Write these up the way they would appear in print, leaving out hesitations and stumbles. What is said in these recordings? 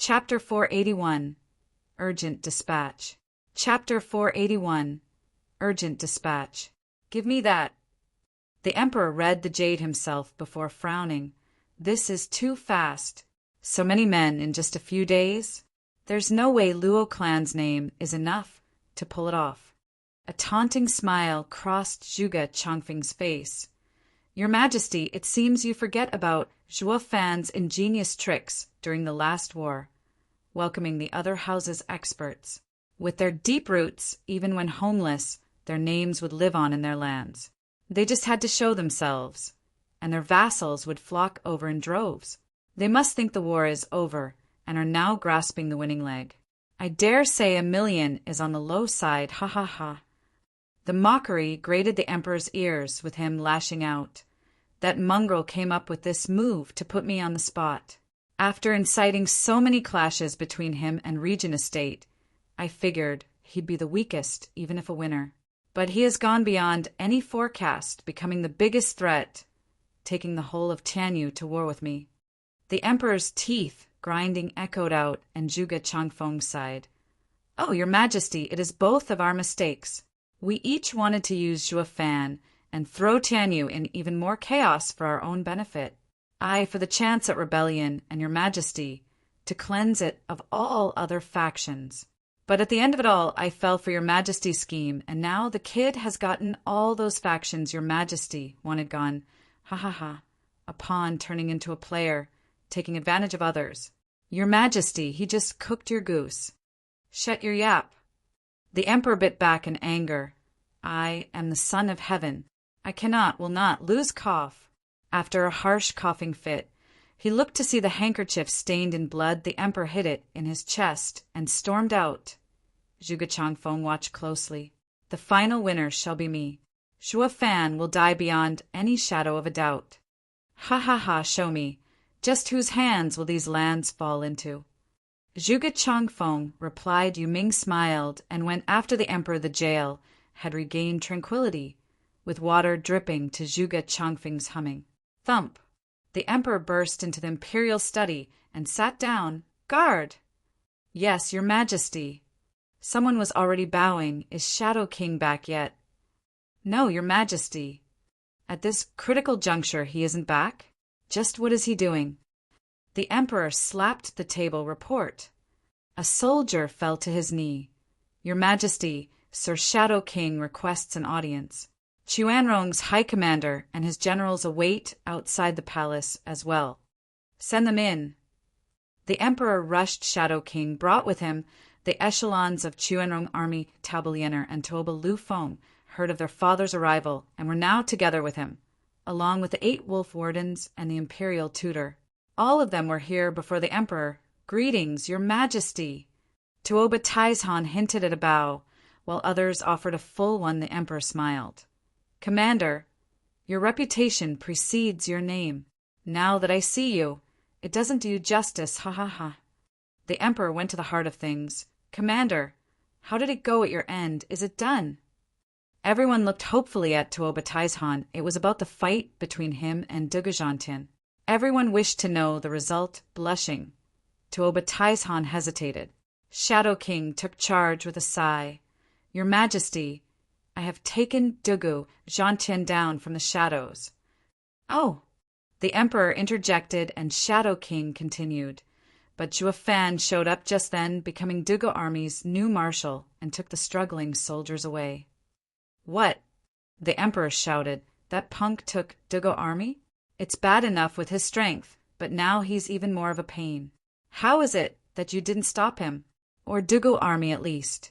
Chapter 481 Urgent Dispatch. Chapter 481 Urgent Dispatch. Give me that. The Emperor read the jade himself before frowning. This is too fast. So many men in just a few days? There's no way Luo clan's name is enough to pull it off. A taunting smile crossed Zhuge Changfeng's face. Your Majesty, it seems you forget about Zhuo Fan's ingenious tricks during the last war, welcoming the other house's experts. With their deep roots, even when homeless, their names would live on in their lands. They just had to show themselves, and their vassals would flock over in droves. They must think the war is over, and are now grasping the winning leg. I dare say 1,000,000 is on the low side, ha ha ha. The mockery grated the Emperor's ears with him lashing out. That mongrel came up with this move to put me on the spot. After inciting so many clashes between him and Regent Estate, I figured he'd be the weakest, even if a winner. But he has gone beyond any forecast, becoming the biggest threat, taking the whole of Tianyu to war with me. The Emperor's teeth grinding echoed out, and Zhuge Changfeng sighed. Oh, Your Majesty, it is both of our mistakes. We each wanted to use Zhuo Fan and throw Tianyu in even more chaos for our own benefit. I for the chance at rebellion, and Your Majesty to cleanse it of all other factions. But at the end of it all, I fell for Your Majesty's scheme, and now the kid has gotten all those factions Your Majesty wanted gone. Ha ha ha. A pawn turning into a player, taking advantage of others. Your Majesty, he just cooked your goose. Shut your yap. The Emperor bit back in anger. I am the son of heaven. I cannot, will not, lose cough. After a harsh coughing fit, he looked to see the handkerchief stained in blood. The Emperor hid it in his chest and stormed out. Zhuge Changfeng watched closely. The final winner shall be me. Zhuo Fan will die beyond any shadow of a doubt. Ha ha ha, show me. Just whose hands will these lands fall into? Zhuge Changfeng replied. Yu Ming smiled and went after the Emperor. The jail had regained tranquility, with water dripping to Zhuge Changfeng's humming. Thump! The Emperor burst into the imperial study and sat down. Guard! Yes, Your Majesty. Someone was already bowing. Is Shadow King back yet? No, Your Majesty. At this critical juncture he isn't back? Just what is he doing? The Emperor slapped the table. Report. A soldier fell to his knee. Your Majesty, Sir Shadow King requests an audience. Chuanrong's High Commander and his generals await outside the palace as well. Send them in. The Emperor rushed. Shadow King brought with him the echelons of Chuanrong army. Taobaliener and Tuoba Lu Feng heard of their father's arrival and were now together with him, along with the 8 wolf wardens and the imperial tutor. All of them were here before the Emperor. Greetings, Your Majesty. Tuoba Taizhan hinted at a bow, while others offered a full one. The Emperor smiled. Commander, your reputation precedes your name. Now that I see you, it doesn't do you justice, ha ha ha. The Emperor went to the heart of things. Commander, how did it go at your end? Is it done? Everyone looked hopefully at Tuoba Taizhan. It was about the fight between him and Dugujantian. Everyone wished to know the result, blushing. Tuoba Taizhan hesitated. Shadow King took charge with a sigh. Your Majesty, I have taken Dugu Zhantian down from the shadows. Oh! The Emperor interjected and Shadow King continued. But Zhuo Fan showed up just then, becoming Dugu army's new marshal, and took the struggling soldiers away. What? The Emperor shouted. That punk took Dugu army? It's bad enough with his strength, but now he's even more of a pain. How is it that you didn't stop him? Or Dugu army at least?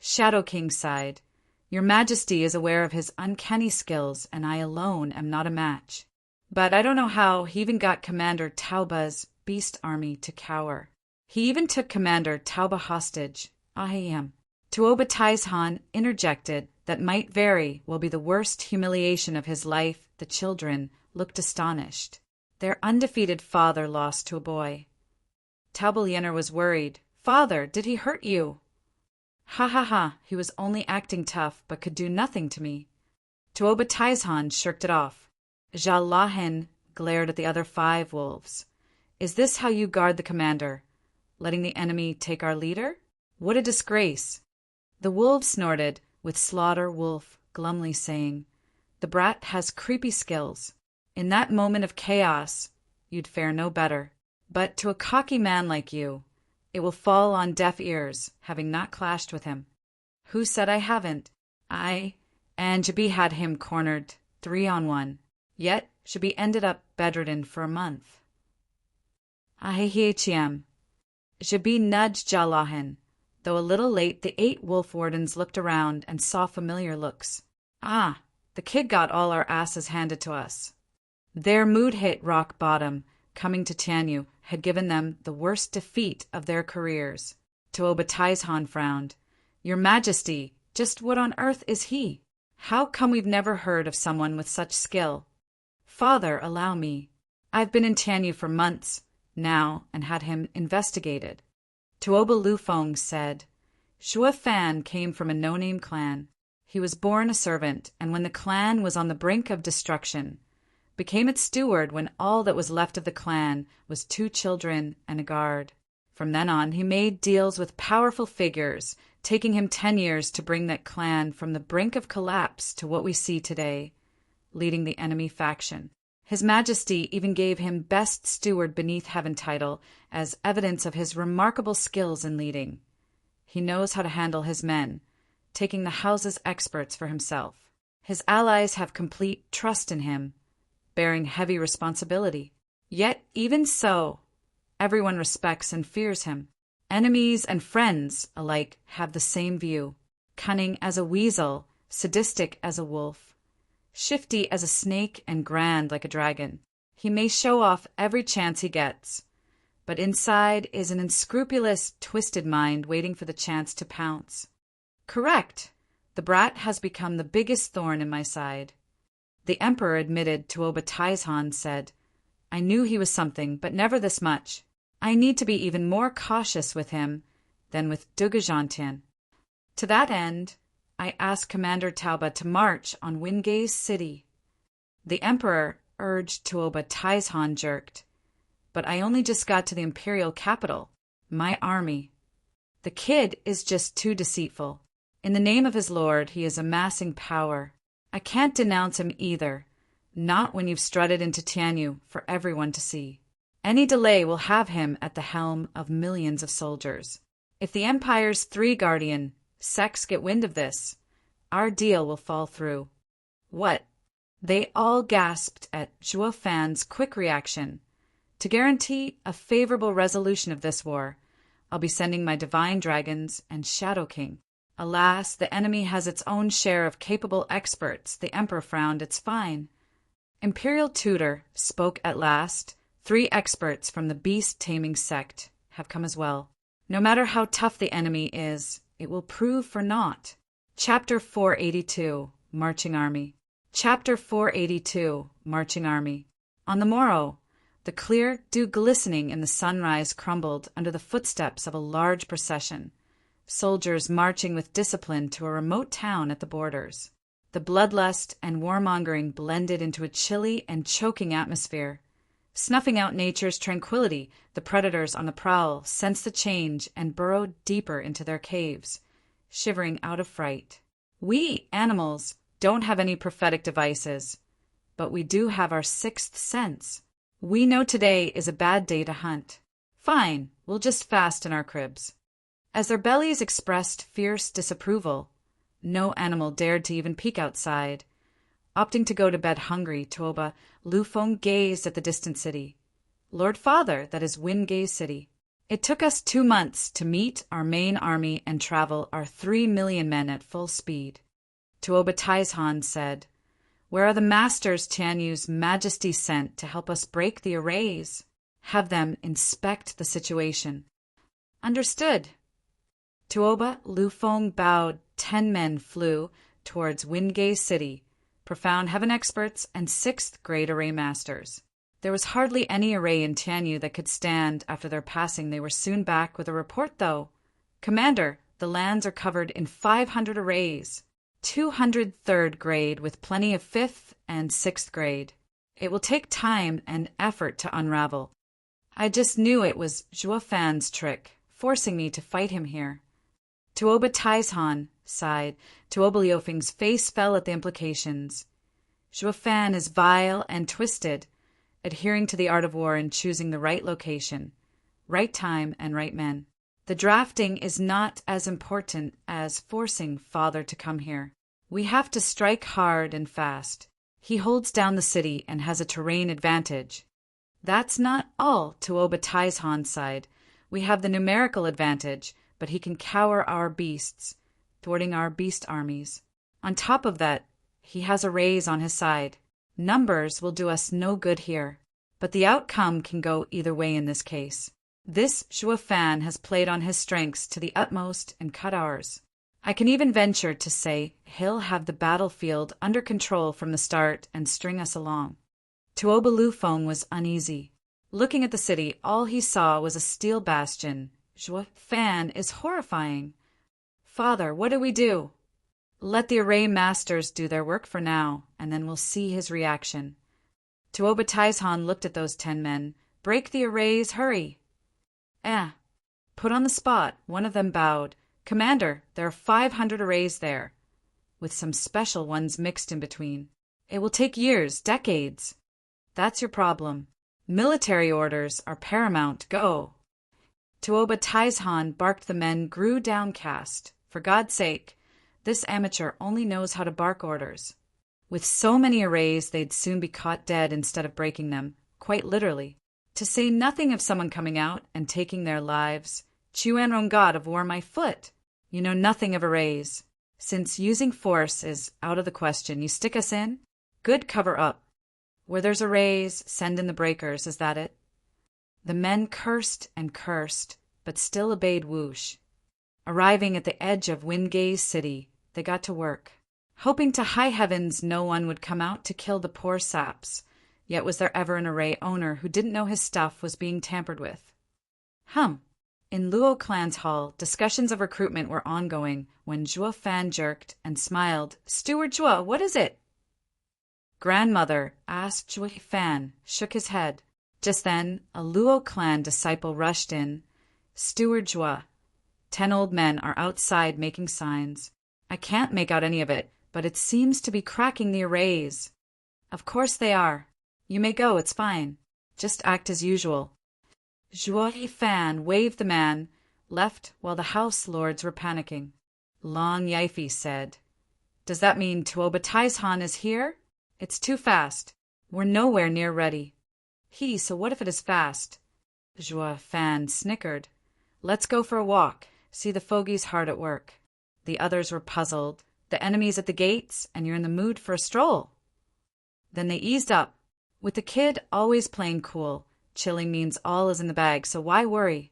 Shadow King sighed. Your Majesty is aware of his uncanny skills, and I alone am not a match. But I don't know how he even got Commander Taoba's beast army to cower. He even took Commander Taoba hostage. I am. Tuoba Taizhan interjected. That might very well be the worst humiliation of his life. The children looked astonished. Their undefeated father lost to a boy. Taobaliener was worried. Father, did he hurt you? Ha ha ha, he was only acting tough, but could do nothing to me. Tuoba Taizhan shirked it off. Zhao Lahen glared at the other 5 wolves. Is this how you guard the commander? letting the enemy take our leader? What a disgrace! The wolves snorted, with Slaughter Wolf glumly saying, "The brat has creepy skills. In that moment of chaos, you'd fare no better. But to a cocky man like you, it will fall on deaf ears, having not clashed with him." "Who said I haven't? And Jabi had him cornered 3-on-1. Yet Jabi ended up bedridden for a month. Jabi nudged Jalahan. Though a little late, the 8 wolf wardens looked around and saw familiar looks. "Ah, the kid got all our asses handed to us." Their mood hit rock bottom. Coming to Tianyu had given them the worst defeat of their careers. Tuoba Taizhan frowned. "Your Majesty, just what on earth is he? How come we've never heard of someone with such skill?" "Father, allow me. I've been in Tianyu for months now and had him investigated." Tuoba Lufeng said, "Shua Fan came from a no-name clan. He was born a servant, and when the clan was on the brink of destruction, became its steward when all that was left of the clan was 2 children and a guard. From then on, he made deals with powerful figures, taking him 10 years to bring that clan from the brink of collapse to what we see today, leading the enemy faction. His Majesty even gave him Best Steward Beneath Heaven title as evidence of his remarkable skills in leading. He knows how to handle his men, taking the house's experts for himself. His allies have complete trust in him, bearing heavy responsibility. Yet, even so, everyone respects and fears him. Enemies and friends alike have the same view. Cunning as a weasel, sadistic as a wolf, shifty as a snake and grand like a dragon. He may show off every chance he gets, but inside is an unscrupulous, twisted mind waiting for the chance to pounce. Correct. The brat has become the biggest thorn in my side." The emperor admitted. Tuoba Taizhan said, "I knew he was something, but never this much. I need to be even more cautious with him than with Dugajantian. To that end, I asked Commander Tauba to march on Wingay's city." The emperor urged. Tuoba Taizhan jerked. "But I only just got to the imperial capital. My army." "The kid is just too deceitful. In the name of his lord, he is amassing power. I can't denounce him either, not when you've strutted into Tianyu for everyone to see. Any delay will have him at the helm of millions of soldiers. If the Empire's 3 guardian sects get wind of this, our deal will fall through." "What?" They all gasped at Zhuo Fan's quick reaction. "To guarantee a favorable resolution of this war, I'll be sending my divine dragons and Shadow King." "Alas, the enemy has its own share of capable experts." The emperor frowned. "It's fine." Imperial Tutor spoke at last. 3 experts from the beast-taming sect have come as well. No matter how tough the enemy is, it will prove for naught. Chapter 482, Marching Army. Chapter 482, Marching Army. On the morrow, the clear dew glistening in the sunrise crumbled under the footsteps of a large procession, soldiers marching with discipline to a remote town at the borders. The bloodlust and warmongering blended into a chilly and choking atmosphere. Snuffing out nature's tranquility, the predators on the prowl sensed the change and burrowed deeper into their caves, shivering out of fright. We, animals, don't have any prophetic devices, but we do have our 6th sense. We know today is a bad day to hunt. Fine, we'll just fast in our cribs. As their bellies expressed fierce disapproval, no animal dared to even peek outside. Opting to go to bed hungry, Tuoba Lufeng gazed at the distant city. "Lord Father, that is Wingay City. It took us 2 months to meet our main army and travel our 3 million men at full speed." Tuoba Taizhan said, "Where are the masters Tianyu's Majesty sent to help us break the arrays? Have them inspect the situation." "Understood." Tuoba Lufeng bowed. 10 men flew towards Wingay City, profound heaven experts and 6th grade array masters. There was hardly any array in Tianyu that could stand after their passing. They were soon back with a report, though. "Commander, the lands are covered in 500 arrays, 200 3rd grade with plenty of 5th and 6th grade. It will take time and effort to unravel." I just knew it was Zhuo Fan's trick, forcing me to fight him here. Tuoba Taizhan sighed. Tuoba Liufeng's face fell at the implications. Zhuo Fan is vile and twisted, adhering to the art of war and choosing the right location, right time, and right men. The drafting is not as important as forcing father to come here. We have to strike hard and fast. He holds down the city and has a terrain advantage. That's not all, Tuoba Taizhan sighed. We have the numerical advantage, but he can cower our beasts, thwarting our beast armies. On top of that, he has arrays on his side. Numbers will do us no good here, but the outcome can go either way in this case. This Zhuo Fan has played on his strengths to the utmost and cut ours. I can even venture to say he'll have the battlefield under control from the start and string us along. Tuoba Lufeng was uneasy. Looking at the city, all he saw was a steel bastion. Zhuo Fan is horrifying. Father, what do we do? Let the array masters do their work for now, and then we'll see his reaction. Tuoba Taizhan looked at those 10 men. Break the arrays, hurry! Put on the spot. One of them bowed. Commander, there are 500 arrays there, with some special ones mixed in between. It will take years, decades. That's your problem. Military orders are paramount. Go. Tuoba Taizhan barked. The men grew downcast. For God's sake, this amateur only knows how to bark orders. With so many arrays, they'd soon be caught dead instead of breaking them, quite literally. To say nothing of someone coming out and taking their lives. Chuan God of war, my foot! You know nothing of arrays. Since using force is out of the question, you stick us in? Good, cover up. Where there's arrays, send in the breakers, is that it? The men cursed and cursed, but still obeyed whoosh. Arriving at the edge of Wingay's city, they got to work. Hoping to high heavens no one would come out to kill the poor saps. Yet was there ever an array owner who didn't know his stuff was being tampered with? In Luo Clan's hall, discussions of recruitment were ongoing when Zhuo Fan jerked and smiled. Steward Zhuo, what is it? Grandmother, asked Zhuo Fan, shook his head. Just then, a Luo Clan disciple rushed in. Steward Zhuo, 10 old men are outside making signs. I can't make out any of it, but it seems to be cracking the arrays. Of course they are. You may go, it's fine. Just act as usual. Zhuo Fan waved the man, left while the house lords were panicking. Long Yifi said, Does that mean Tuoba Taizhan is here? It's too fast. We're nowhere near ready. So what if it is fast? Zhuo Fan snickered. Let's go for a walk, see the fogies hard at work. The others were puzzled. The enemy's at the gates, and you're in the mood for a stroll. Then they eased up. With the kid always playing cool, chilling means all is in the bag, so why worry?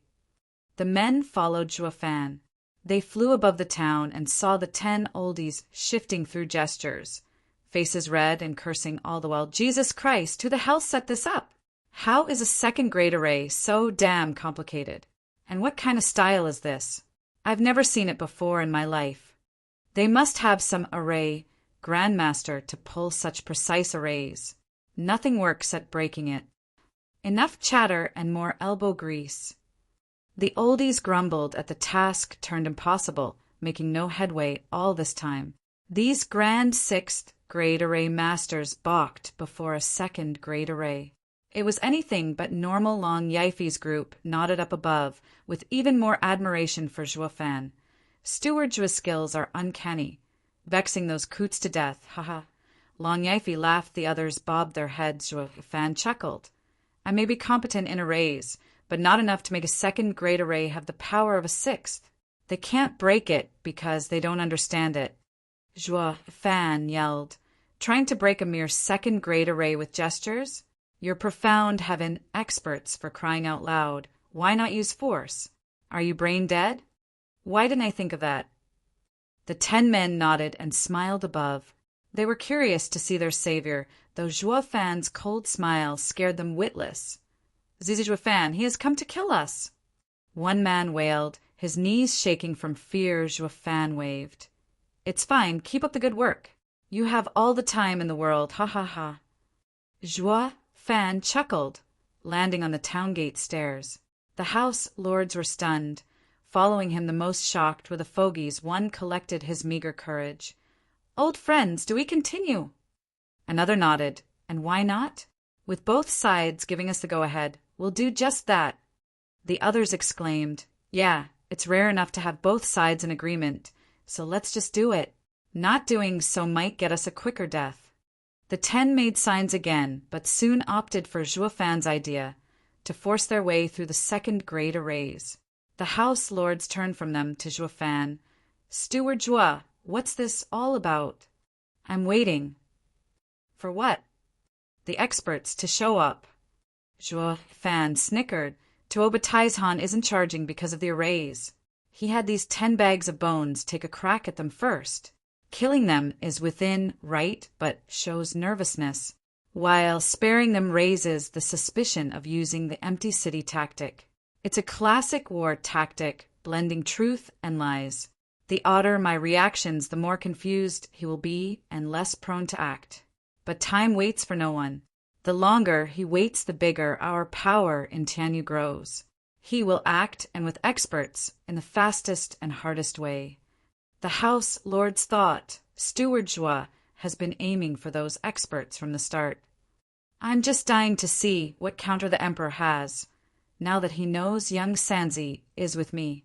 The men followed Zhuo Fan. They flew above the town and saw the 10 oldies shifting through gestures, faces red and cursing all the while. Jesus Christ, who the hell set this up? How is a second-grade array so damn complicated? And what kind of style is this? I've never seen it before in my life. They must have some array grandmaster to pull such precise arrays. Nothing works at breaking it. Enough chatter and more elbow grease. The oldies grumbled at the task turned impossible, making no headway all this time. These grand 6th-grade array masters balked before a 2nd-grade array. It was anything but normal Long Yifi's group nodded up above, with even more admiration for Zhuo Fan. Steward Zhuo's skills are uncanny, vexing those coots to death, haha. Long Yifi laughed, the others bobbed their heads. Zhuo Fan chuckled. I may be competent in arrays, but not enough to make a 2nd-grade array have the power of a 6th. They can't break it because they don't understand it. Zhuo Fan yelled, trying to break a mere 2nd-grade array with gestures? You're profound heaven experts, for crying out loud. Why not use force? Are you brain dead? Why didn't I think of that? The 10 men nodded and smiled above. They were curious to see their savior, though Zhuo Fan's cold smile scared them witless. Zizi Zhuo Fan, he has come to kill us. One man wailed, his knees shaking from fear. Zhuo Fan waved. It's fine, keep up the good work. You have all the time in the world, ha ha ha. Zhuo Fan chuckled. landing on the town gate stairs. The house lords were stunned. Following him, the most shocked were the fogies. One collected his meager courage. "Old friends, do we continue?" Another nodded. "And why not? With both sides giving us the go-ahead, we'll do just that." The others exclaimed, "Yeah, it's rare enough to have both sides in agreement, so let's just do it. Not doing so might get us a quicker death." The 10 made signs again, but soon opted for Juofan's idea, to force their way through the second-grade arrays. The house lords turned from them to Juofan. "Steward Jua, what's this all about?" "I'm waiting." "For what?" "The experts to show up." Juofan snickered. Tuoba Taizhan isn't charging because of the arrays. He had these 10 bags of bones take a crack at them first. Killing them is within right, but shows nervousness, while sparing them raises the suspicion of using the empty city tactic. It's a classic war tactic, blending truth and lies. The odder my reactions, the more confused he will be and less prone to act. But time waits for no one. The longer he waits, the bigger our power in Tianyu grows. He will act, and with experts, in the fastest and hardest way. The House Lord's thought, Steward Jua, has been aiming for those experts from the start. I'm just dying to see what counter the Emperor has, now that he knows young Sanzi is with me.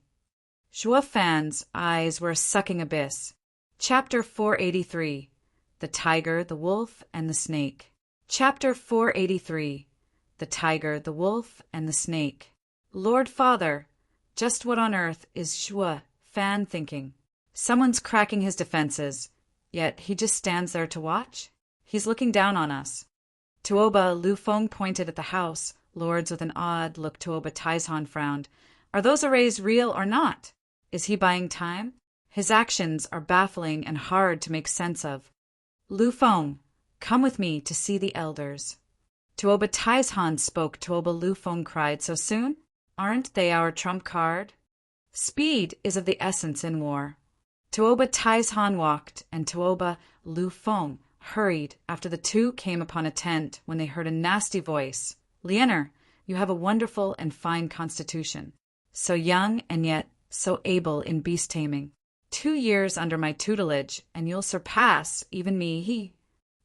Juofan's eyes were a sucking abyss. Chapter 483. The Tiger, the Wolf, and the Snake. Chapter 483. The Tiger, the Wolf, and the Snake. Lord Father, just what on earth is Juofan thinking? Someone's cracking his defenses, yet he just stands there to watch? He's looking down on us. Tuoba Lufeng pointed at the house lords with an odd look. Tuoba Taizhan frowned. Are those arrays real or not? Is he buying time? His actions are baffling and hard to make sense of. Lufeng, come with me to see the elders. Tuoba Taizhan spoke. Tuoba Lufeng cried, so soon? Aren't they our trump card? Speed is of the essence in war. Tuoba Taizhan walked, and Tuoba Lufeng hurried after the two came upon a tent when they heard a nasty voice. Liener, you have a wonderful and fine constitution. So young and yet so able in beast taming. 2 years under my tutelage, and you'll surpass even me.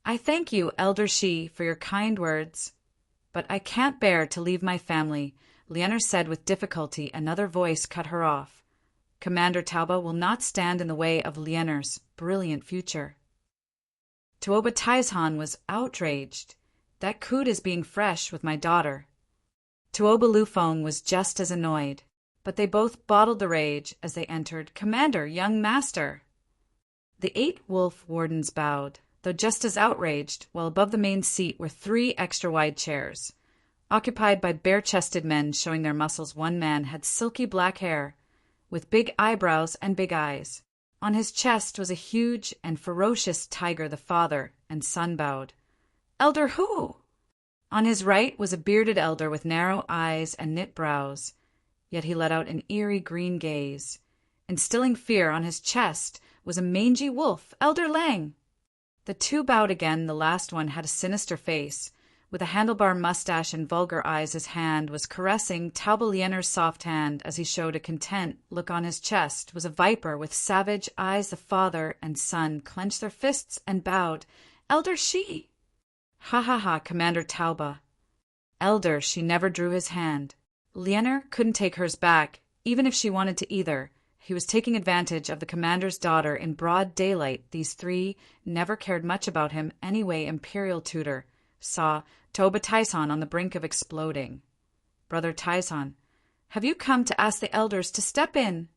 I thank you, Elder Shi, for your kind words. But I can't bear to leave my family, Liener said with difficulty. Another voice cut her off. Commander Tauba will not stand in the way of Liener's brilliant future. Tuoba Taizhan was outraged. That coot is being fresh with my daughter. Tuoba Lufeng was just as annoyed, but they both bottled the rage as they entered. Commander, young master. The 8 wolf wardens bowed, though just as outraged, while above the main seat were 3 extra-wide chairs, occupied by bare-chested men showing their muscles. One man had silky black hair, with big eyebrows and big eyes. On his chest was a huge and ferocious tiger. The father and son bowed. Elder who? On his right was a bearded elder with narrow eyes and knit brows, yet he let out an eerie green gaze. Instilling fear on his chest was a mangy wolf. Elder Lang. The two bowed again. The last one had a sinister face, with a handlebar mustache and vulgar eyes. His hand was caressing Tauba Liener's soft hand as he showed a content look. On his chest was a viper with savage eyes. The father and son clenched their fists and bowed. Elder Shi. Ha ha ha, Commander Tauba. Elder Shi never drew his hand. Liener couldn't take hers back, even if she wanted to either. He was taking advantage of the commander's daughter in broad daylight. These 3 never cared much about him anyway. Imperial tutor saw Tuoba Taizhan on the brink of exploding. Brother Taizhan, have you come to ask the elders to step in?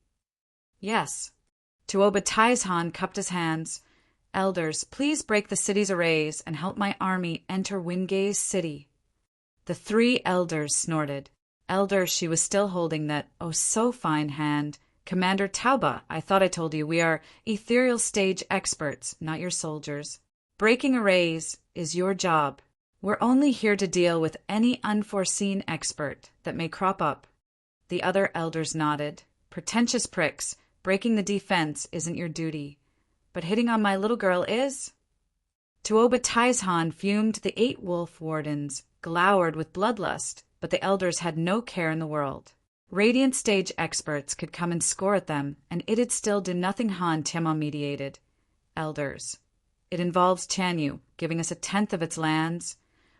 Yes. Tuoba Taizhan cupped his hands. Elders, please break the city's arrays and help my army enter Wingay's city. The 3 elders snorted. Elder, she was still holding that oh so fine hand. Commander Tauba, I thought I told you we are ethereal stage experts, not your soldiers. Breaking arrays is your job. We're only here to deal with any unforeseen expert that may crop up. The other elders nodded. Pretentious pricks, breaking the defense isn't your duty. But hitting on my little girl is? Tuoba Taizhan fumed. The 8 wolf wardens glowered with bloodlust, but the elders had no care in the world. Radiant stage experts could come and score at them, and it'd still do nothing Han Tiama mediated. Elders. It involves Chanyu, giving us 1/10 of its lands,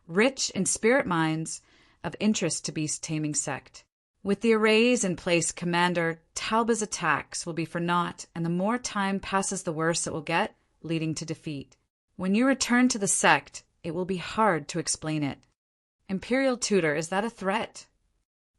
rich in spirit mines, of interest to beast-taming sect. With the arrays in place, Commander Tauba's attacks will be for naught, and the more time passes the worse it will get, leading to defeat. When you return to the sect, it will be hard to explain it. Imperial Tutor, is that a threat?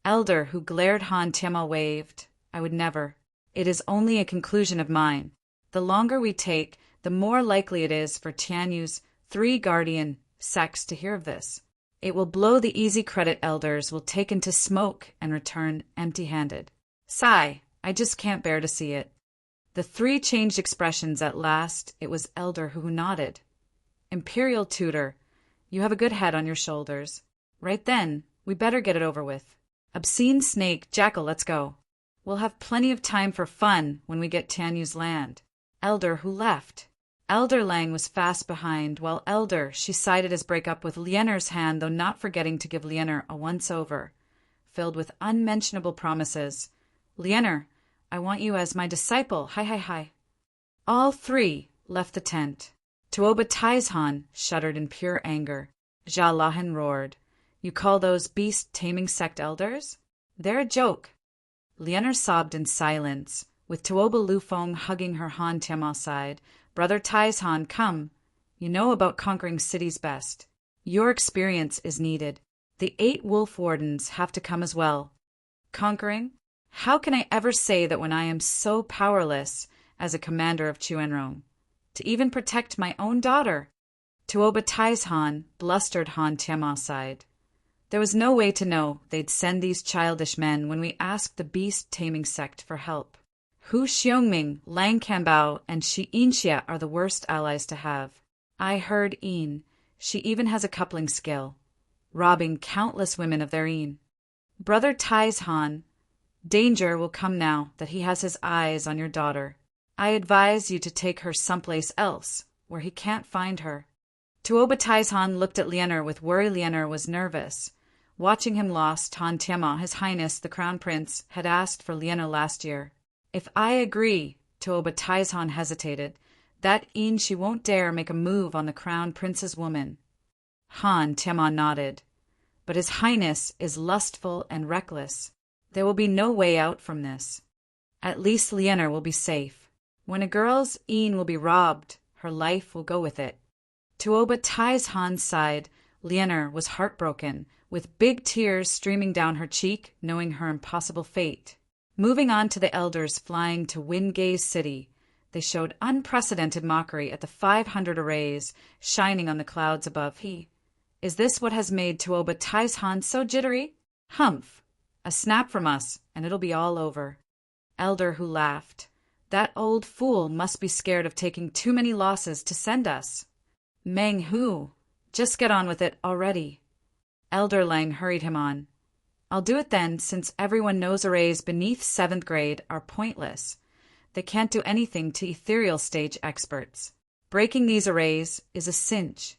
Elder, who glared Han Tiama, waved. I would never. It is only a conclusion of mine. The longer we take, the more likely it is for Tianyu's 3 guardian sects to hear of this. It will blow the easy credit elders will take into smoke and return empty-handed. Sigh, I just can't bear to see it. The 3 changed expressions at last. It was Elder who nodded. Imperial Tutor, you have a good head on your shoulders. Right then, we better get it over with. Obscene snake, Jackal, let's go. We'll have plenty of time for fun when we get Tianyu's land. Elder, who left? Elder Lang was fast behind, while Elder she sided his break-up with Lienner's hand, though not forgetting to give Lienner a once-over, filled with unmentionable promises. Lienner, I want you as my disciple, hi. All 3 left the tent. Tuoba Taizhan shuddered in pure anger. Jia Lahan roared. You call those beast-taming sect elders? They're a joke. Lienner sobbed in silence, with Tuoba Lufeng hugging her Han Tiama side. Brother Taizhan, come. You know about conquering cities best. Your experience is needed. The 8 wolf wardens have to come as well. Conquering? How can I ever say that when I am so powerless as a commander of Chuenrong? To even protect my own daughter? Tuoba Taizhan blustered Han Tiama side. There was no way to know they'd send these childish men when we asked the beast-taming sect for help. Hu Xiongming, Lang Cambao, and Shi Inxia are the worst allies to have. I heard Yin. She even has a coupling skill, robbing countless women of their Yin. Brother Taizhan, danger will come now that he has his eyes on your daughter. I advise you to take her someplace else, where he can't find her. Tuoba Taizhan looked at Lienner with worry. Lienner was nervous. Watching him lost, Han Tiama, His Highness the Crown Prince, had asked for Lienner last year. If I agree, Tuoba Taizhan hesitated, that Yin she won't dare make a move on the Crown Prince's woman. Han Tiama nodded. But His Highness is lustful and reckless. There will be no way out from this. At least Lienner will be safe. When a girl's Yin will be robbed, her life will go with it. Tuoba Taizhan sighed. Lienner was heartbroken, with big tears streaming down her cheek, knowing her impossible fate. Moving on to the elders flying to Wingay's city, they showed unprecedented mockery at the 500 arrays shining on the clouds above. Is this what has made Tuoba Taizhan so jittery? Humph! A snap from us, and it'll be all over. Elder, who laughed. That old fool must be scared of taking too many losses to send us. Meng Hu, just get on with it already. Elder Lang hurried him on. I'll do it then, since everyone knows arrays beneath 7th grade are pointless. They can't do anything to ethereal stage experts. Breaking these arrays is a cinch.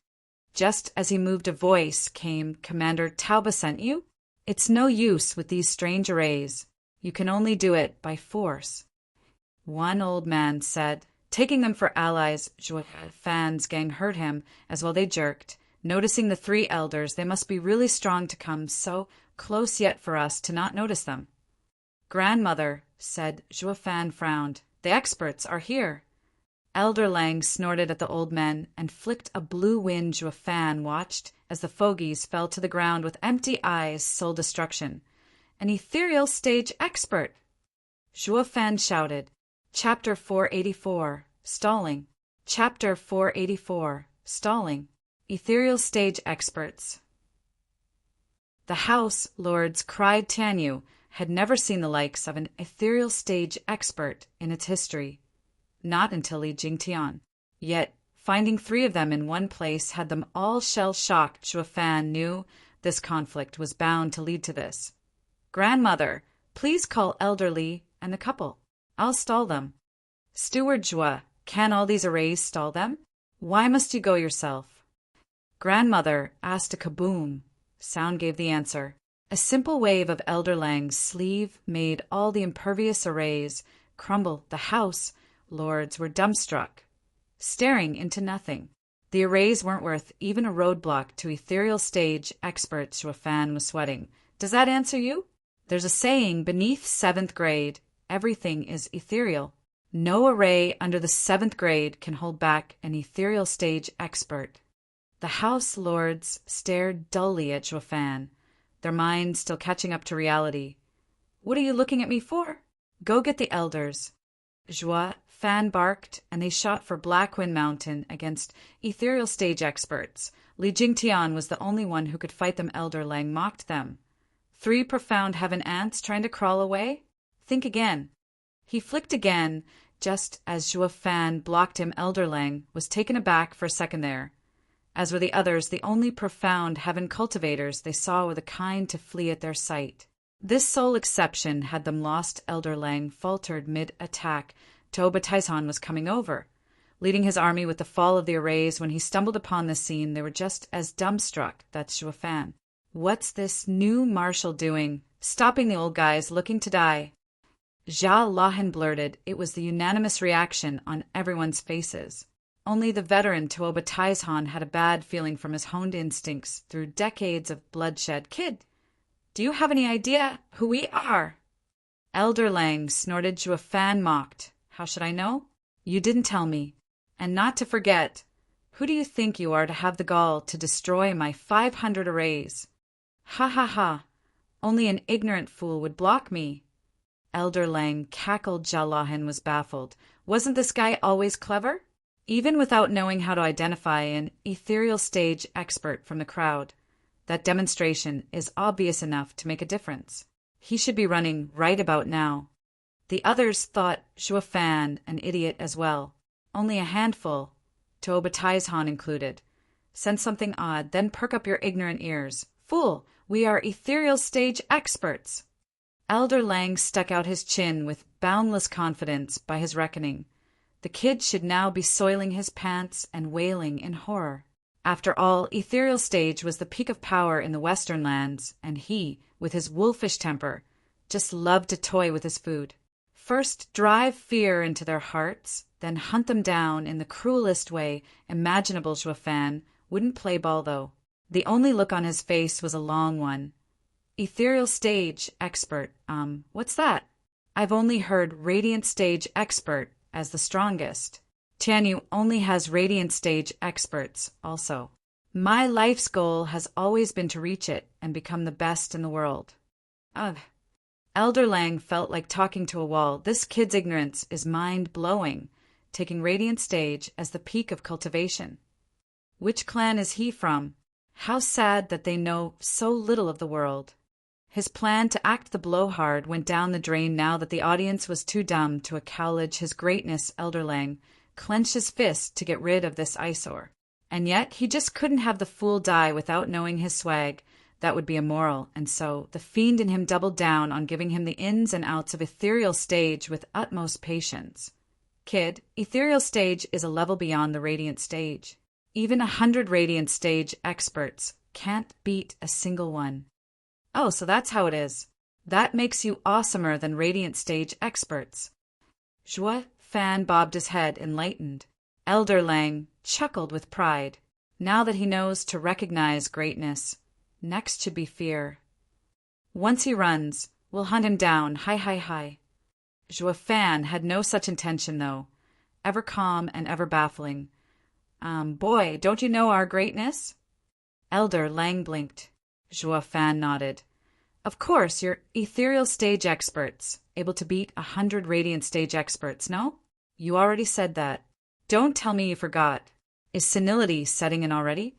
Just as he moved, a voice came. Commander Tauba sent you? It's no use with these strange arrays. You can only do it by force. One old man said. Taking them for allies, Zhuo Fan's gang heard him, as well they jerked. Noticing the 3 elders, they must be really strong to come so close yet for us to not notice them. Grandmother, said. Zhuo Fan frowned. The experts are here. Elder Lang snorted at the old men and flicked a blue wind. Zhuo Fan watched as the fogies fell to the ground with empty eyes, soul destruction. An ethereal stage expert. Zhuo Fan shouted. Chapter 484, Stalling. Chapter 484, Stalling. Ethereal stage experts. The House Lords cried. Tianyu had never seen the likes of an ethereal stage expert in its history. Not until Li Jingtian. Yet, finding 3 of them in one place had them all shell-shocked. Zhuo Fan knew this conflict was bound to lead to this. Grandmother, please call Elder Li and the couple. I'll stall them. Steward Zhuo, can all these arrays stall them? Why must you go yourself? Grandmother asked a kaboom. Sound gave the answer. A simple wave of Elder Lang's sleeve made all the impervious arrays crumble. The house lords were dumbstruck, staring into nothing. The arrays weren't worth even a roadblock to ethereal stage experts. Fan was sweating. Does that answer you? There's a saying beneath 7th grade, everything is ethereal. No array under the 7th grade can hold back an ethereal stage expert. The house lords stared dully at Fan, their minds still catching up to reality. What are you looking at me for? Go get the elders. Fan barked, and they shot for Blackwind Mountain against ethereal stage experts. Li Jingtian was the only one who could fight them. Elder Lang mocked them. 3 profound heaven ants trying to crawl away? Think again. He flicked again, just as Fan blocked him. Elder Lang was taken aback for a second there. As were the others, the only profound heaven cultivators they saw were the kind to flee at their sight. This sole exception had them lost. Elder Lang faltered mid-attack. Toba Taizhan was coming over, leading his army with the fall of the arrays. When he stumbled upon the scene, they were just as dumbstruck. That's Fan. What's this new marshal doing? Stopping the old guys looking to die. Jia Lahan blurted. It was the unanimous reaction on everyone's faces. Only the veteran Toba Taizhan had a bad feeling from his honed instincts through decades of bloodshed. Kid, do you have any idea who we are? Elder Lang snorted. Fan mocked. How should I know? You didn't tell me. And not to forget, who do you think you are to have the gall to destroy my 500 arrays? Ha ha ha. Only an ignorant fool would block me. Elder Lang cackled. Jalahan was baffled. Wasn't this guy always clever? Even without knowing how to identify an ethereal stage expert from the crowd, that demonstration is obvious enough to make a difference. He should be running right about now. The others thought Fan an idiot as well. Only a handful, Toba Taizhan included, sensed something odd, then perk up your ignorant ears. Fool, we are ethereal stage experts. Elder Lang stuck out his chin with boundless confidence. By his reckoning, the kid should now be soiling his pants and wailing in horror. After all, ethereal stage was the peak of power in the Western lands, and he, with his wolfish temper, just loved to toy with his food. First drive fear into their hearts, then hunt them down in the cruelest way imaginable. Fan wouldn't play ball, though. The only look on his face was a long one. Ethereal stage expert, what's that? I've only heard radiant stage expert as the strongest. Tianyu only has radiant stage experts also. My life's goal has always been to reach it and become the best in the world. Ugh. Elder Lang felt like talking to a wall. This kid's ignorance is mind-blowing, taking radiant stage as the peak of cultivation. Which clan is he from? How sad that they know so little of the world. His plan to act the blowhard went down the drain now that the audience was too dumb to acknowledge his greatness. Elder Lang clenched his fist to get rid of this eyesore. And yet he just couldn't have the fool die without knowing his swag. That would be immoral, and so the fiend in him doubled down on giving him the ins and outs of ethereal stage with utmost patience. Kid, ethereal stage is a level beyond the radiant stage. Even 100 radiant stage experts can't beat a single one. Oh, so that's how it is. That makes you awesomer than radiant stage experts. Fan bobbed his head, enlightened. Elder Lang chuckled with pride. Now that he knows to recognize greatness, next should be fear. Once he runs, we'll hunt him down. Hi. Fan had no such intention, though. Ever calm and ever baffling. Boy, don't you know our greatness? Elder Lang blinked. Fan nodded. Of course, you're ethereal stage experts, able to beat 100 radiant stage experts, no? You already said that. Don't tell me you forgot. Is senility setting in already?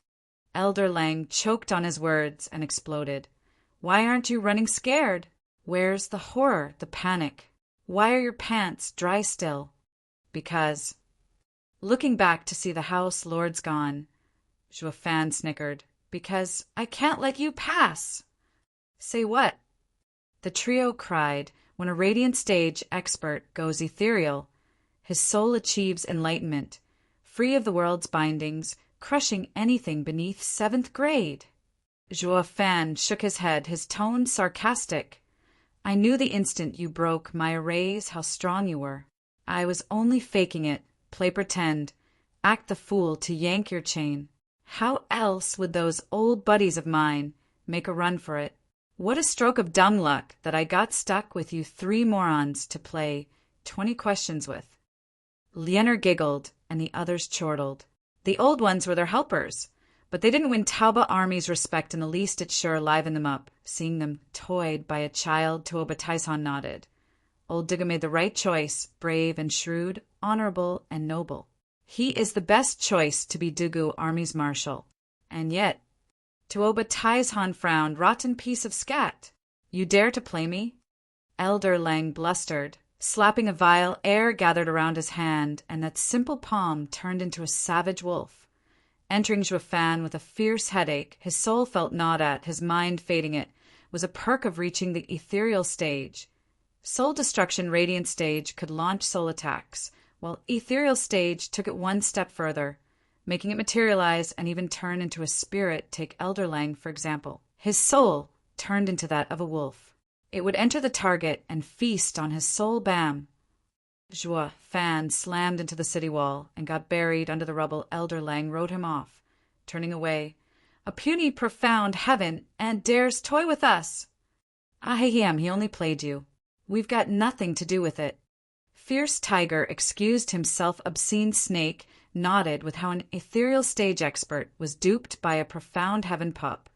Elder Lang choked on his words and exploded. Why aren't you running scared? Where's the horror, the panic? Why are your pants dry still? Because. Looking back to see the house lords gone, Fan snickered. Because I can't let you pass. Say what? The trio cried. When a radiant stage expert goes ethereal, his soul achieves enlightenment, free of the world's bindings, crushing anything beneath 7th grade. Zhuo Fan shook his head, his tone sarcastic. I knew the instant you broke my arrays how strong you were. I was only faking it, play pretend, act the fool to yank your chain. How else would those old buddies of mine make a run for it? What a stroke of dumb luck that I got stuck with you 3 morons to play 20 questions with. Lianer giggled, and the others chortled. The old ones were their helpers, but they didn't win Tauba Army's respect in the least. It sure livened them up, seeing them toyed by a child. Tuoba Taizhan nodded. Old Digga made the right choice, brave and shrewd, honorable and noble. He is the best choice to be Dugu Army's marshal. And yet, Tuoba Taizhan frowned. Rotten piece of scat. You dare to play me? Elder Lang blustered, slapping a vial. Air gathered around his hand, and that simple palm turned into a savage wolf. Entering Zhuo Fan with a fierce headache, his soul felt gnawed at, his mind fading it, was a perk of reaching the ethereal stage. Soul destruction radiant stage could launch soul attacks, while ethereal stage took it one step further, making it materialize and even turn into a spirit. Take Elder Lang, for example. His soul turned into that of a wolf. It would enter the target and feast on his soul. Bam! Zhuo Fan slammed into the city wall and got buried under the rubble. Elder Lang rode him off, turning away. A puny, profound heaven, and dares toy with us! Ahem, he only played you. We've got nothing to do with it. Fierce Tiger excused himself. Obscene Snake nodded with how an ethereal stage expert was duped by a profound heaven pup.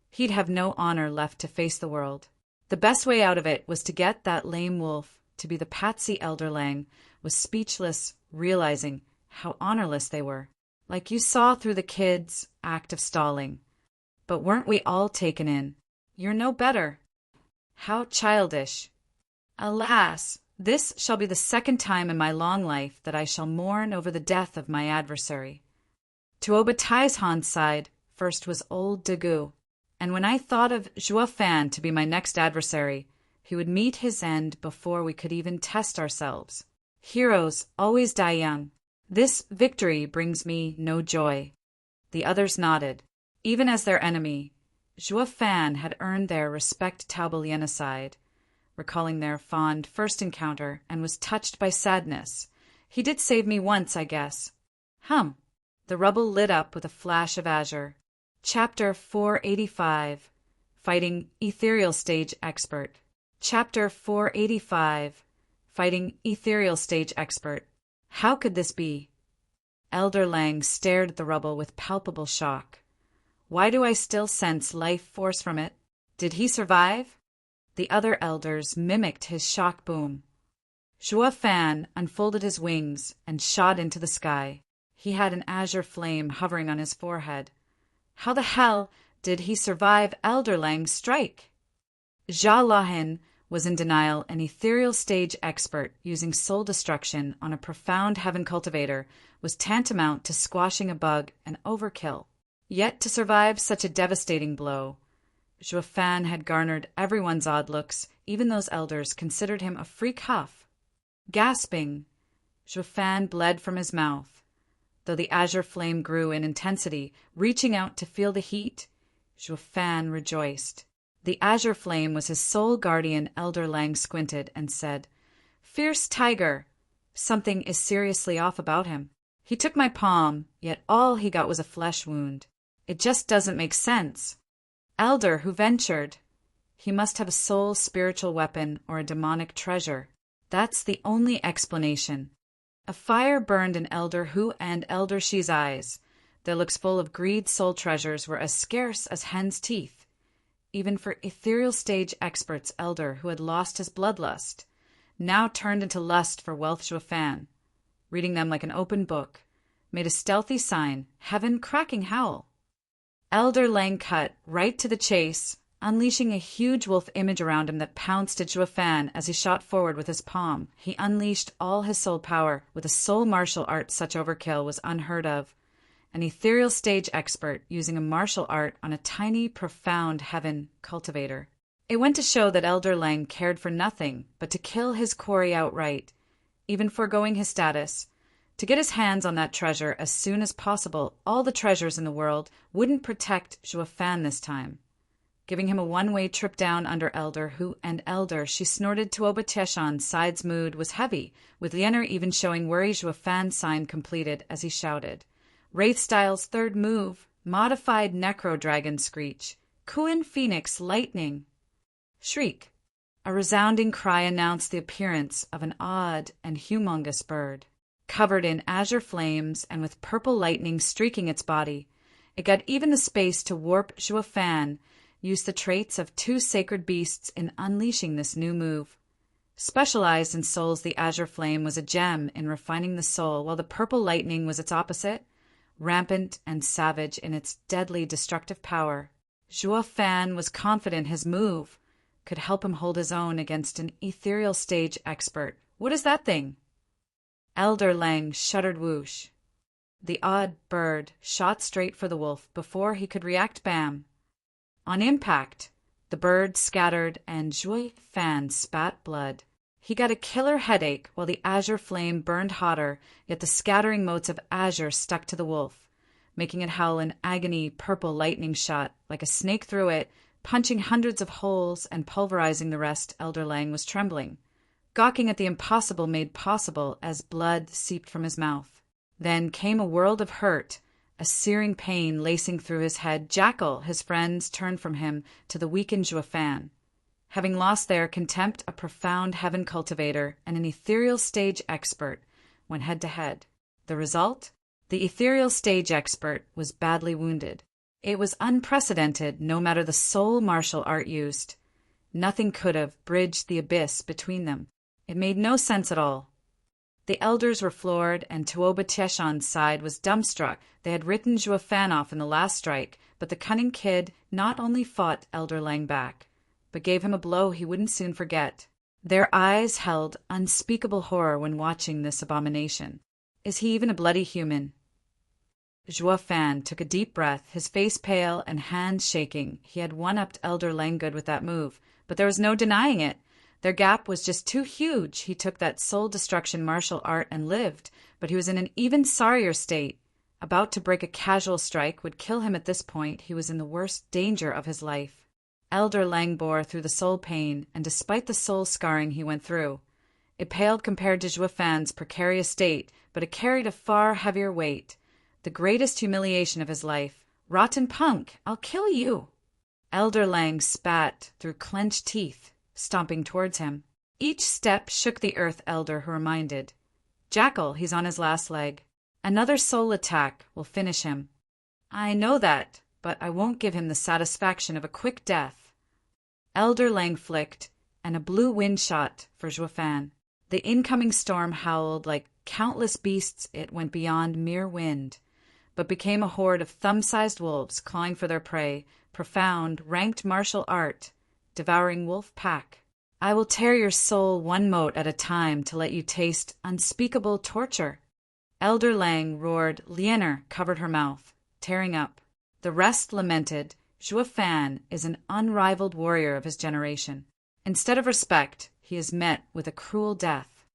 He'd have no honor left to face the world. The best way out of it was to get that lame wolf to be the patsy. Elder Lang was speechless, realizing how honorless they were. Like you saw through the kids' act of stalling. But weren't we all taken in? You're no better. How childish. Alas, this shall be the 2nd time in my long life that I shall mourn over the death of my adversary. Tuoba Taizhan sighed. First was old Dagu, and when I thought of Zhuo Fan to be my next adversary, he would meet his end before we could even test ourselves. Heroes always die young. This victory brings me no joy. The others nodded. Even as their enemy, Zhuo Fan had earned their respect. Tauba Liena sighed, recalling their fond first encounter, and was touched by sadness. He did save me once, I guess. The rubble lit up with a flash of azure. Chapter 485. Fighting Ethereal Stage Expert. Chapter 485. Fighting Ethereal Stage Expert. How could this be? Elder Lang stared at the rubble with palpable shock. Why do I still sense life force from it? Did he survive? The other elders mimicked his shock boom. Zhuo Fan unfolded his wings and shot into the sky. He had an azure flame hovering on his forehead. How the hell did he survive Elder Lang's strike? Jia Lahin was in denial. An ethereal stage expert using soul destruction on a profound heaven cultivator was tantamount to squashing a bug, an overkill. Yet to survive such a devastating blow, Zhuo Fan had garnered everyone's odd looks. Even those elders considered him a freak huff. Gasping, Zhuo Fan bled from his mouth. Though the azure flame grew in intensity, reaching out to feel the heat, Zhuo Fan rejoiced. The azure flame was his sole guardian. Elder Lang squinted and said, "Fierce Tiger, something is seriously off about him. He took my palm, yet all he got was a flesh wound. It just doesn't make sense. Elder, who ventured? He must have a soul spiritual weapon or a demonic treasure. That's the only explanation." A fire burned in Elder Hu and Elder Shi's eyes. Their looks full of greed. Soul treasures were as scarce as hen's teeth. Even for ethereal stage experts, Elder, who had lost his bloodlust, now turned into lust for wealth. Zhuo Fan, reading them like an open book, made a stealthy sign, heaven cracking howl. Elder Lang cut right to the chase, unleashing a huge wolf image around him that pounced at Zhuo Fan as he shot forward with his palm. He unleashed all his soul power with a soul martial art. Such overkill was unheard of. An ethereal stage expert using a martial art on a tiny, profound heaven cultivator. It went to show that Elder Lang cared for nothing but to kill his quarry outright, even foregoing his status, To get his hands on that treasure as soon as possible, all the treasures in the world wouldn't protect Zhuo Fan this time. Giving him a one-way trip down under Elder, she snorted Tuoba Tieshan's side's mood was heavy, with Lianer even showing worry Zhuo Fan's sign completed as he shouted. Wraith Style's third move, modified Necro Dragon Screech, Kuin Phoenix Lightning. Shriek. A resounding cry announced the appearance of an odd and humongous bird. Covered in azure flames and with purple lightning streaking its body, it got even the space to warp Zhuo Fan, used the traits of two sacred beasts in unleashing this new move. Specialized in souls, the azure flame was a gem in refining the soul, while the purple lightning was its opposite, rampant and savage in its deadly destructive power. Zhuo Fan was confident his move could help him hold his own against an ethereal stage expert. What is that thing? Elder Lang shuddered whoosh. The odd bird shot straight for the wolf before he could react. Bam! On impact, the bird scattered and Zhuo Fan spat blood. He got a killer headache while the azure flame burned hotter, yet the scattering motes of azure stuck to the wolf, making it howl in agony. Purple lightning shot like a snake through it, punching hundreds of holes and pulverizing the rest. Elder Lang was trembling, gawking at the impossible made possible as blood seeped from his mouth. Then came a world of hurt, a searing pain lacing through his head. Jackal, his friends turned from him to the weakened Zhuo Fan. Having lost their contempt, a profound heaven cultivator and an ethereal stage expert went head-to-head. The result? The ethereal stage expert was badly wounded. It was unprecedented, no matter the soul martial art used. Nothing could have bridged the abyss between them. It made no sense at all. The elders were floored, and Tuoba Tieshan's side was dumbstruck. They had written Zhuo Fan off in the last strike, but the cunning kid not only fought Elder Lang back, but gave him a blow he wouldn't soon forget. Their eyes held unspeakable horror when watching this abomination. Is he even a bloody human? Zhuo Fan took a deep breath, his face pale and hands shaking. He had one-upped Elder Lang good with that move, but there was no denying it. Their gap was just too huge. He took that soul-destruction martial art and lived, but he was in an even sorrier state. About to break a casual strike would kill him at this point. He was in the worst danger of his life. Elder Lang bore through the soul pain, and despite the soul scarring he went through, it paled compared to Zhuo Fan's precarious state, but it carried a far heavier weight. The greatest humiliation of his life. Rotten punk, I'll kill you. Elder Lang spat through clenched teeth, stomping towards him. Each step shook the earth. Elder, who reminded. Jackal, he's on his last leg. Another soul attack will finish him. I know that, but I won't give him the satisfaction of a quick death. Elder Lang flicked, and a blue wind shot for Zhuo Fan. The incoming storm howled like countless beasts. It went beyond mere wind, but became a horde of thumb-sized wolves clawing for their prey. Profound, ranked martial art, devouring wolf pack. I will tear your soul one mote at a time to let you taste unspeakable torture. Elder Lang roared. Lianer covered her mouth, tearing up. The rest lamented. Zhuo Fan is an unrivaled warrior of his generation. Instead of respect, he is met with a cruel death.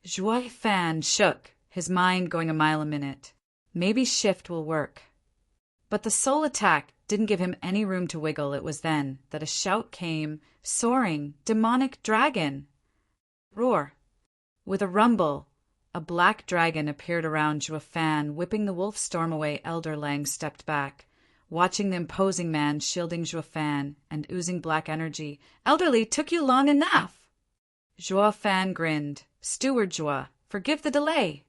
Zhuo Fan shook, his mind going a mile a minute. Maybe shift will work. But the soul attack didn't give him any room to wiggle. It was then that a shout came, soaring, demonic dragon. Roar. With a rumble, a black dragon appeared around Zhuo Fan, whipping the wolf storm away. Elder Lang stepped back, watching the imposing man shielding Zhuo Fan and oozing black energy. Elderly, took you long enough. Zhuo Fan grinned. Steward Zhuo, forgive the delay.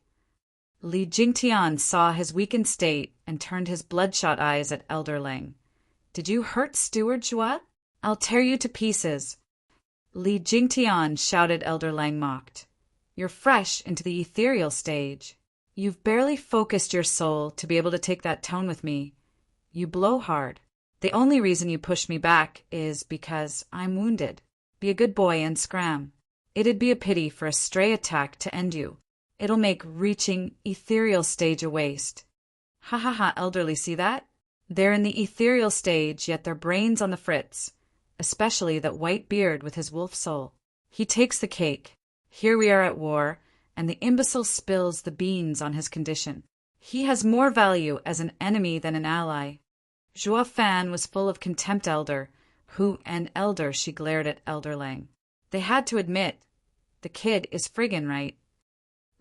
Li Jingtian saw his weakened state and turned his bloodshot eyes at Elder Lang. Did you hurt Steward Zhuo? I'll tear you to pieces. Li Jingtian shouted. Elder Lang mocked. You're fresh into the ethereal stage. You've barely focused your soul to be able to take that tone with me. You blow hard. The only reason you pushed me back is because I'm wounded. Be a good boy and scram. It'd be a pity for a stray attack to end you. It'll make reaching ethereal stage a waste. Ha ha ha, Elderly, see that? They're in the ethereal stage, yet their brains on the fritz, especially that white beard with his wolf soul. He takes the cake. Here we are at war, and the imbecile spills the beans on his condition. He has more value as an enemy than an ally. Zhuo Fan was full of contempt. Elder, who an elder? She glared at Elder Lang. They had to admit, the kid is friggin' right.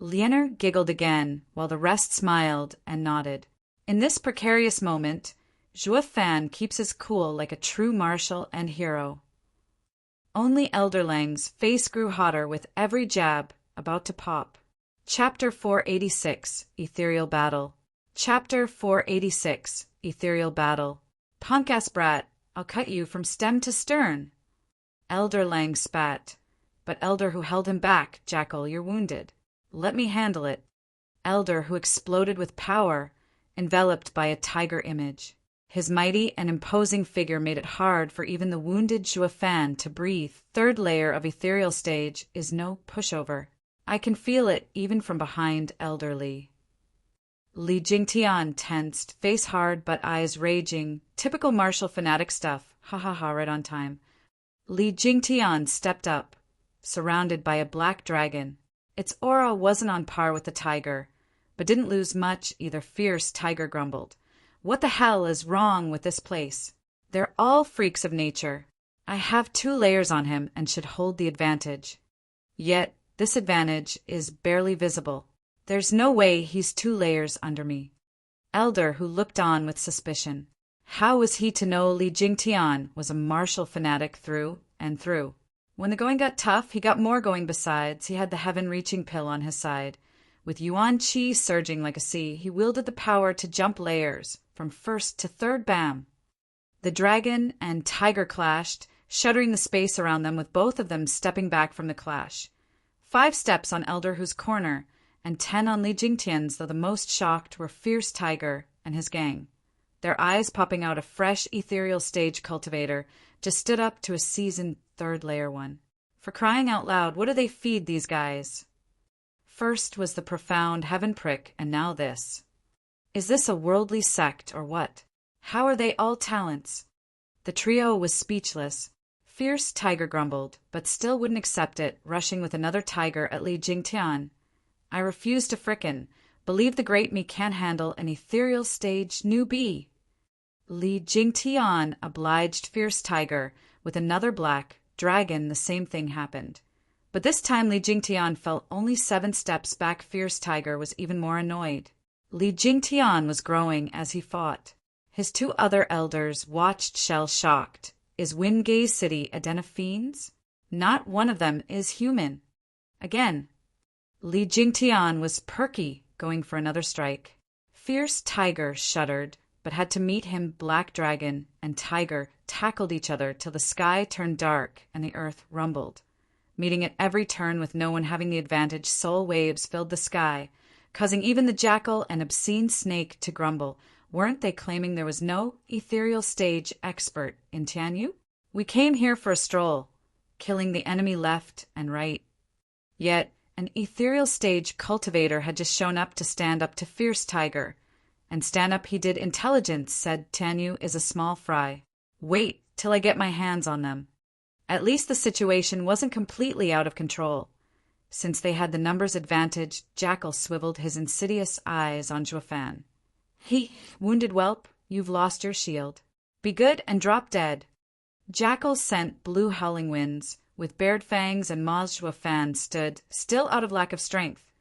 Lianer giggled again, while the rest smiled and nodded. In this precarious moment, Zhuo Fan keeps his cool like a true marshal and hero. Only Elder Lang's face grew hotter with every jab about to pop. Chapter 486, Ethereal Battle. Chapter 486, Ethereal Battle. Punk-ass brat, I'll cut you from stem to stern. Elder Lang spat. But Elder who held him back, Jackal, you're wounded. Let me handle it. Elder who exploded with power, enveloped by a tiger image. His mighty and imposing figure made it hard for even the wounded Zhuo Fan to breathe. Third layer of ethereal stage is no pushover. I can feel it even from behind Elder Li. Li Jingtian tensed, face hard but eyes raging. Typical martial fanatic stuff. Ha ha ha, right on time. Li Jingtian stepped up, surrounded by a black dragon. Its aura wasn't on par with the tiger, but didn't lose much either. Fierce Tiger grumbled. What the hell is wrong with this place? They're all freaks of nature. I have 2 layers on him and should hold the advantage. Yet, this advantage is barely visible. There's no way he's 2 layers under me. Elder, who looked on with suspicion. How was he to know Li Jingtian was a martial fanatic through and through? When the going got tough, he got more going besides. He had the heaven-reaching pill on his side. With Yuan Qi surging like a sea, he wielded the power to jump layers, from first to third bam. The dragon and tiger clashed, shuddering the space around them with both of them stepping back from the clash. 5 steps on Elder Hu's corner, and 10 on Li Jingtian's, though the most shocked were Fierce Tiger and his gang. Their eyes popping out a fresh ethereal stage cultivator, just stood up to a seasoned 3rd layer one. For crying out loud, what do they feed these guys? First was the profound heaven prick, and now this. Is this a worldly sect or what? How are they all talents? The trio was speechless. Fierce Tiger grumbled, but still wouldn't accept it, rushing with another tiger at Li Jingtian. I refuse to frickin' believe the great me can't handle an ethereal stage newbie. Li Jingtian obliged Fierce Tiger with another black dragon. The same thing happened. But this time Li Jingtian fell only 7 steps back. Fierce Tiger was even more annoyed. Li Jingtian was growing as he fought. His 2 other elders watched shell-shocked. Is Wingaze City a den of fiends? Not one of them is human. Again, Li Jingtian was perky, going for another strike. Fierce Tiger shuddered, but had to meet him. Black Dragon and Tiger tackled each other till the sky turned dark and the earth rumbled. Meeting at every turn with no one having the advantage, soul waves filled the sky, causing even the jackal and obscene snake to grumble. Weren't they claiming there was no ethereal stage expert in Tianyu? We came here for a stroll, killing the enemy left and right. Yet, an ethereal stage cultivator had just shown up to stand up to Fierce Tiger. And stand up he did. Intelligence, said Tianyu, is a small fry. Wait till I get my hands on them. At least the situation wasn't completely out of control. Since they had the numbers advantage, Jackal swiveled his insidious eyes on Zhuo Fan. He, wounded whelp, you've lost your shield. Be good and drop dead. Jackal sent blue howling winds. With bared fangs and maws, Zhuo Fan stood, still out of lack of strength.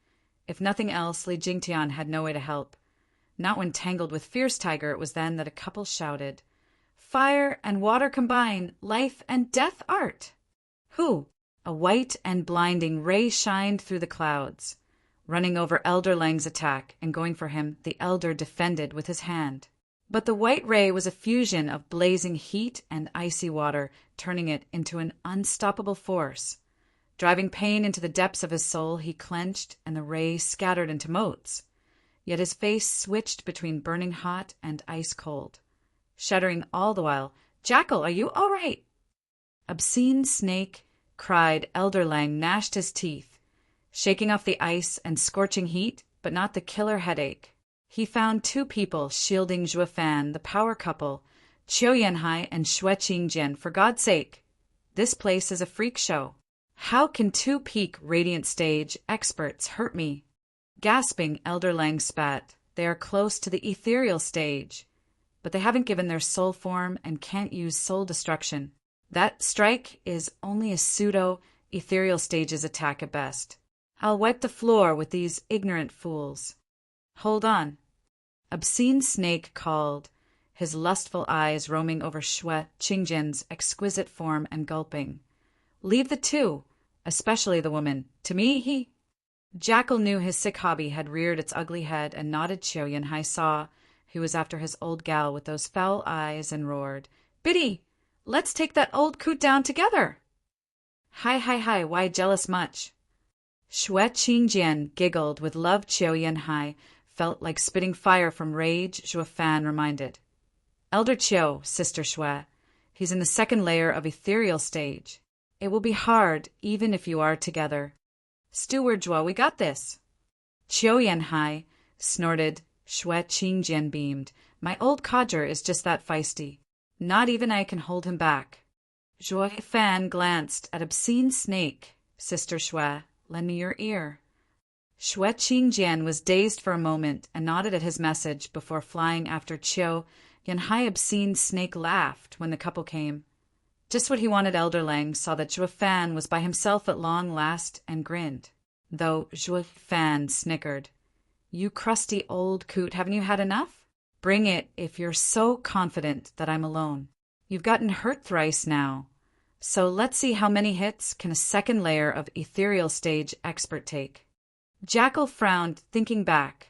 If nothing else, Li Jingtian had no way to help. Not when tangled with Fierce Tiger. It was then that a couple shouted, Fire and water combine, life and death art. Who? A white and blinding ray shined through the clouds. Running over Elder Lang's attack and going for him, the elder defended with his hand. But the white ray was a fusion of blazing heat and icy water, turning it into an unstoppable force. Driving pain into the depths of his soul, he clenched, and the ray scattered into motes. Yet his face switched between burning hot and ice cold. Shuddering all the while, Jackal, are you all right? Obscene snake, cried. Elder Lang gnashed his teeth, shaking off the ice and scorching heat, but not the killer headache. He found 2 people shielding Zhuo Fan, the power couple, Qiu Yanhai and Xue Qingjian. For God's sake, this place is a freak show. How can two peak radiant stage experts hurt me? Gasping, Elder Lang spat. They are close to the ethereal stage, but they haven't given their soul form and can't use soul destruction. That strike is only a pseudo-ethereal stage's attack at best. I'll wipe the floor with these ignorant fools. Hold on. Obscene Snake called, his lustful eyes roaming over Shui Qingjian's exquisite form and gulping. Leave the two, especially the woman. To me, he... Jackal knew his sick hobby had reared its ugly head and nodded. Qiu Yanhai saw who was after his old gal with those foul eyes and roared, Biddy, let's take that old coot down together. Hi, why jealous much? Shui Qingjian giggled with love. Qiu Yanhai felt like spitting fire from rage. Zhuo Fan reminded. Elder Qiu, Sister Shui, he's in the second layer of ethereal stage. It will be hard even if you are together. Steward Zhuo, we got this. Qiu Yanhai snorted. Shui Qingjian beamed. My old codger is just that feisty. Not even I can hold him back. Zhuo Fan glanced at Obscene Snake. Sister Shui, lend me your ear. Shui Qingjian was dazed for a moment and nodded at his message before flying after Qiu Yanhai. Obscene Snake laughed when the couple came. Just what he wanted. Elder Lang saw that Zhuo Fan was by himself at long last and grinned, though Zhuo Fan snickered. You crusty old coot, haven't you had enough? Bring it if you're so confident that I'm alone. You've gotten hurt thrice now, so let's see how many hits can a second layer of ethereal stage expert take. Jackal frowned, thinking back.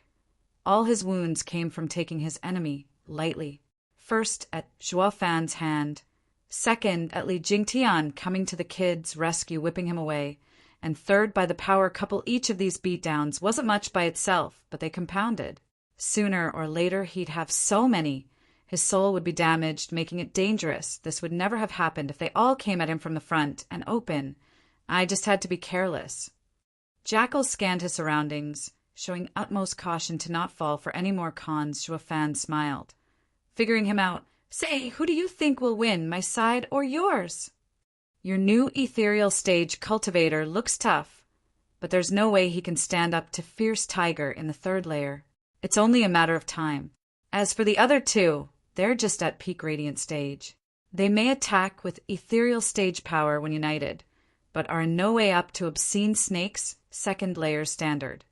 All his wounds came from taking his enemy lightly. First at Zhuo Fan's hand, second at Li Jingtian coming to the kid's rescue, whipping him away, and third by the power couple. Each of these beatdowns wasn't much by itself, but they compounded. Sooner or later he'd have so many. His soul would be damaged, making it dangerous. This would never have happened if they all came at him from the front and open. I just had to be careless. Jackal scanned his surroundings, showing utmost caution to not fall for any more cons. Zhuo Fan smiled. Figuring him out, Say, who do you think will win, my side or yours? Your new ethereal stage cultivator looks tough, but there's no way he can stand up to Fierce Tiger in the third layer. It's only a matter of time. As for the other two, they're just at peak radiant stage. They may attack with ethereal stage power when united, but are in no way up to Obscene Snake's second layer standard.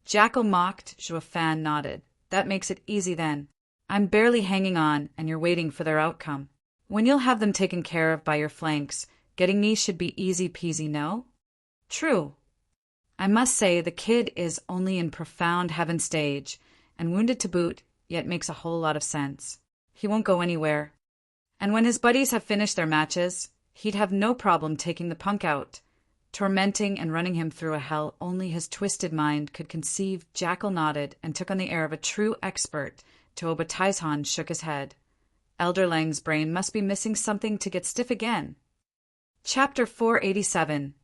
Jackal mocked. Zhuo Fan nodded. That makes it easy then. I'm barely hanging on, and you're waiting for their outcome. When you'll have them taken care of by your flanks, getting me should be easy peasy, no? True. I must say the kid is only in profound heaven stage, and wounded to boot, yet makes a whole lot of sense. He won't go anywhere. And when his buddies have finished their matches, he'd have no problem taking the punk out, tormenting and running him through a hell only his twisted mind could conceive. Jackal nodded and took on the air of a true expert. Tuoba Taizhan shook his head. Elder Lang's brain must be missing something to get stiff again. Chapter 487.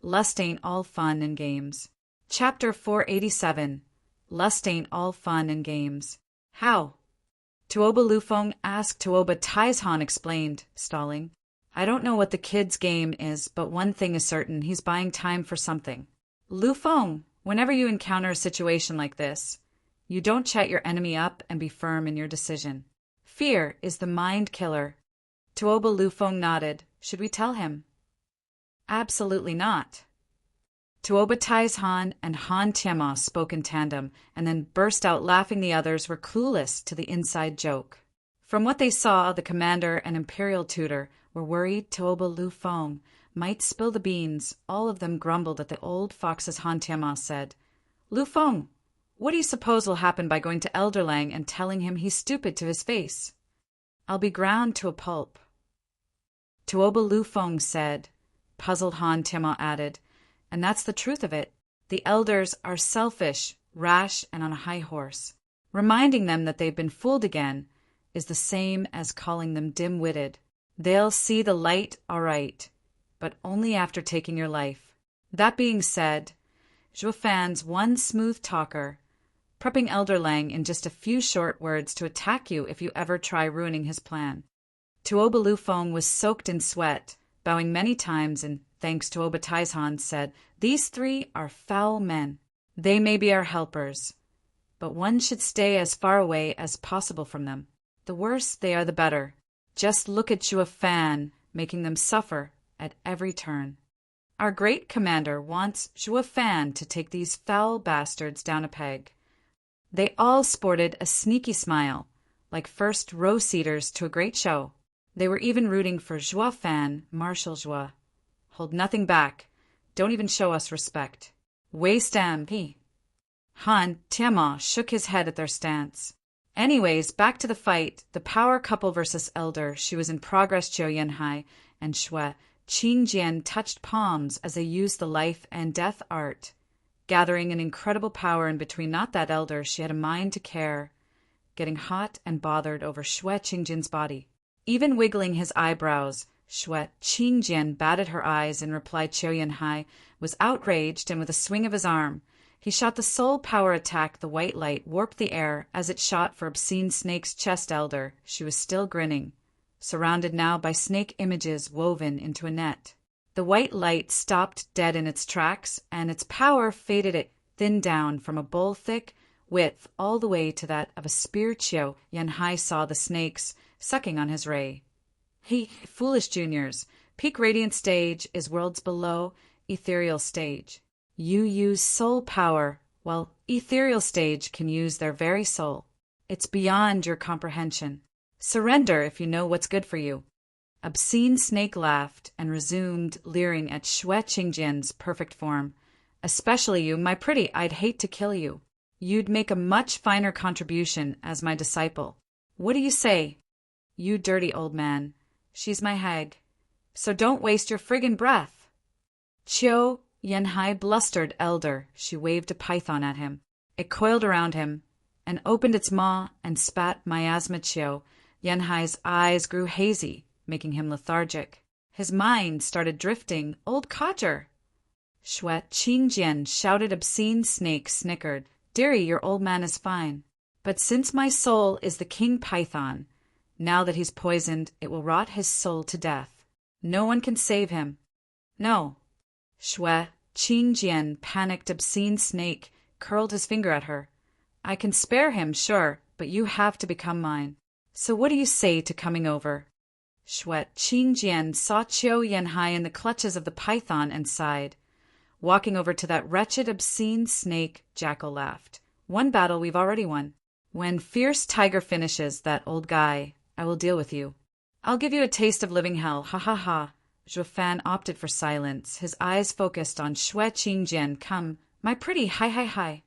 Lust Ain't All Fun and Games. Chapter 487. Lust Ain't All Fun and Games. How? Tuoba Lufeng asked. Tuoba Taizhan explained, stalling. I don't know what the kid's game is, but one thing is certain, he's buying time for something. Lufeng, whenever you encounter a situation like this, you don't chat your enemy up and be firm in your decision. Fear is the mind killer. Tuoba Lufeng nodded. Should we tell him? Absolutely not. Tuoba Taizhan and Han Tianma spoke in tandem, and then burst out laughing. The others were clueless to the inside joke. From what they saw, the commander and imperial tutor were worried Tuoba Lufeng might spill the beans. All of them grumbled at the old fox's. Han Tianma said, Lufeng, what do you suppose will happen by going to Elder Lang and telling him he's stupid to his face? I'll be ground to a pulp. Tuoba Lufeng said. Puzzled Han Tianma added, and that's the truth of it. The elders are selfish, rash, and on a high horse. Reminding them that they've been fooled again is the same as calling them dim-witted. They'll see the light, all right, but only after taking your life. That being said, Zhuo Fan's one smooth talker, prepping Elder Lang in just a few short words to attack you if you ever try ruining his plan. Tuoba Lufeng was soaked in sweat, bowing many times and thanks to Obatizehan, said, "These three are foul men. They may be our helpers, but one should stay as far away as possible from them. The worse they are, the better. Just look at Zhuo Fan, making them suffer at every turn. Our great commander wants Zhuo Fan to take these foul bastards down a peg." They all sported a sneaky smile, like first-row seaters to a great show. They were even rooting for Zhuo Fan, Marshal Zhuo. Hold nothing back. Don't even show us respect. Waste MP. Han Tianma shook his head at their stance. Anyways, back to the fight. The power couple versus elder. She was in progress. Zhou Yanhai and Shui Qingjian touched palms as they used the life and death art, gathering an incredible power in between. Not that elder. She had a mind to care, getting hot and bothered over Shui Qingjian's body. Even wiggling his eyebrows, Shui Qingjian batted her eyes and replied. Zhou Yanhai was outraged, and with a swing of his arm, he shot the soul power attack. The white light warped the air as it shot for Obscene Snake's chest. Elder, she was still grinning, surrounded now by snake images woven into a net. The white light stopped dead in its tracks, and its power faded. It thinned down from a bowl-thick width all the way to that of a spear. Zhou Yanhai saw the snakes sucking on his ray. He, foolish juniors, peak radiant stage is worlds below ethereal stage. You use soul power, while ethereal stage can use their very soul. It's beyond your comprehension. Surrender if you know what's good for you. Obscene Snake laughed and resumed leering at Shui Qingjian's perfect form. Especially you, my pretty, I'd hate to kill you. You'd make a much finer contribution as my disciple. What do you say? You dirty old man. She's my hag. So don't waste your friggin' breath. Zhou Yanhai blustered. Elder, she waved a python at him. It coiled around him and opened its maw and spat miasma. Zhou Yanhai's eyes grew hazy, making him lethargic. His mind started drifting. Old codger. Shui Qingjian shouted. Obscene Snake snickered. Dearie, your old man is fine. But since my soul is the king python, now that he's poisoned, it will rot his soul to death. No one can save him. No. Shui Qingjian panicked. Obscene Snake curled his finger at her. I can spare him, sure, but you have to become mine. So what do you say to coming over? Shui Qingjian saw Zhou Yanhai in the clutches of the python and sighed. Walking over to that wretched Obscene Snake, Jackal laughed. One battle we've already won. When Fierce Tiger finishes that old guy, I will deal with you. I'll give you a taste of living hell, ha ha ha. Zhuo Fan opted for silence, his eyes focused on Shui Qingjian. Come, my pretty, hi.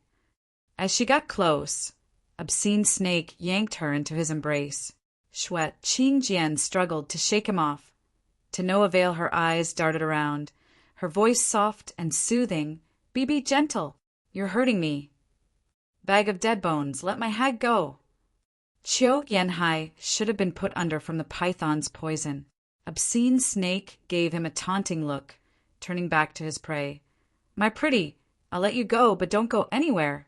As she got close, Obscene Snake yanked her into his embrace. Shui Qingjian struggled to shake him off. To no avail, her eyes darted around, her voice soft and soothing. Be gentle. You're hurting me. Bag of dead bones, let my hag go. Zhou Yanhai should have been put under from the python's poison. Obscene Snake gave him a taunting look, turning back to his prey. My pretty, I'll let you go, but don't go anywhere.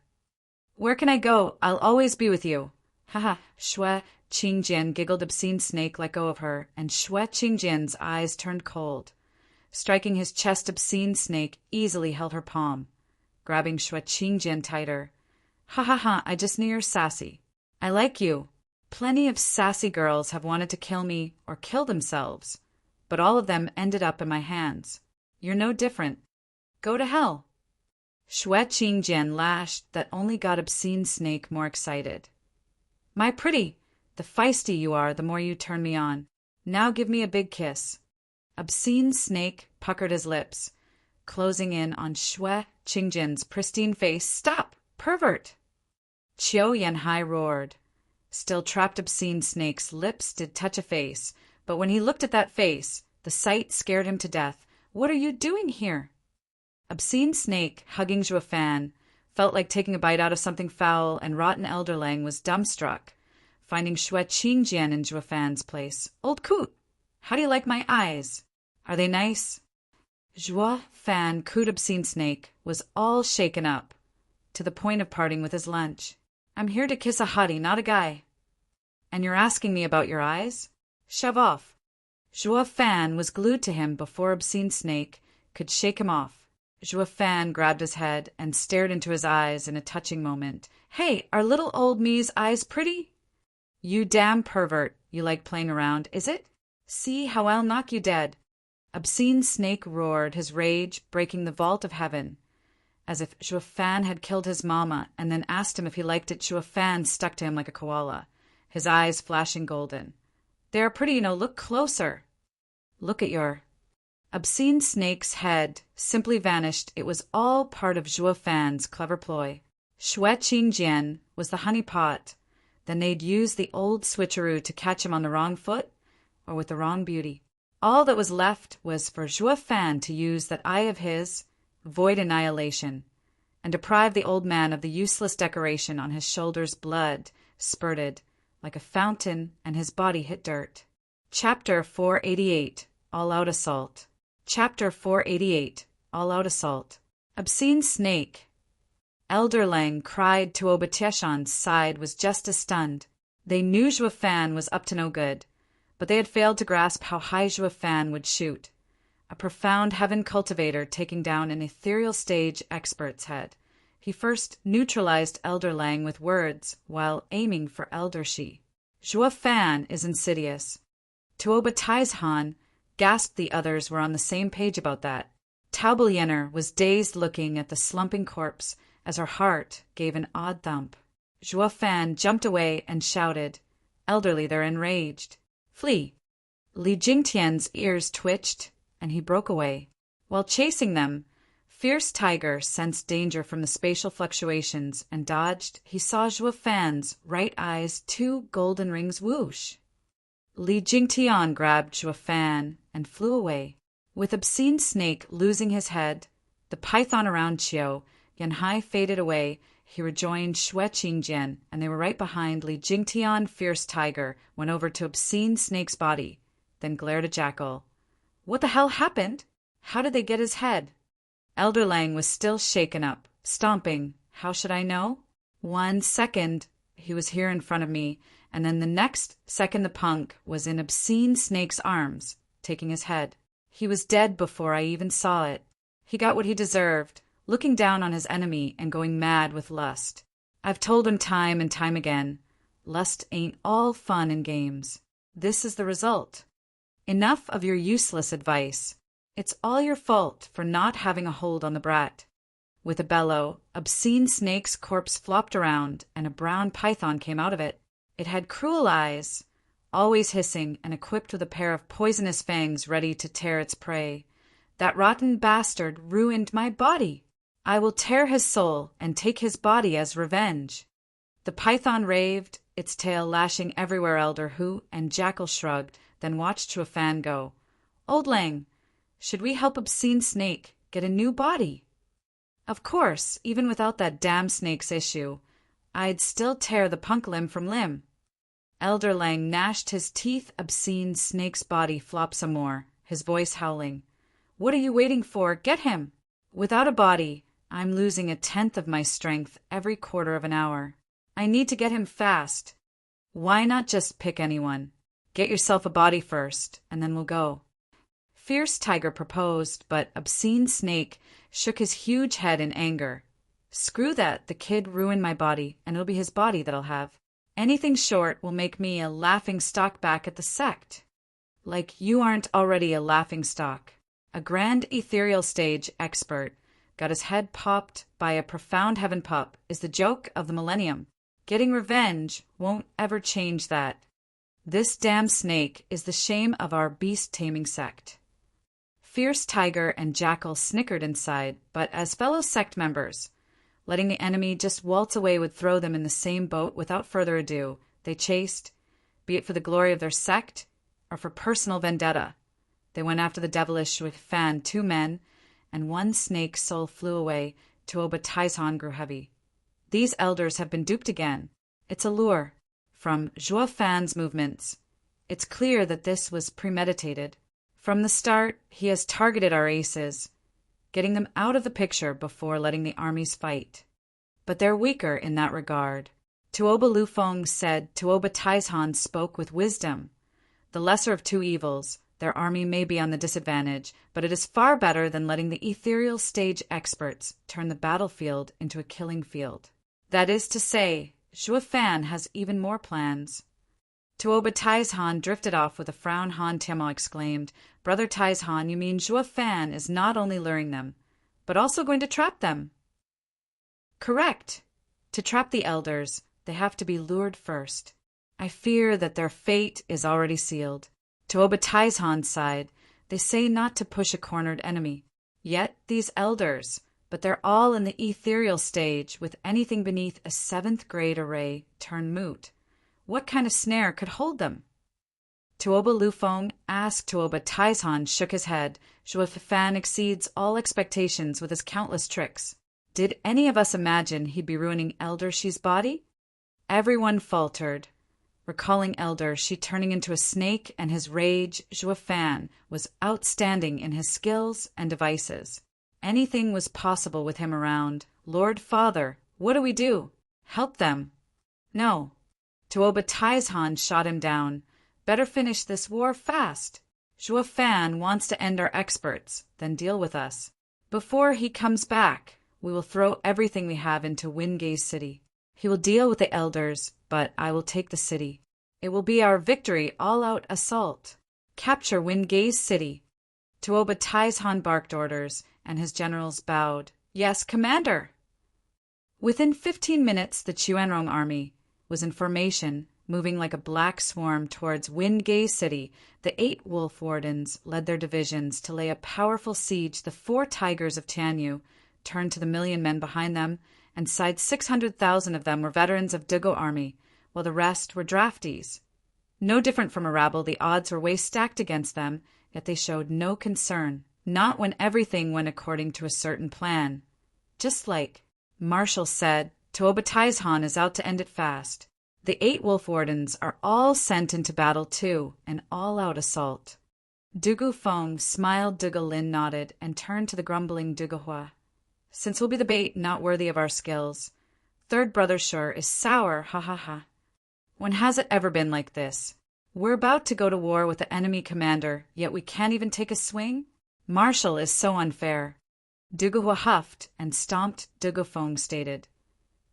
Where can I go? I'll always be with you. Haha. Shui Qingjian giggled. Obscene Snake let go of her, and Shui Qingjian's eyes turned cold. Striking his chest, Obscene Snake easily held her palm, grabbing Shui Qingjian tighter. Ha, I just knew you're sassy. I like you. Plenty of sassy girls have wanted to kill me or kill themselves, but all of them ended up in my hands. You're no different. Go to hell. Shui Qingjian lashed that only got Obscene Snake more excited. My pretty, the feisty you are, the more you turn me on. Now give me a big kiss. Obscene Snake puckered his lips, closing in on Shui Qingjian's pristine face. Stop, pervert! Zhou Yanhai roared. Still trapped, Obscene Snake's lips did touch a face, but when he looked at that face, the sight scared him to death. What are you doing here? Obscene Snake, hugging Zhuo Fan, felt like taking a bite out of something foul, and rotten Elderlang was dumbstruck, finding Shui Qingjian in Zhuo Fan's place. Old coot, how do you like my eyes? Are they nice? Zhuo Fan, cooed. Obscene Snake was all shaken up, to the point of parting with his lunch. I'm here to kiss a hottie, not a guy. And you're asking me about your eyes? Shove off. Zhuo Fan was glued to him before Obscene Snake could shake him off. Zhuo Fan grabbed his head and stared into his eyes in a touching moment. "Hey, are little old me's eyes pretty?" "You damn pervert, you like playing around, is it? See how I'll knock you dead." Obscene Snake roared, his rage breaking the vault of heaven. As if Zhuo Fan had killed his mama and then asked him if he liked it, Zhuo Fan stuck to him like a koala, his eyes flashing golden. "They are pretty, look closer." "Look at your—" Obscene Snake's head simply vanished. It was all part of Zhuo Fan's clever ploy. Xue Qingjian was the honeypot. Then they'd use the old switcheroo to catch him on the wrong foot or with the wrong beauty. All that was left was for Zhuo Fan to use that eye of his, void annihilation, and deprive the old man of the useless decoration on his shoulders. Blood spurted like a fountain and his body hit dirt. Chapter 488, All-Out Assault. Chapter 488, All-Out Assault. Obscene Snake. Elder Lang cried. Tuoba Tieshan's side was just as stunned. They knew Zhuo Fan was up to no good, but they had failed to grasp how high Zhuo Fan would shoot. A profound heaven cultivator taking down an ethereal stage expert's head. He first neutralized Elder Lang with words while aiming for Elder Shi. "Zhuo Fan is insidious." Tuoba Taishan gasped. The others were on the same page about that. Taubeljener was dazed, looking at the slumping corpse as her heart gave an odd thump. Zhuo Fan jumped away and shouted, "Elderly, they're enraged. Flee!" Li Jingtian's ears twitched, and he broke away. While chasing them, Fierce Tiger sensed danger from the spatial fluctuations and dodged. He saw Zhuo Fan's right eye's 2 golden rings whoosh. Li Jingtian grabbed Zhuo Fan and flew away. With Obscene Snake losing his head, the python around Qiu, Yanhai faded away. He rejoined Xue Qingjian, and they were right behind Li Jingtian. Fierce Tiger went over to Obscene Snake's body, then glared at Jackal. "What the hell happened? How did they get his head?" Elder Lang was still shaken up, stomping. "How should I know? 1 second, he was here in front of me, and then the next second the punk was in Obscene Snake's arms, taking his head. He was dead before I even saw it. He got what he deserved, looking down on his enemy and going mad with lust. I've told him time and time again, lust ain't all fun and games. This is the result. Enough of your useless advice. It's all your fault for not having a hold on the brat." With a bellow, Obscene Snake's corpse flopped around, and a brown python came out of it. It had cruel eyes, always hissing, and equipped with a pair of poisonous fangs ready to tear its prey. "That rotten bastard ruined my body. I will tear his soul and take his body as revenge." The python raved, its tail lashing everywhere. Elder Hu and Jackal shrugged, then watched Zhuo Fan go. "Old Lang, should we help Obscene Snake get a new body?" "Of course, even without that damn snake's issue. I'd still tear the punk limb from limb." Elder Lang gnashed his teeth. Obscene Snake's body flopped some more, his voice howling. "What are you waiting for? Get him!" "Without a body, I'm losing 1/10 of my strength every quarter of an hour. I need to get him fast." "Why not just pick anyone? Get yourself a body first, and then we'll go." Fierce Tiger proposed, but Obscene Snake shook his huge head in anger. "Screw that, the kid ruined my body, and it'll be his body that I'll have. Anything short will make me a laughing stock back at the sect." "Like you aren't already a laughing stock." A grand ethereal stage expert got his head popped by a profound heaven pup is the joke of the millennium. Getting revenge won't ever change that. This damn snake is the shame of our beast-taming sect. Fierce Tiger and Jackal snickered inside, but as fellow sect members, letting the enemy just waltz away would throw them in the same boat. Without further ado, they chased, be it for the glory of their sect or for personal vendetta. They went after the devilish Zhuo Fan. 2 men and 1 snake's soul flew away. Tuoba Taishan grew heavy. These elders have been duped again. It's a lure from Zhuo Fan's movements. It's clear that this was premeditated. From the start, he has targeted our aces, getting them out of the picture before letting the armies fight. But they're weaker in that regard. Tuoba Lufeng said. Tuoba Taishan spoke with wisdom. The lesser of 2 evils, Their army may be on the disadvantage, but it is far better than letting the ethereal stage experts turn the battlefield into a killing field. That is to say, Zhuo Fan has even more plans. Tuoba Taizhan drifted off with a frown. Han Timo exclaimed, "Brother Taizhan, you mean Zhuo Fan is not only luring them, but also going to trap them?" "Correct. To trap the elders, they have to be lured first. I fear that their fate is already sealed." Tuoba Taizhan sighed. "They say not to push a cornered enemy. Yet these elders, but they're all in the ethereal stage, with anything beneath a 7th grade array turn moot. What kind of snare could hold them?" Tuoba Lufeng asked. Tuoba Taizhan shook his head. "Zhuo Fan exceeds all expectations with his countless tricks. Did any of us imagine he'd be ruining Elder Shi's body?" Everyone faltered. Recalling Elder Shi turning into a snake and his rage, Zhuo Fan was outstanding in his skills and devices. Anything was possible with him around. "Lord Father, what do we do? Help them?" "No." Tuoba Taizhan shot him down. "Better finish this war fast. Zhuo Fan wants to end our experts, then deal with us. Before he comes back, we will throw everything we have into Wingay City. He will deal with the elders, but I will take the city. It will be our victory all-out assault. Capture Wingay City." Tuoba Taizhan barked orders, and his generals bowed. "Yes, Commander." Within 15 minutes, the Chuanrong army was in formation, moving like a black swarm towards Wingay City. The 8 wolf wardens led their divisions to lay a powerful siege. The 4 tigers of Tianyu turned to the 1,000,000 men behind them, and 600,000 of them were veterans of Dugo army, while the rest were draftees. No different from a rabble, the odds were way stacked against them, yet they showed no concern, not when everything went according to a certain plan. Just like Marshall said, "Tuoba Taizhan is out to end it fast." The 8 wolf wardens are all sent into battle too, an all-out assault. Dugu Feng smiled. Dugu Lin nodded and turned to the grumbling Dugu Hua. "Since we'll be the bait not worthy of our skills, third brother sure is sour, ha ha ha. When has it ever been like this? We're about to go to war with the enemy commander, yet we can't even take a swing? Marshall is so unfair." Dugu Hua huffed and stomped. Dugu Feng stated,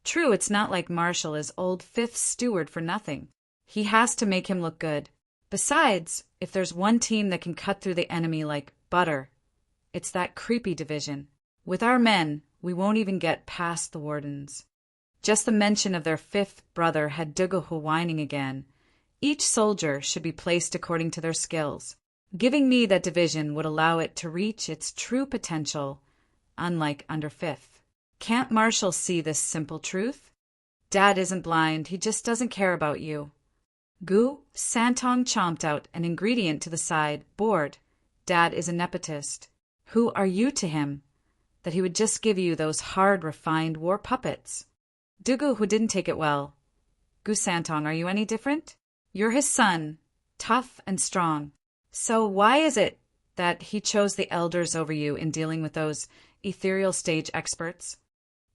"True, it's not like Marshall is old 5th steward for nothing. He has to make him look good. Besides, if there's one team that can cut through the enemy like butter, it's that creepy division. With our men, we won't even get past the wardens." Just the mention of their 5th brother had Dugu Hua whining again. Each soldier should be placed according to their skills. Giving me that division would allow it to reach its true potential, unlike under 5th. Can't Marshall see this simple truth? Dad isn't blind, he just doesn't care about you. Gu Santong chomped out an ingredient to the side, bored. Dad is a nepotist. Who are you to him, that he would just give you those hard, refined war puppets? Dugu, who didn't take it well. Gu Santong, are you any different? You're his son, tough and strong. So why is it that he chose the elders over you in dealing with those ethereal stage experts?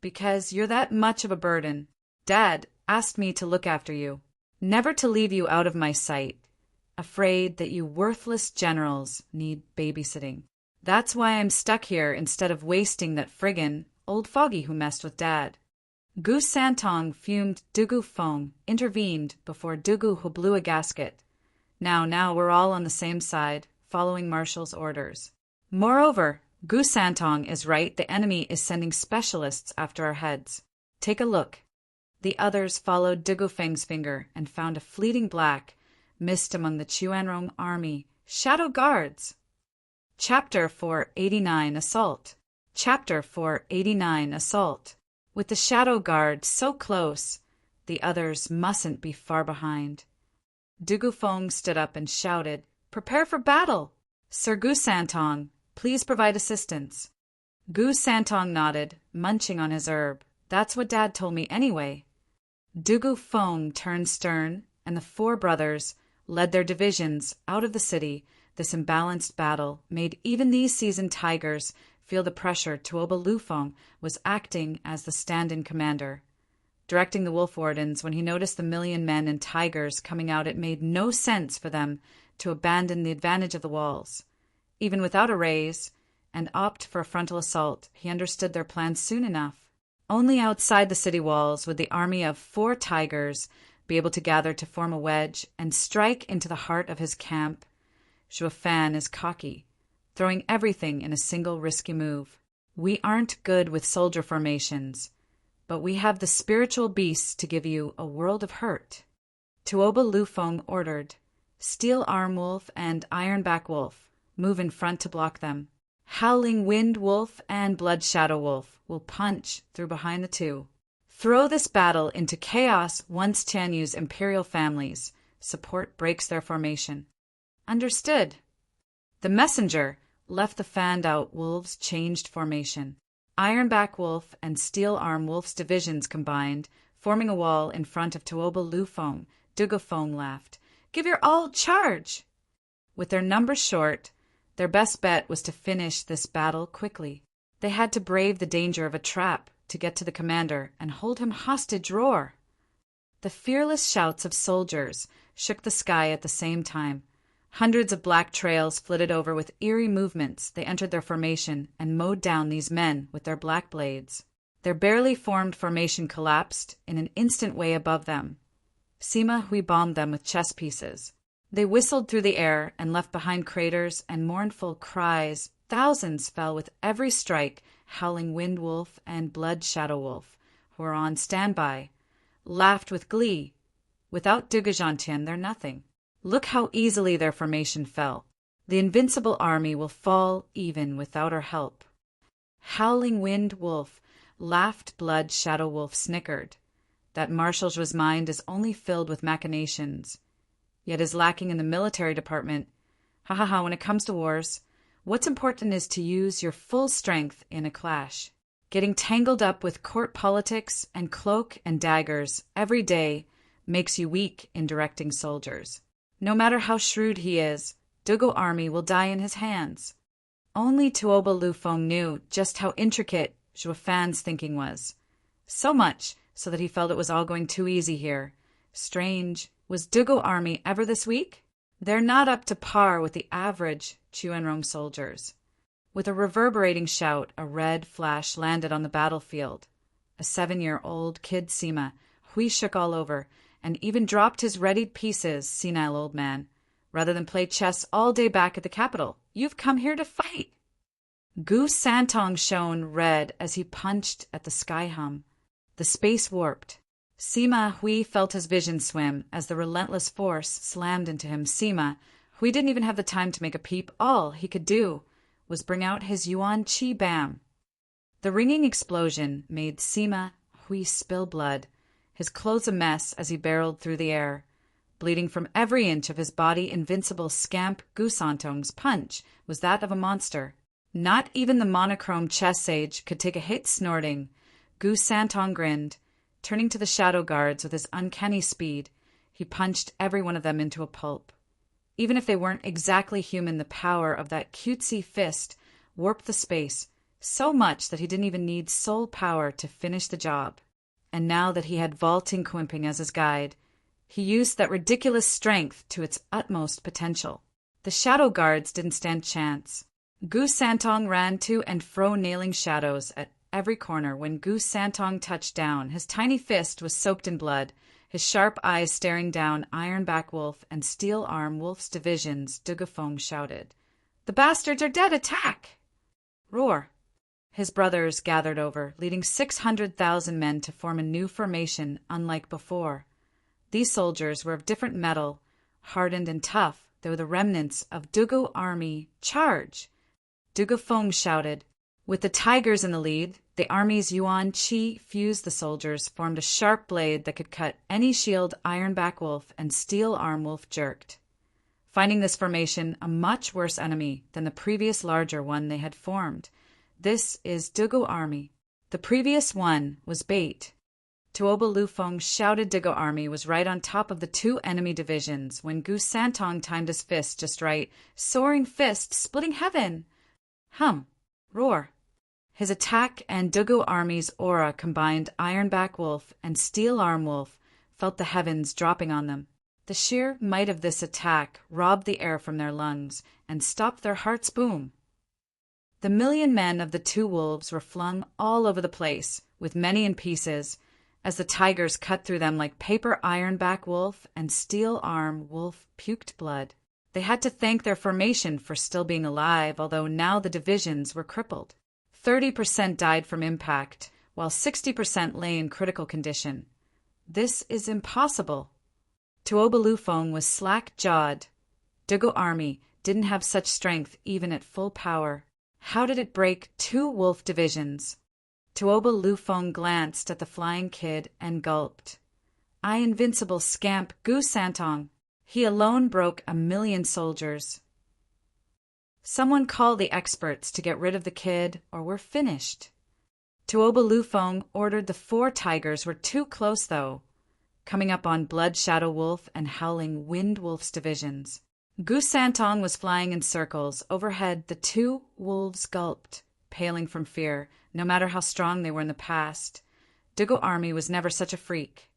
Because you're that much of a burden. Dad asked me to look after you, never to leave you out of my sight, afraid that you worthless generals need babysitting. That's why I'm stuck here instead of wasting that friggin' old fogey who messed with Dad." Gu Santong fumed. Dugu Feng intervened before Dugu Hu blew a gasket. Now, we're all on the same side, following Marshall's orders. Moreover, Gu Santong is right. The enemy is sending specialists after our heads. Take a look. The others followed Dugu Feng's finger and found a fleeting black mist among the Chuanrong army. Shadow guards. Chapter 489 Assault. Chapter 489 Assault. With the shadow guard so close, the others mustn't be far behind. Dugu Feng stood up and shouted, "Prepare for battle! Sir Gu Santong, please provide assistance." Gu Santong nodded, munching on his herb. "That's what Dad told me anyway." Dugu Feng turned stern, and the 4 brothers led their divisions out of the city. This imbalanced battle made even these seasoned tigers feel the pressure. Tuoba Lufeng was acting as the stand-in commander, directing the wolf wardens. When he noticed the 1,000,000 men and tigers coming out, it made no sense for them to abandon the advantage of the walls. Even without a raise, and opt for a frontal assault, he understood their plans soon enough. Only outside the city walls would the army of 4 tigers be able to gather to form a wedge and strike into the heart of his camp. Zhuo Fan is cocky, throwing everything in a single risky move. We aren't good with soldier formations, but we have the spiritual beasts to give you a world of hurt. Tuoba Lufeng ordered, Steel Arm Wolf and Ironback Wolf, move in front to block them. Howling Wind Wolf and Blood Shadow Wolf will punch through behind the two. Throw this battle into chaos once Tianyu's imperial families. Support breaks their formation. Understood. The messenger left the fanned-out wolves' changed formation. Ironback Wolf and Steel Arm Wolf's divisions combined, forming a wall in front of Tuoba Lufeng. Dugafeng laughed. Give your all, charge! With their numbers short, their best bet was to finish this battle quickly. They had to brave the danger of a trap to get to the commander and hold him hostage. Roar! The fearless shouts of soldiers shook the sky at the same time. Hundreds of black trails flitted over with eerie movements. They entered their formation and mowed down these men with their black blades. Their barely formed formation collapsed in an instant way above them. Sima Hui bombed them with chess pieces. They whistled through the air and left behind craters and mournful cries. Thousands fell with every strike. Howling Wind Wolf and Blood Shadow Wolf, who were on standby, laughed with glee. Without Dugajantian, they're nothing. Look how easily their formation fell. The invincible army will fall even without our help. Howling Wind Wolf laughed. Blood Shadow Wolf snickered. That Marshal Zhuo's mind is only filled with machinations, yet is lacking in the military department. Ha, when it comes to wars, what's important is to use your full strength in a clash. Getting tangled up with court politics and cloak and daggers every day makes you weak in directing soldiers. No matter how shrewd he is, Dugo army will die in his hands. Only Tuoba Lufeng knew just how intricate Zhuo Fan's thinking was. So much so that he felt it was all going too easy here. Strange. Was Dugo army ever this weak? They're not up to par with the average Chuanrong soldiers. With a reverberating shout, a red flash landed on the battlefield. A 7-year-old kid Sima, Hui shook all over, and even dropped his readied pieces, senile old man. Rather than play chess all day back at the capital, you've come here to fight. Gu Santong shone red as he punched at the sky hum. The space warped. Sima Hui felt his vision swim as the relentless force slammed into him. Sima Hui didn't even have the time to make a peep. All he could do was bring out his Yuan Qi Bam. The ringing explosion made Sima Hui spill blood, his clothes a mess as he barreled through the air. Bleeding from every inch of his body, invincible scamp Gu Santong's punch was that of a monster. Not even the monochrome chess sage could take a hit. Snorting, Gu Santong grinned. Turning to the shadow guards with his uncanny speed, he punched every one of them into a pulp. Even if they weren't exactly human, the power of that cutesy fist warped the space so much that he didn't even need soul power to finish the job. And now that he had vaulting Quimping as his guide, he used that ridiculous strength to its utmost potential. The shadow guards didn't stand chance. Gu Santong ran to and fro, nailing shadows at every corner. When Gu Santong touched down, his tiny fist was soaked in blood, his sharp eyes staring down Ironback Wolf and Steel Arm Wolf's divisions. Dugafeng shouted, "The bastards are dead! Attack!" Roar! His brothers gathered over, leading 600,000 men to form a new formation unlike before. These soldiers were of different metal, hardened and tough. They were the remnants of Dugo army. Charge! Dugafeng shouted. With the tigers in the lead, the army's Yuan Qi fused the soldiers, formed a sharp blade that could cut any shield Ironback Wolf and Steel Arm Wolf jerked. Finding this formation a much worse enemy than the previous larger one they had formed. This is Dugo army. The previous one was bait. Tuoba Lufeng shouted Dugo army was right on top of the 2 enemy divisions when Gu Santong timed his fist just right. Soaring fist, splitting heaven. Hum. Roar. His attack and Dugo army's aura combined. Ironback Wolf and Steel Arm Wolf felt the heavens dropping on them. The sheer might of this attack robbed the air from their lungs and stopped their hearts' boom. The 1,000,000 men of the two wolves were flung all over the place, with many in pieces, as the tigers cut through them like paper ironback wolf and steel arm wolf puked blood. They had to thank their formation for still being alive, although now the divisions were crippled. 30% died from impact, while 60% lay in critical condition. This is impossible. Tuobalufong was slack-jawed. Dugu army didn't have such strength even at full power. How did it break 2 wolf divisions? Tuobalufong glanced at the flying kid and gulped. I invincible scamp Gu Santong. He alone broke 1,000,000 soldiers. Someone call the experts to get rid of the kid, or we're finished. Tuobalufong ordered the 4 tigers were too close, though, coming up on Blood Shadow Wolf and Howling Wind Wolf's divisions. Gu Santong was flying in circles. Overhead, the 2 wolves gulped, paling from fear, no matter how strong they were in the past. Dugu army was never such a freak.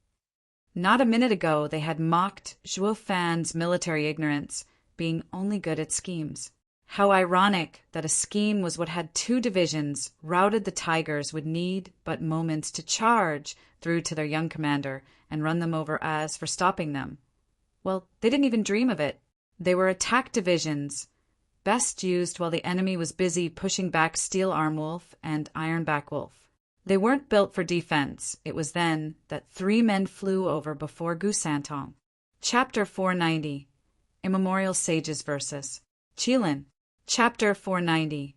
Not a minute ago they had mocked Zhuo Fan's military ignorance, being only good at schemes. How ironic that a scheme was what had 2 divisions, routed the tigers would need but moments to charge through to their young commander and run them over as for stopping them. Well, they didn't even dream of it. They were attack divisions, best used while the enemy was busy pushing back Steel Arm Wolf and Ironback Wolf. They weren't built for defense. It was then that 3 men flew over before Gu Santong. Chapter 490, Immemorial Sages Verses. Qilin. Chapter 490,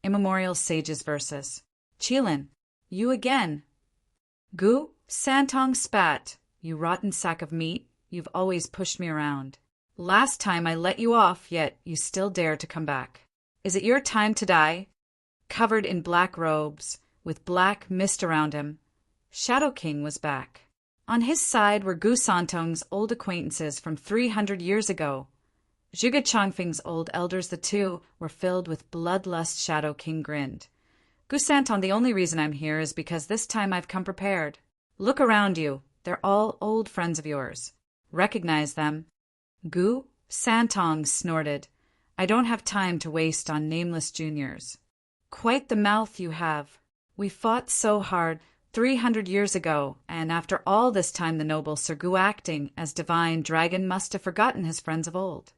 Immemorial Sages Verses. Qilin, you again. Gu Santong spat. You rotten sack of meat, you've always pushed me around. Last time I let you off, yet you still dare to come back. Is it your time to die? Covered in black robes, with black mist around him, Shadow King was back. On his side were Gu Santong's old acquaintances from 300 years ago. Zhuge Changfeng's old elders, the 2, were filled with bloodlust. Shadow King grinned. Gu Santong, the only reason I'm here is because this time I've come prepared. Look around you. They're all old friends of yours. Recognize them. Gu Santong snorted. I don't have time to waste on nameless juniors. Quite the mouth you have. We fought so hard 300 years ago, and after all this time the noble Sir Gu acting as divine dragon must have forgotten his friends of old.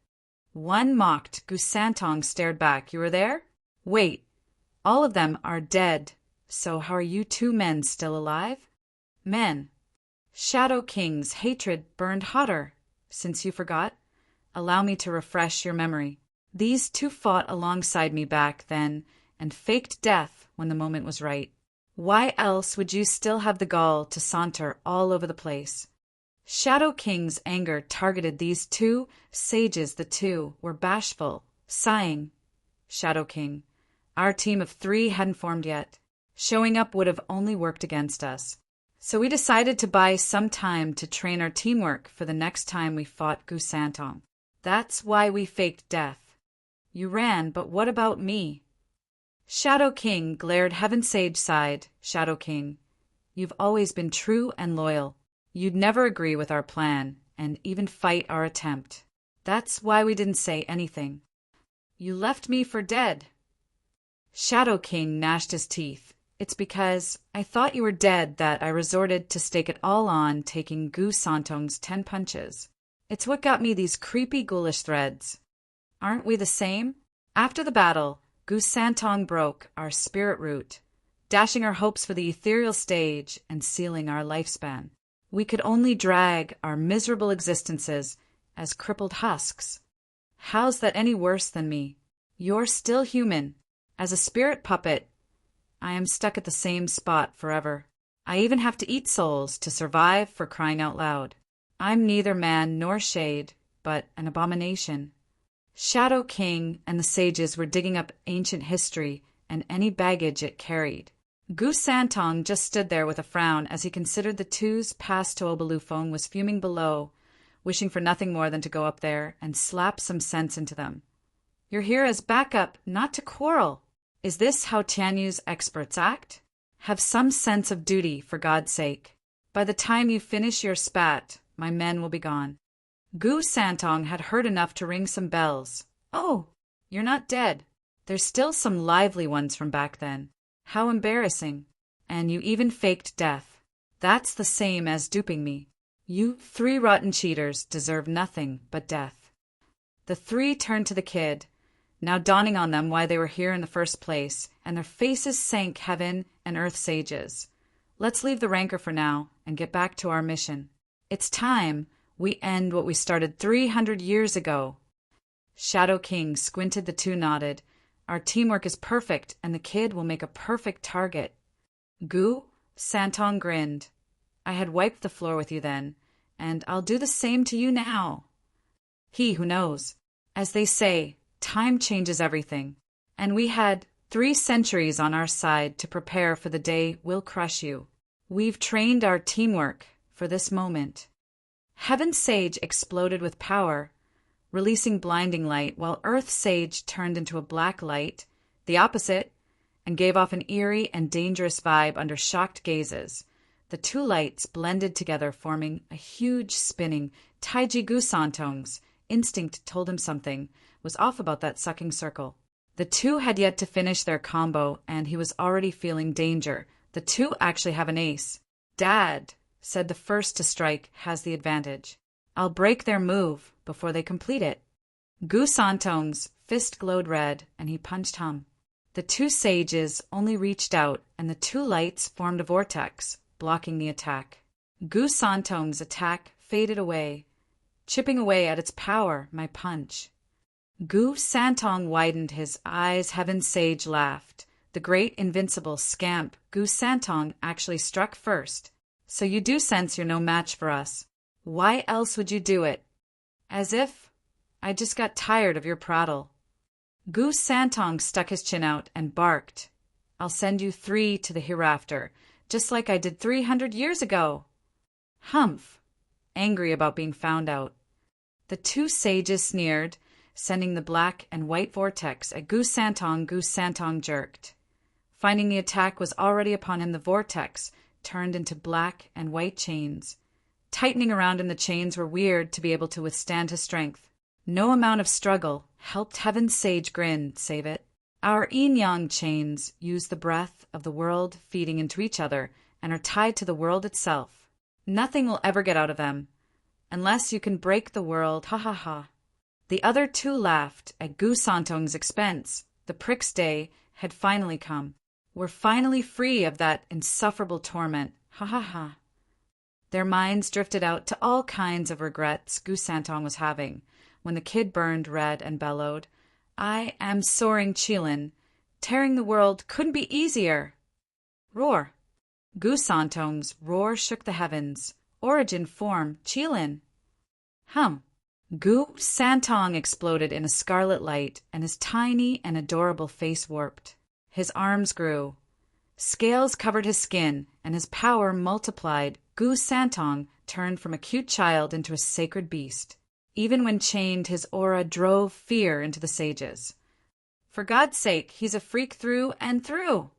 One mocked. Gu Santong stared back. You were there? Wait. All of them are dead. So how are you 2 men still alive? Men. Shadow King's hatred burned hotter. Since you forgot, allow me to refresh your memory. These 2 fought alongside me back then and faked death when the moment was right. Why else would you still have the gall to saunter all over the place? Shadow King's anger targeted these 2 sages. The 2 were bashful, sighing. Shadow King, our team of 3 hadn't formed yet. Showing up would have only worked against us. So we decided to buy some time to train our teamwork for the next time we fought Gu Santong. That's why we faked death. You ran, but what about me? Shadow King glared. Heaven Sage sighed. Shadow King, you've always been true and loyal. You'd never agree with our plan, and even fight our attempt. That's why we didn't say anything. You left me for dead. Shadow King gnashed his teeth. It's because I thought you were dead that I resorted to stake it all on taking Gu Santong's 10 punches. It's what got me these creepy ghoulish threads. Aren't we the same? After the battle, Gu Santong broke our spirit root, dashing our hopes for the ethereal stage and sealing our lifespan. We could only drag our miserable existences as crippled husks. How's that any worse than me? You're still human. As a spirit puppet, I am stuck at the same spot forever. I even have to eat souls to survive, for crying out loud. I'm neither man nor shade, but an abomination. Shadow King and the sages were digging up ancient history and any baggage it carried. Gu Santong just stood there with a frown as he considered the 2's pass to Obalufong was fuming below, wishing for nothing more than to go up there and slap some sense into them. You're here as backup, not to quarrel. Is this how Tianyu's experts act? Have some sense of duty, for God's sake. By the time you finish your spat, my men will be gone. Gu Santong had heard enough to ring some bells. Oh, you're not dead. There's still some lively ones from back then. How embarrassing. And you even faked death. That's the same as duping me. You 3 rotten cheaters deserve nothing but death. The 3 turned to the kid, now dawning on them why they were here in the first place, and their faces sank heaven and earth sages. Let's leave the rancor for now and get back to our mission. It's time we end what we started 300 years ago. Shadow King squinted, the 2 nodded. Our teamwork is perfect, and the kid will make a perfect target. Gu Santong grinned. I had wiped the floor with you then, and I'll do the same to you now. He who knows. As they say, time changes everything, and we had 3 centuries on our side to prepare for the day we'll crush you. We've trained our teamwork for this moment. Heaven Sage exploded with power, releasing blinding light, while Earth Sage turned into a black light, the opposite, and gave off an eerie and dangerous vibe under shocked gazes. The 2 lights blended together, forming a huge spinning Taiji Gu Santong's instinct told him something was off about that sucking circle. The 2 had yet to finish their combo, and he was already feeling danger. The 2 actually have an ace. Dad, said the first to strike, has the advantage. I'll break their move before they complete it. Gu Santong's fist glowed red, and he punched Hum. The 2 sages only reached out, and the 2 lights formed a vortex, blocking the attack. Gu Santong's attack faded away, chipping away at its power, my punch. Gu Santong widened his eyes. Heaven Sage laughed. The great invincible scamp Gu Santong actually struck first. So you do sense you're no match for us. Why else would you do it? As if I just got tired of your prattle. Gu Santong stuck his chin out and barked. I'll send you 3 to the hereafter, just like I did 300 years ago. Humph, angry about being found out. The 2 sages sneered, sending the black and white vortex at Gu Santong. Gu Santong jerked. Finding the attack was already upon him, the vortex turned into black and white chains. Tightening around him, the chains were weird to be able to withstand his strength. No amount of struggle helped Heaven Sage grin save it. Our yin-yang chains use the breath of the world feeding into each other and are tied to the world itself. Nothing will ever get out of them, unless you can break the world, ha ha ha. The other 2 laughed at Gu Santong's expense. The prick's day had finally come. We're finally free of that insufferable torment, ha ha ha. Their minds drifted out to all kinds of regrets Gu Santong was having when the kid burned red and bellowed, I am soaring Qilin. Tearing the world couldn't be easier. Roar. Gu Santong's roar shook the heavens. Origin form, Qilin. Hum. Gu Santong exploded in a scarlet light, and his tiny and adorable face warped. His arms grew. Scales covered his skin, and his power multiplied. Gu Santong turned from a cute child into a sacred beast. Even when chained, his aura drove fear into the sages. For God's sake, he's a freak through and through.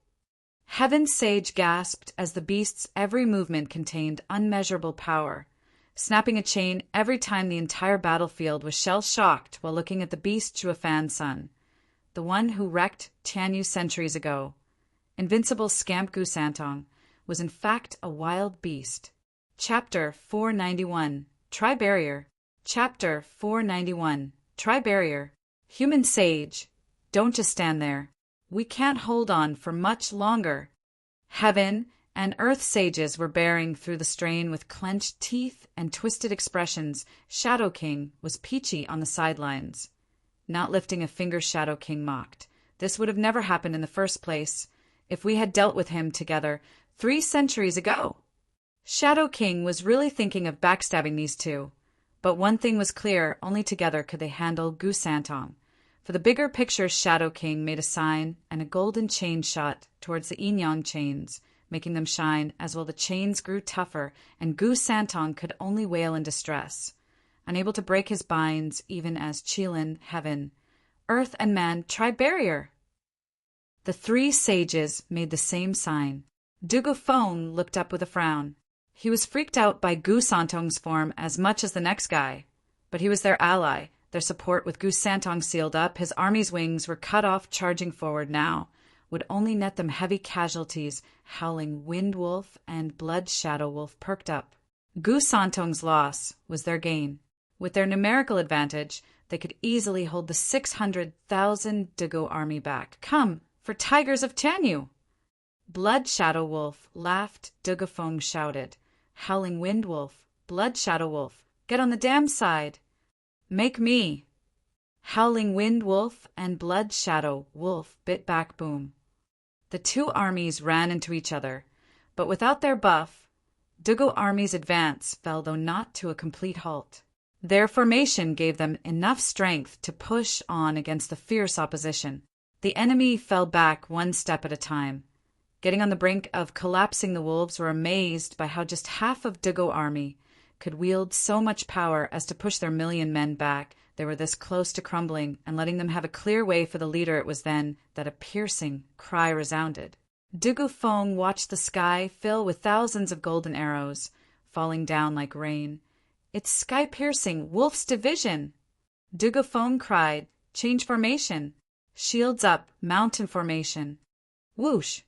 Heaven Sage gasped as the beast's every movement contained unmeasurable power, snapping a chain every time the entire battlefield was shell-shocked while looking at the beast Zhuofan's son, the one who wrecked Tianyu centuries ago. Invincible scamp Gu Santong was in fact a wild beast. Chapter 491. Tri-Barrier. Chapter 491. Tri-Barrier. Human Sage, don't just stand there. We can't hold on for much longer. Heaven and Earth Sages were bearing through the strain with clenched teeth and twisted expressions. Shadow King was peachy on the sidelines. Not lifting a finger, Shadow King mocked. This would have never happened in the first place if we had dealt with him together 3 centuries ago. Shadow King was really thinking of backstabbing these 2. But one thing was clear, only together could they handle Gu Santong. For the bigger picture, Shadow King made a sign, and a golden chain shot towards the yin-yang chains, making them shine as well. The chains grew tougher, and Gu Santong could only wail in distress, unable to break his binds even as Qilin, Heaven, Earth, and Man Tri-Barrier. The 3 sages made the same sign. Duguphone looked up with a frown. He was freaked out by Gu Santong's form as much as the next guy. But he was their ally, their support. With Gu Santong sealed up, his army's wings were cut off. Charging forward now would only net them heavy casualties. Howling Wind Wolf and Blood Shadow Wolf perked up. Gu Santong's loss was their gain. With their numerical advantage, they could easily hold the 600,000 Dugu army back. Come, for tigers of Tianyu! Blood Shadow Wolf laughed. Dugafeng shouted. Howling Wind Wolf, Blood Shadow Wolf, get on the damn side. Make me. Howling Wind Wolf and Blood Shadow Wolf bit back. Boom. The two armies ran into each other, but without their buff, Dugu army's advance fell, though not to a complete halt. Their formation gave them enough strength to push on against the fierce opposition. The enemy fell back one step at a time. Getting on the brink of collapsing, the wolves were amazed by how just half of Dugu army could wield so much power as to push their 1,000,000 men back. They were this close to crumbling and letting them have a clear way for the leader. It was then that a piercing cry resounded. Dugafeng watched the sky fill with thousands of golden arrows, falling down like rain. It's sky-piercing, Wolf's division! Dugafeng cried, change formation. Shields up, mountain formation. Whoosh!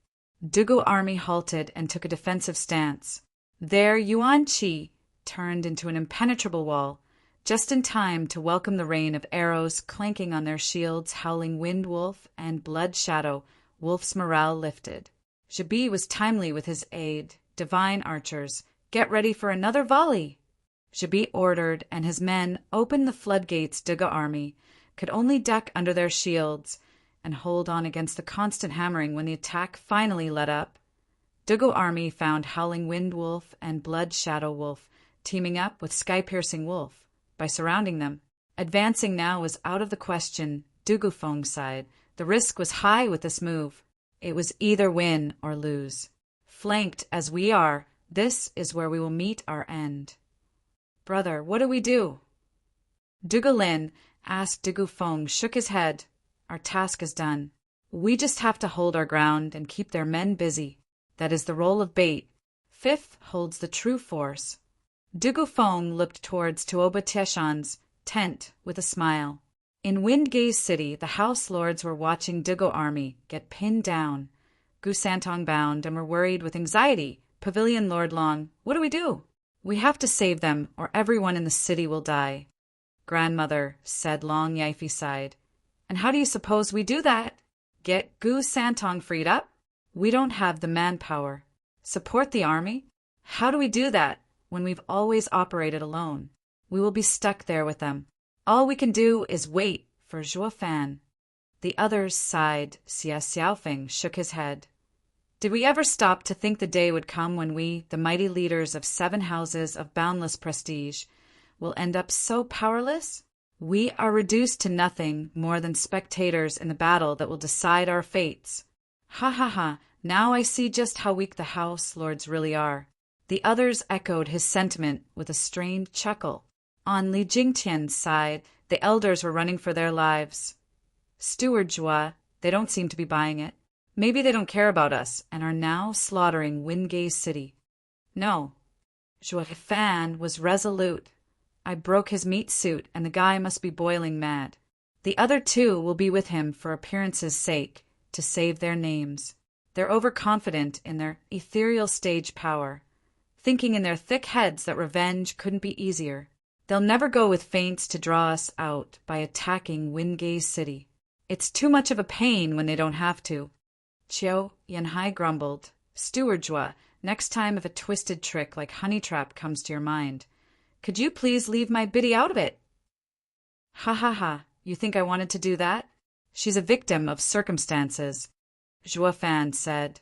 Dugu army halted and took a defensive stance. There Yuan Qi turned into an impenetrable wall, just in time to welcome the rain of arrows clanking on their shields. Howling Wind Wolf and Blood Shadow Wolf's morale lifted. Jabi was timely with his aid. Divine archers, get ready for another volley! Jabi ordered, and his men opened the floodgates. Dugu army could only duck under their shields and hold on against the constant hammering. When the attack finally let up, Dugu army found Howling Wind Wolf and Blood Shadow Wolf teaming up with Sky-Piercing Wolf. By surrounding them, advancing now was out of the question. Dugafeng's side, the risk was high with this move. It was either win or lose. Flanked as we are, this is where we will meet our end. Brother, what do we do? Dugu asked. Dugafeng shook his head. Our task is done. We just have to hold our ground and keep their men busy. That is the role of bait. Fifth holds the true force. Dugafeng looked towards Tuoba Tieshan's tent with a smile. In Windgaze City, the house lords were watching Dugu army get pinned down. Gu Santong bound and were worried with anxiety. Pavilion Lord Long, what do we do? We have to save them, or everyone in the city will die. Grandmother, said Long Yifi sighed. And how do you suppose we do that? Get Gu Santong freed up? We don't have the manpower. Support the army? How do we do that when we've always operated alone? We will be stuck there with them. All we can do is wait for Zhuo Fan. The others sighed. Xia Xiaofeng shook his head. Did we ever stop to think the day would come when we, the mighty leaders of 7 houses of boundless prestige, will end up so powerless? We are reduced to nothing more than spectators in the battle that will decide our fates. Ha ha ha, now I see just how weak the house lords really are. The others echoed his sentiment with a strained chuckle. On Li Jingtian's side, the elders were running for their lives. Steward Zhua, they don't seem to be buying it. Maybe they don't care about us and are now slaughtering Windgaze City. No. Zhuo Fan was resolute. I broke his meat suit and the guy must be boiling mad. The other 2 will be with him for appearance's sake, to save their names. They're overconfident in their ethereal stage power, thinking in their thick heads that revenge couldn't be easier. They'll never go with feints to draw us out by attacking Windgaze City. It's too much of a pain when they don't have to. Qiu Yanhai grumbled. Steward Zhua, next time if a twisted trick like honey trap comes to your mind, could you please leave my biddy out of it? Ha ha ha, you think I wanted to do that? She's a victim of circumstances, Zhuo Fan said.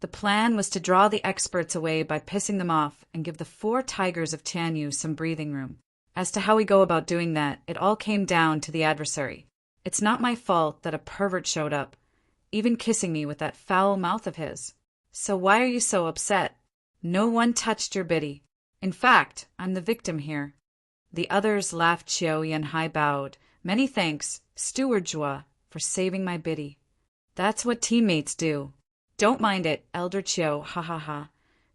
The plan was to draw the experts away by pissing them off and give the 4 tigers of Tianyu some breathing room. As to how we go about doing that, it all came down to the adversary. It's not my fault that a pervert showed up, even kissing me with that foul mouth of his. So why are you so upset? No one touched your biddy. In fact, I'm the victim here. The others laughed. Qiu Yanhai bowed. Many thanks, Steward Zhua, for saving my biddy. That's what teammates do. Don't mind it, Elder Qiu, ha ha ha.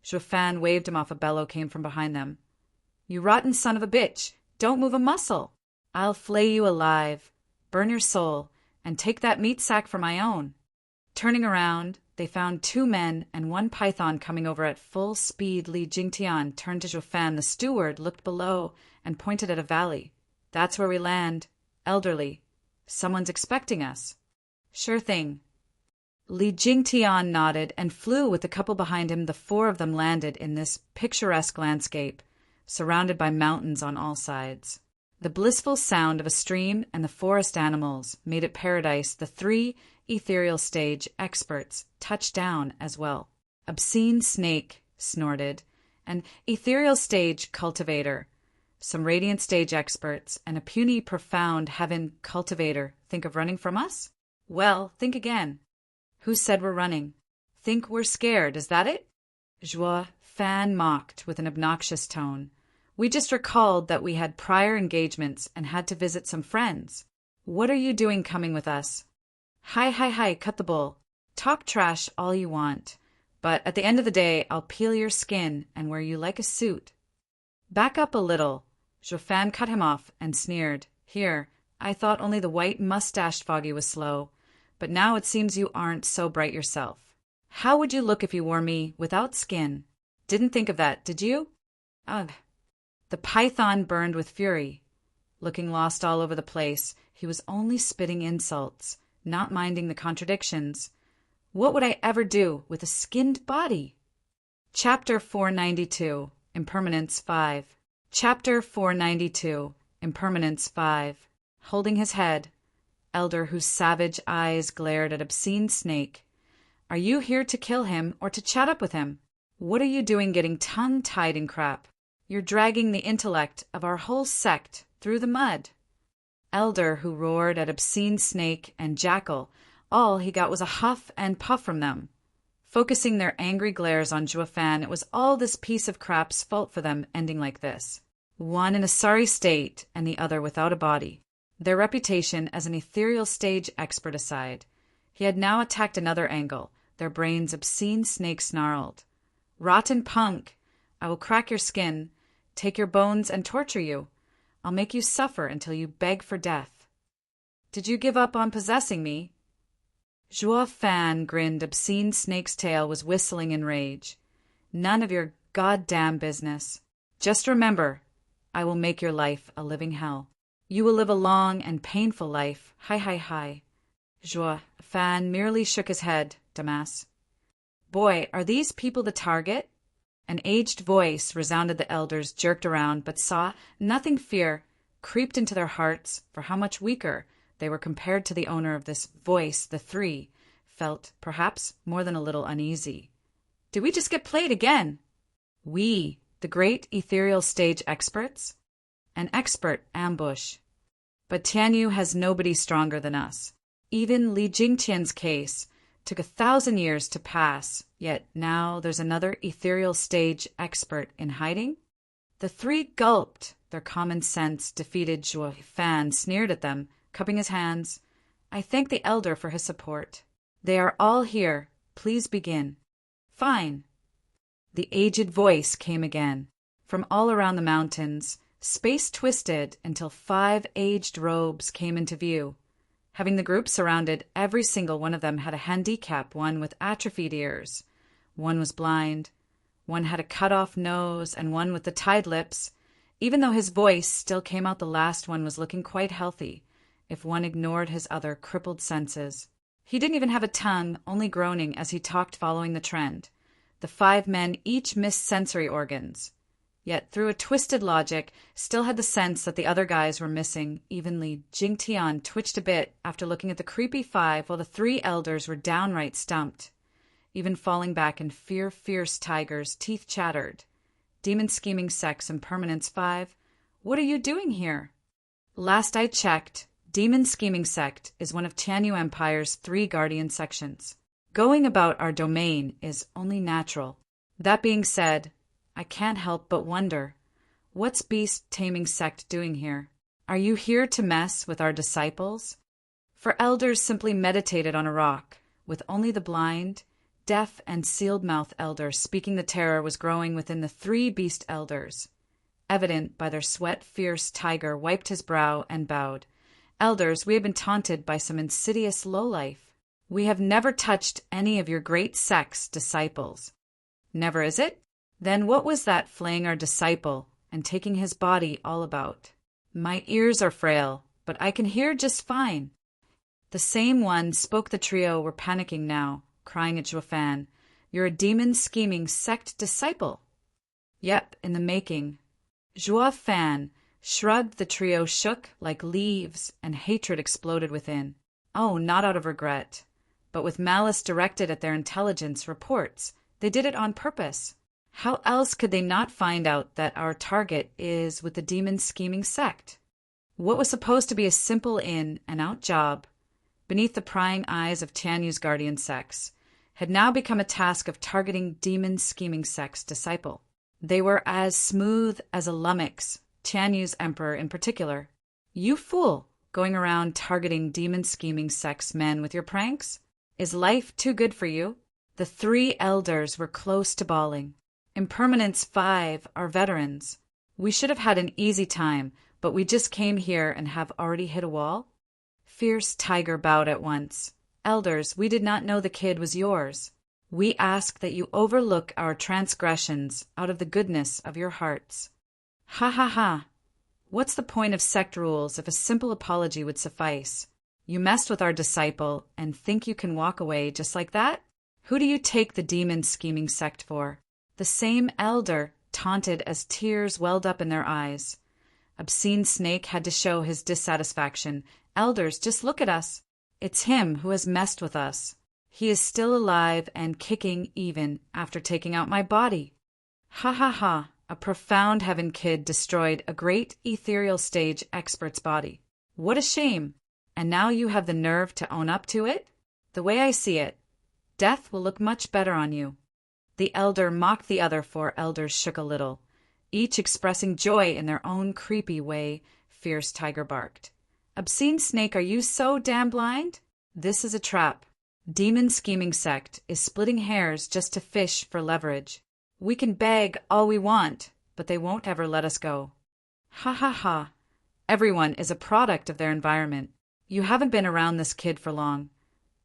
Zhuo Fan waved him off. A bellow came from behind them. You rotten son of a bitch, Don't move a muscle. I'll flay you alive, burn your soul, and take that meat sack for my own. Turning around, they found 2 men and 1 python coming over at full speed. Li Jingtian turned to Zhuofan. The steward looked below and pointed at a valley. That's where we land. Elderly. Someone's expecting us. Sure thing. Li Jingtian nodded and flew with the couple behind him. The 4 of them landed in this picturesque landscape, surrounded by mountains on all sides. The blissful sound of a stream and the forest animals made it paradise. The 3 ethereal stage experts touched down as well. Obscene snake snorted, an ethereal stage cultivator, some radiant stage experts, and a puny profound heaven cultivator. Think of running from us? Well, think again. Who said we're running? Think we're scared, is that it? Zhuofan mocked with an obnoxious tone. We just recalled that we had prior engagements and had to visit some friends. What are you doing coming with us? Hi, cut the bull. Talk trash all you want, but at the end of the day, I'll peel your skin and wear you like a suit. Back up a little. Zhuofan cut him off and sneered. Here, I thought only the white-mustached Foggy was slow, but now it seems you aren't so bright yourself. How would you look if you wore me without skin? Didn't think of that, did you? Ugh. The python burned with fury. Looking lost all over the place, he was only spitting insults, not minding the contradictions. What would I ever do with a skinned body? Chapter 492, Impermanence 5. Chapter 492, Impermanence 5. Holding his head, elder whose savage eyes glared at obscene snake. Are you here to kill him or to chat up with him? What are you doing getting tongue-tied in crap? You're dragging the intellect of our whole sect through the mud. Elder who roared at obscene snake and jackal, all he got was a huff and puff from them. Focusing their angry glares on Zhuofan, it was all this piece of crap's fault for them ending like this. One in a sorry state and the other without a body. Their reputation as an ethereal stage expert aside, he had now attacked another angle. Their brains obscene snake snarled. Rotten punk! I will crack your skin, take your bones and torture you. I'll make you suffer until you beg for death. Did you give up on possessing me? Zhuofan grinned. Obscene snake's tail was whistling in rage. None of your goddamn business. Just remember, I will make your life a living hell. You will live a long and painful life. Hi. Zhuofan merely shook his head. Damas. Boy, are these people the target? An aged voice resounded. The elders jerked around, but saw nothing. Fear creeped into their hearts for how much weaker they were compared to the owner of this voice. The 3 felt, perhaps, more than a little uneasy. Did we just get played again? We, the great ethereal stage experts? An expert ambush. But Tianyu has nobody stronger than us. Even Li Jingtian's case took 1,000 years to pass, yet now there's another ethereal stage expert in hiding? The 3 gulped. Their common sense defeated. Zhuofan sneered at them, cupping his hands. I thank the elder for his support. They are all here. Please begin. Fine. The aged voice came again. From all around the mountains, space twisted until 5 aged robes came into view. Having the group surrounded, every single one of them had a handicap, one with atrophied ears. One was blind. One had a cut-off nose, and one with the tied lips. Even though his voice still came out, the last one was looking quite healthy, if one ignored his other crippled senses. He didn't even have a tongue, only groaning as he talked, following the trend. The 5 men each missed sensory organs, yet through a twisted logic still had the sense that the other guys were missing. Even Li Jingtian twitched a bit after looking at the creepy 5, while the 3 elders were downright stumped. Even falling back in fear, fierce tigers' teeth chattered. Demon scheming sex Impermanence 5, what are you doing here? Last I checked, Demon Scheming Sect is one of Tianyu Empire's 3 guardian sections. Going about our domain is only natural. That being said, I can't help but wonder, what's Beast Taming Sect doing here? Are you here to mess with our disciples? For elders simply meditated on a rock, with only the blind, deaf, and sealed-mouth elder speaking. The terror was growing within the 3 beast elders. evident by their sweat. Fierce Tiger wiped his brow and bowed. Elders, we have been taunted by some insidious lowlife. We have never touched any of your great sect's disciples. Never, is it? Then what was that flaying our disciple and taking his body all about? My ears are frail, but I can hear just fine. The same one spoke. The trio were panicking now, crying at Juafan. You're a demon-scheming sect disciple. Yep, in the making. Juafan shrugged. The trio shook like leaves, and hatred exploded within. Oh, not out of regret, but with malice directed at their intelligence reports. They did it on purpose. How else could they not find out that our target is with the demon-scheming sect? What was supposed to be a simple in-and-out job, beneath the prying eyes of Tianyu's guardian sects, had now become a task of targeting demon-scheming sect's disciple. They were as smooth as a lummox, Tianyu's emperor in particular. You fool, going around targeting demon-scheming sect's men with your pranks? Is life too good for you? The three elders were close to bawling. Impermanence 5 are veterans. We should have had an easy time, but we just came here and have already hit a wall. Fierce Tiger bowed at once. Elders, we did not know the kid was yours. We ask that you overlook our transgressions out of the goodness of your hearts. Ha ha ha. What's the point of sect rules if a simple apology would suffice? You messed with our disciple and think you can walk away just like that? Who do you take the demon-scheming sect for? The same elder taunted as tears welled up in their eyes. Obscene Snake had to show his dissatisfaction. Elders, just look at us. It's him who has messed with us. He is still alive and kicking even after taking out my body. Ha ha ha. A profound heaven kid destroyed a great ethereal stage expert's body. What a shame. And now you have the nerve to own up to it? The way I see it, death will look much better on you. The elder mocked the other. 4 elders shook a little, each expressing joy in their own creepy way. Fierce Tiger barked. Obscene Snake, are you so damn blind? This is a trap. Demon-scheming sect is splitting hairs just to fish for leverage. We can beg all we want, but they won't ever let us go. Ha ha ha. Everyone is a product of their environment. You haven't been around this kid for long,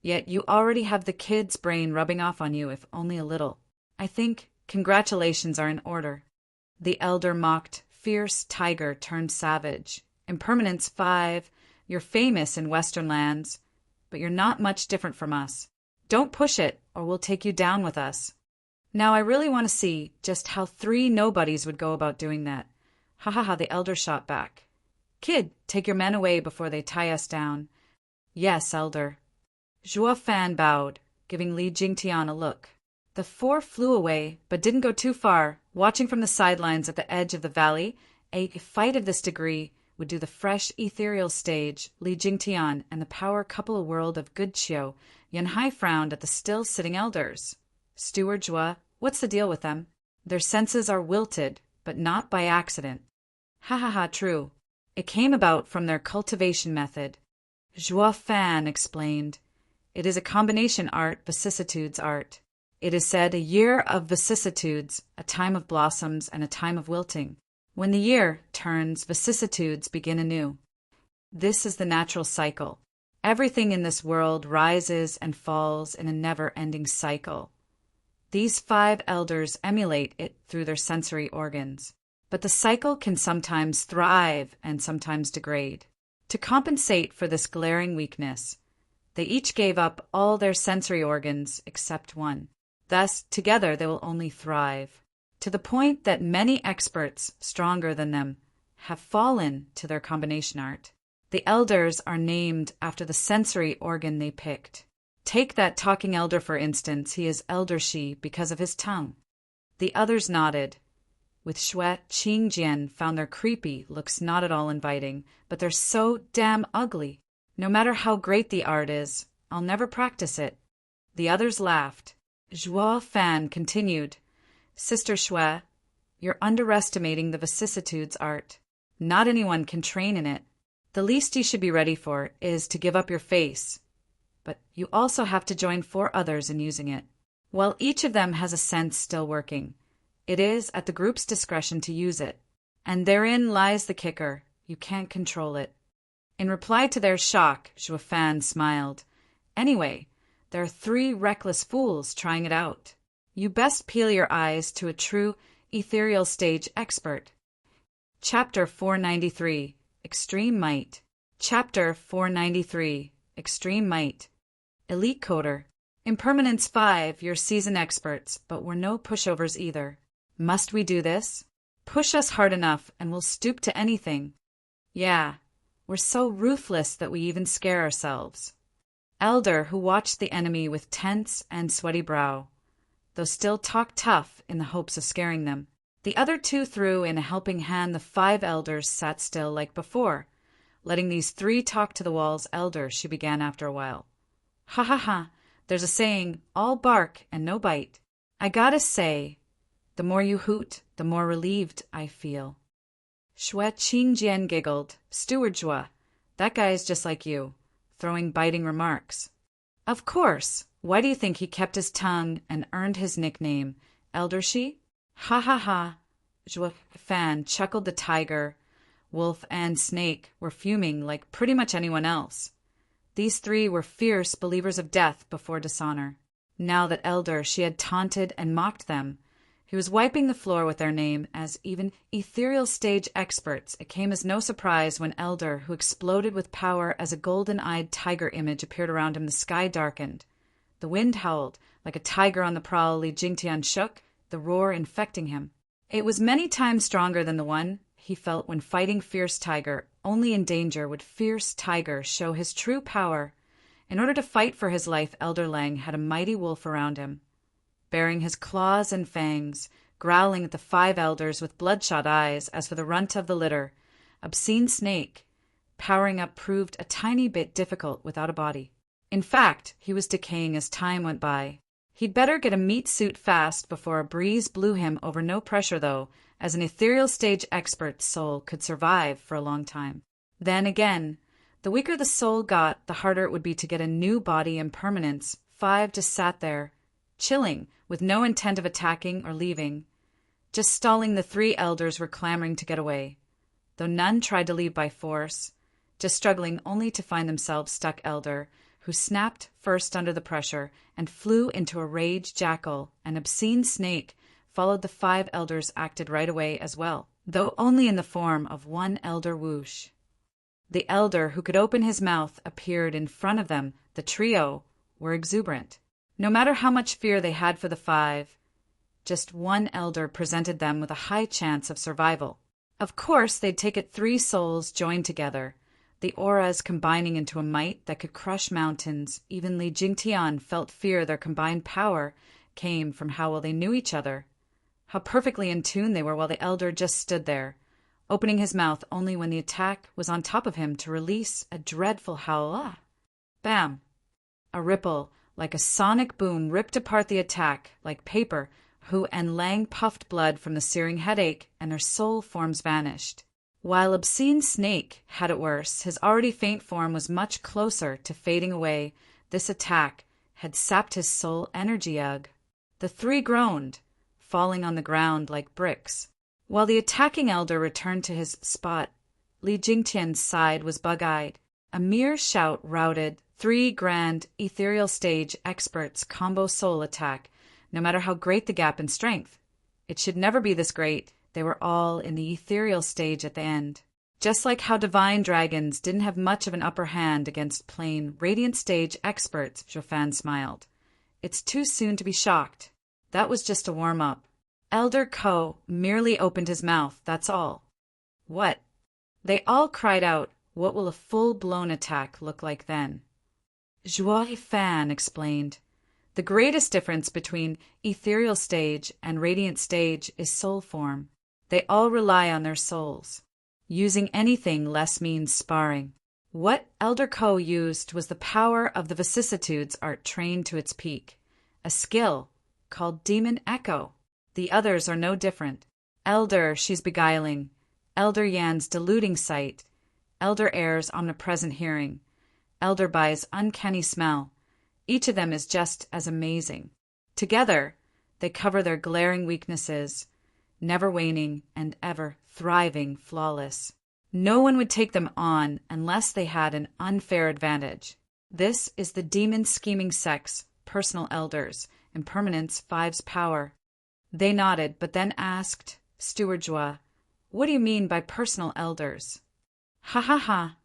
yet you already have the kid's brain rubbing off on you, if only a little. I think congratulations are in order. The elder mocked. Fierce Tiger turned savage. Impermanence 5, you're famous in Western lands, but you're not much different from us. Don't push it, or we'll take you down with us. Now I really want to see just how 3 nobodies would go about doing that. Ha ha ha, the elder shot back. Kid, take your men away before they tie us down. Yes, elder. Juafan bowed, giving Li Jingtian a look. The 4 flew away, but didn't go too far. Watching from the sidelines at the edge of the valley, a fight of this degree would do the fresh ethereal stage. Li Jingtian and the power couple world of Good Chiu. Yanhai frowned at the still-sitting elders. Steward Jua, what's the deal with them? Their senses are wilted, but not by accident. Ha ha ha, true. It came about from their cultivation method. Juafan explained. It is a combination art, vicissitudes art. It is said a year of vicissitudes, a time of blossoms, and a time of wilting. When the year turns, vicissitudes begin anew. This is the natural cycle. Everything in this world rises and falls in a never-ending cycle. These 5 elders emulate it through their sensory organs. But the cycle can sometimes thrive and sometimes degrade. To compensate for this glaring weakness, they each gave up all their sensory organs except one. Thus, together they will only thrive, to the point that many experts stronger than them have fallen to their combination art. The elders are named after the sensory organ they picked. Take that talking elder, for instance. He is Elder Shi because of his tongue. The others nodded. With Xue, Qingjian found their creepy looks not at all inviting, but they're so damn ugly. No matter how great the art is, I'll never practice it. The others laughed. Juafan continued. Sister Xue, you're underestimating the vicissitudes art. Not anyone can train in it. The least you should be ready for is to give up your face. But you also have to join 4 others in using it. While each of them has a sense still working, it is at the group's discretion to use it. And therein lies the kicker. You can't control it. In reply to their shock, Zhuofan smiled. Anyway, there are 3 reckless fools trying it out. You best peel your eyes to a true ethereal stage expert. Chapter 493, Extreme Might. Chapter 493, Extreme Might. Elite Coder. Impermanence 5, you're seasoned experts, but we're no pushovers either. Must we do this? Push us hard enough and we'll stoop to anything. Yeah, we're so ruthless that we even scare ourselves. Elder, who watched the enemy with tense and sweaty brow, though still talked tough in the hopes of scaring them. The other 2 threw in a helping hand. The 5 elders sat still like before, letting these 3 talk to the walls. Elder, she began after a while. Ha ha ha, there's a saying, all bark and no bite. I gotta say, the more you hoot, the more relieved I feel. Xue Qingjian giggled. Steward Zhua, that guy is just like you, throwing biting remarks. Of course. Why do you think he kept his tongue and earned his nickname, Elder She? Ha ha ha. Zhuofan chuckled. The tiger, wolf, and snake were fuming like pretty much anyone else. These 3 were fierce believers of death before dishonor. Now that Elder She had taunted and mocked them, he was wiping the floor with their name as even ethereal stage experts. It came as no surprise when Elder, who exploded with power as a golden-eyed tiger image appeared around him. The sky darkened. The wind howled. Like a tiger on the prowl, Li Jingtian shook, the roar infecting him. It was many times stronger than the one he felt when fighting fierce tiger. Only in danger would fierce tiger show his true power. In order to fight for his life, Elder Lang had a mighty wolf around him, baring his claws and fangs, growling at the 5 elders with bloodshot eyes. As for the runt of the litter, obscene snake, powering up proved a tiny bit difficult without a body. In fact, he was decaying as time went by. He'd better get a meat suit fast before a breeze blew him over. No pressure, though, as an ethereal stage expert's soul could survive for a long time. Then again, the weaker the soul got, the harder it would be to get a new body. Impermanence 5 just sat there, chilling, with no intent of attacking or leaving. Just stalling. The 3 elders were clamoring to get away, though none tried to leave by force, just struggling only to find themselves stuck. Elder, who snapped first under the pressure and flew into a rage. Jackal, an obscene snake, followed the 5 elders, acted right away as well, though only in the form of one elder. Whoosh. The elder who could open his mouth appeared in front of them. The trio were exuberant. No matter how much fear they had for the 5, just one elder presented them with a high chance of survival. Of course, they'd take it 3 souls joined together, the auras combining into a might that could crush mountains. Even Li Jingtian felt fear. Their combined power came from how well they knew each other, how perfectly in tune they were, while the elder just stood there, opening his mouth only when the attack was on top of him to release a dreadful howl. Ah! Bam! A ripple, like a sonic boom, ripped apart the attack like paper. Hu and Lang puffed blood from the searing headache, and their soul forms vanished. While obscene snake had it worse, his already faint form was much closer to fading away. This attack had sapped his soul energy. Ugh! The 3 groaned, falling on the ground like bricks. While the attacking elder returned to his spot, Li Jingtian's side was bug-eyed. A mere shout routed 3 grand ethereal stage experts' combo soul attack, no matter how great the gap in strength. It should never be this great. They were all in the ethereal stage at the end. Just like how divine dragons didn't have much of an upper hand against plain radiant stage experts, Zhuofan smiled. It's too soon to be shocked. That was just a warm-up. Elder Ko merely opened his mouth, that's all. What? They all cried out, what will a full-blown attack look like then? Zhuofan explained. The greatest difference between ethereal stage and radiant stage is soul form. They all rely on their souls. Using anything less means sparring. What Elder Ko used was the power of the vicissitudes art trained to its peak, a skill called Demon Echo. The others are no different. Elder, she's beguiling. Elder Yan's deluding sight. Elder Air's omnipresent hearing. Elder Bai's uncanny smell. Each of them is just as amazing. Together, they cover their glaring weaknesses. never waning and ever thriving flawless. No one would take them on unless they had an unfair advantage. This is the demon scheming sect's personal elders, Impermanence 5's power. They nodded, but then asked Steward Joie, "What do you mean by personal elders?" "Ha ha ha.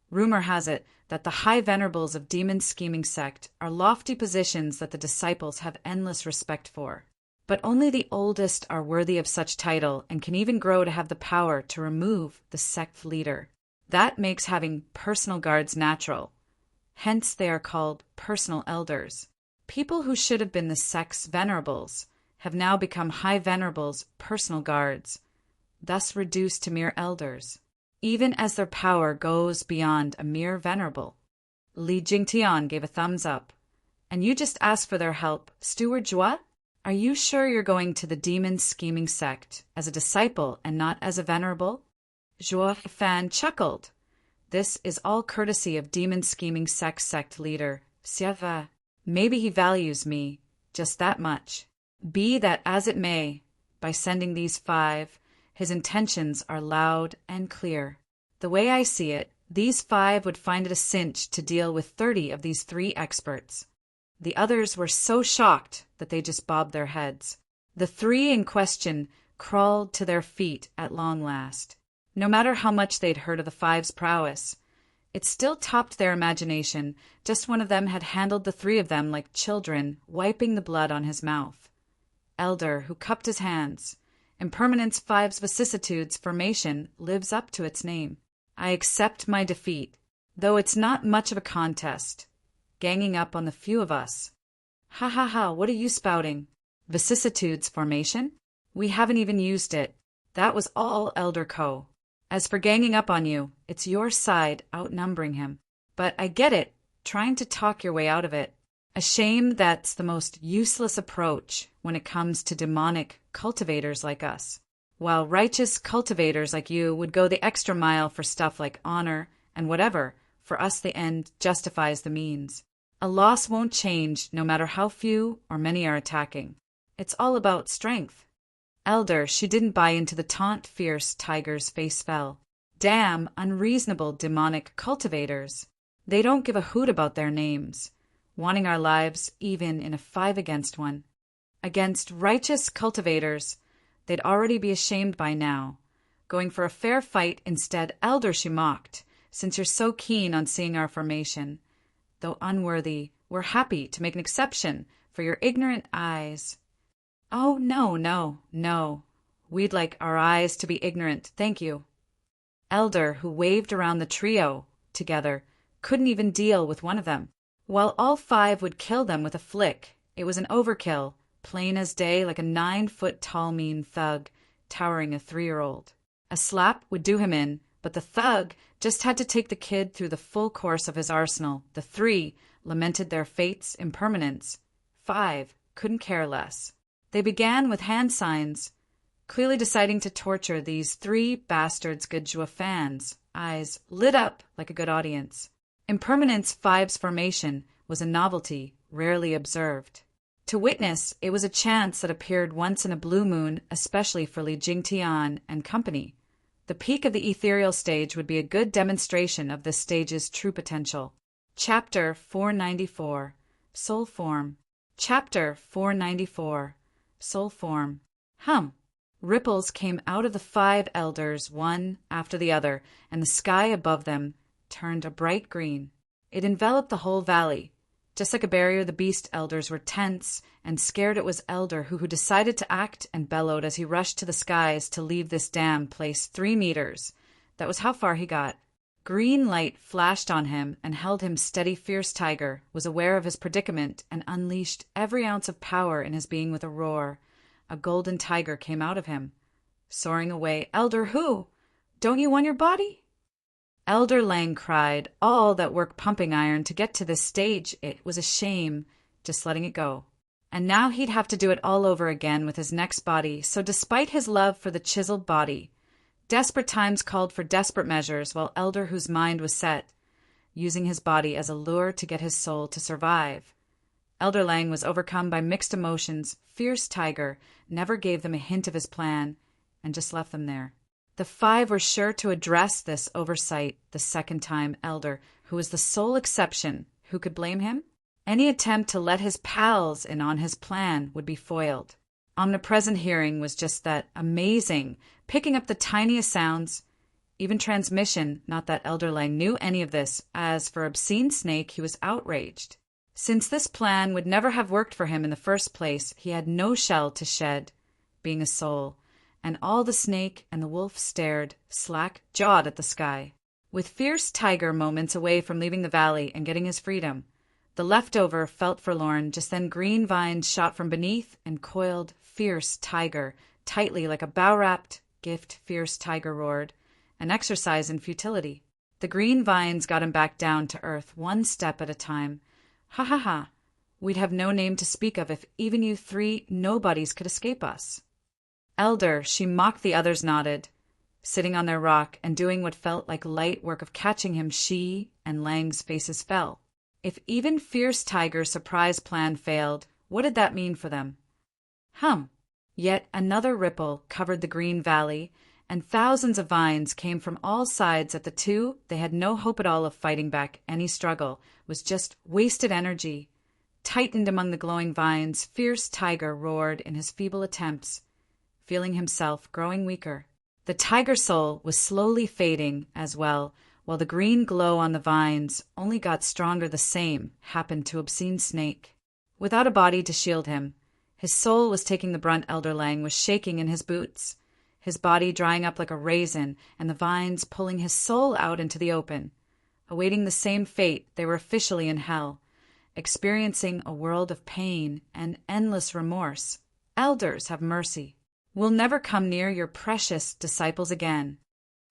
Rumor has it that the high venerables of demon scheming sect are lofty positions that the disciples have endless respect for. But only the oldest are worthy of such title and can even grow to have the power to remove the sect leader. That makes having personal guards natural. Hence they are called personal elders. People who should have been the sect's venerables have now become high venerables' personal guards, thus reduced to mere elders, even as their power goes beyond a mere venerable." Li Jingtian gave a thumbs up. "And you just asked for their help, Steward Joie? Are you sure you're going to the demon scheming sect as a disciple and not as a venerable?" Joie Fan chuckled. "This is all courtesy of demon scheming sect leader, Siava. Maybe he values me just that much. Be that as it may, by sending these 5, his intentions are loud and clear. The way I see it, these 5 would find it a cinch to deal with 30 of these 3 experts." The others were so shocked that they just bobbed their heads. The 3 in question crawled to their feet at long last. No matter how much they'd heard of the 5's prowess, it still topped their imagination. Just one of them had handled the 3 of them like children, wiping the blood on his mouth. Elder, who cupped his hands. Impermanence 5's vicissitudes formation lives up to its name. I accept my defeat, though it's not much of a contest. Ganging up on the few of us. Ha ha ha, what are you spouting? Vicissitudes formation? We haven't even used it. That was all Elder Co. As for ganging up on you, it's your side outnumbering him. But I get it, trying to talk your way out of it. A shame that's the most useless approach when it comes to demonic cultivators like us. While righteous cultivators like you would go the extra mile for stuff like honor and whatever, for us the end justifies the means. A loss won't change no matter how few or many are attacking. It's all about strength. Elder, she didn't buy into the taunt. Fierce Tiger's face fell. Damn unreasonable demonic cultivators. They don't give a hoot about their names, wanting our lives even in a 5 against 1. Against righteous cultivators, they'd already be ashamed by now. Going for a fair fight instead, Elder, she mocked, since you're so keen on seeing our formation. Though unworthy, we're happy to make an exception for your ignorant eyes. Oh, no. We'd like our eyes to be ignorant, thank you. Elder, who waved around the trio together, couldn't even deal with one of them. While all 5 would kill them with a flick, it was an overkill, plain as day, like a 9-foot-tall mean thug, towering a 3-year-old. A slap would do him in, but the thug just had to take the kid through the full course of his arsenal. The 3 lamented their fate's impermanence. 5 couldn't care less. They began with hand signs, clearly deciding to torture these 3 bastards. Good Joie fans' eyes lit up like a good audience. Impermanence 5's formation was a novelty rarely observed. To witness, it was a chance that appeared once in a blue moon, especially for Li Jingtian and company. The peak of the ethereal stage would be a good demonstration of this stage's true potential. Chapter 494, Soul Form. Chapter 494, Soul Form. Ripples came out of the 5 elders, one after the other, and the sky above them turned a bright green. It enveloped the whole valley. Just like a barrier, the beast elders were tense and scared. It was Elder who decided to act and bellowed as he rushed to the skies to leave this damn place 3 meters. That was how far he got. Green light flashed on him and held him steady. Fierce Tiger was aware of his predicament and unleashed every ounce of power in his being with a roar. A golden tiger came out of him, soaring away. Elder who? Don't you want your body? Elder Lang cried, all that work pumping iron to get to this stage. It was a shame, just letting it go. And now he'd have to do it all over again with his next body. So despite his love for the chiseled body, desperate times called for desperate measures, while Elder, whose mind was set, using his body as a lure to get his soul to survive. Elder Lang was overcome by mixed emotions. Fierce Tiger never gave them a hint of his plan. and just left them there. The five were sure to address this oversight the second time elder, who was the sole exception. Who could blame him? Any attempt to let his pals in on his plan would be foiled. Omnipresent hearing was just that amazing, picking up the tiniest sounds, even transmission. Not that Elder Lang knew any of this. As for obscene snake, he was outraged. Since this plan would never have worked for him in the first place, he had no shell to shed, being a soul, and all the snake and the wolf stared, slack-jawed at the sky. With fierce tiger moments away from leaving the valley and getting his freedom, the leftover felt forlorn. Just then green vines shot from beneath and coiled fierce tiger tightly like a bow-wrapped gift. Fierce tiger roared, an exercise in futility. The green vines got him back down to earth, one step at a time. Ha ha ha, we'd have no name to speak of if even you three nobodies could escape us. Elder, she mocked. The others nodded, sitting on their rock and doing what felt like light work of catching him. She and Lang's faces fell. If even fierce tiger's surprise plan failed, what did that mean for them? Yet another ripple covered the green valley, and thousands of vines came from all sides at the two. They had no hope at all of fighting back. Any struggle was just wasted energy. Tightened among the glowing vines, fierce tiger roared in his feeble attempts, feeling himself growing weaker. The tiger soul was slowly fading as well, while the green glow on the vines only got stronger. The same happened to obscene snake. Without a body to shield him, his soul was taking the brunt. Elder Lang was shaking in his boots, his body drying up like a raisin, and the vines pulling his soul out into the open. Awaiting the same fate, they were officially in hell, experiencing a world of pain and endless remorse. Elders, have mercy. We'll never come near your precious disciples again.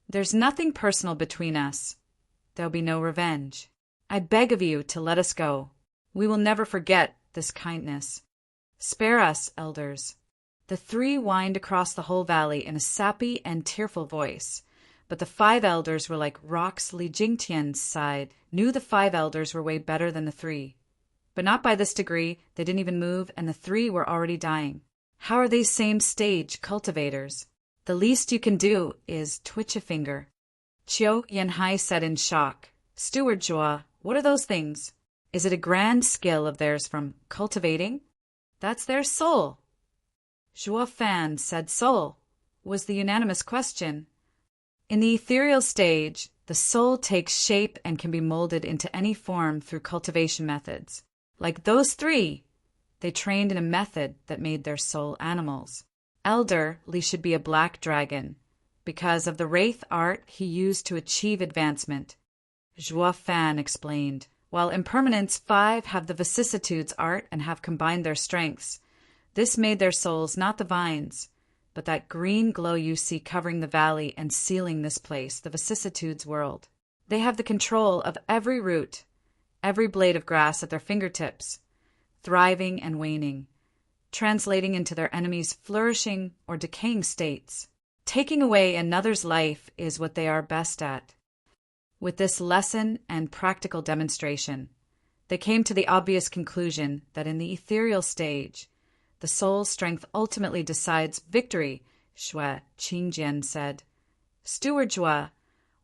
There's nothing personal between us. There'll be no revenge. I beg of you to let us go. We will never forget this kindness. Spare us, elders. The three whined across the whole valley in a sappy and tearful voice, but the five elders were like rocks. Li Jingtian's side knew the five elders were way better than the three, but not by this degree. They didn't even move, and the three were already dying. How are they same stage cultivators? The least you can do is twitch a finger. Chiu Yanhai said in shock. Steward Jua, what are those things? Is it a grand skill of theirs from cultivating? That's their soul. Zhuo Fan said soul was the unanimous question. In the ethereal stage, the soul takes shape and can be molded into any form through cultivation methods. Like those three, they trained in a method that made their soul animals. Elder Li should be a black dragon, because of the wraith art he used to achieve advancement. Zhuo Fan explained. While Impermanence 5 have the vicissitudes art and have combined their strengths, this made their souls not the vines, but that green glow you see covering the valley and sealing this place, the vicissitudes world. They have the control of every root, every blade of grass at their fingertips, thriving and waning, translating into their enemies' flourishing or decaying states. Taking away another's life is what they are best at. With this lesson and practical demonstration, they came to the obvious conclusion that in the ethereal stage, the soul's strength ultimately decides victory. Shui Qingjian said. Steward Zhua,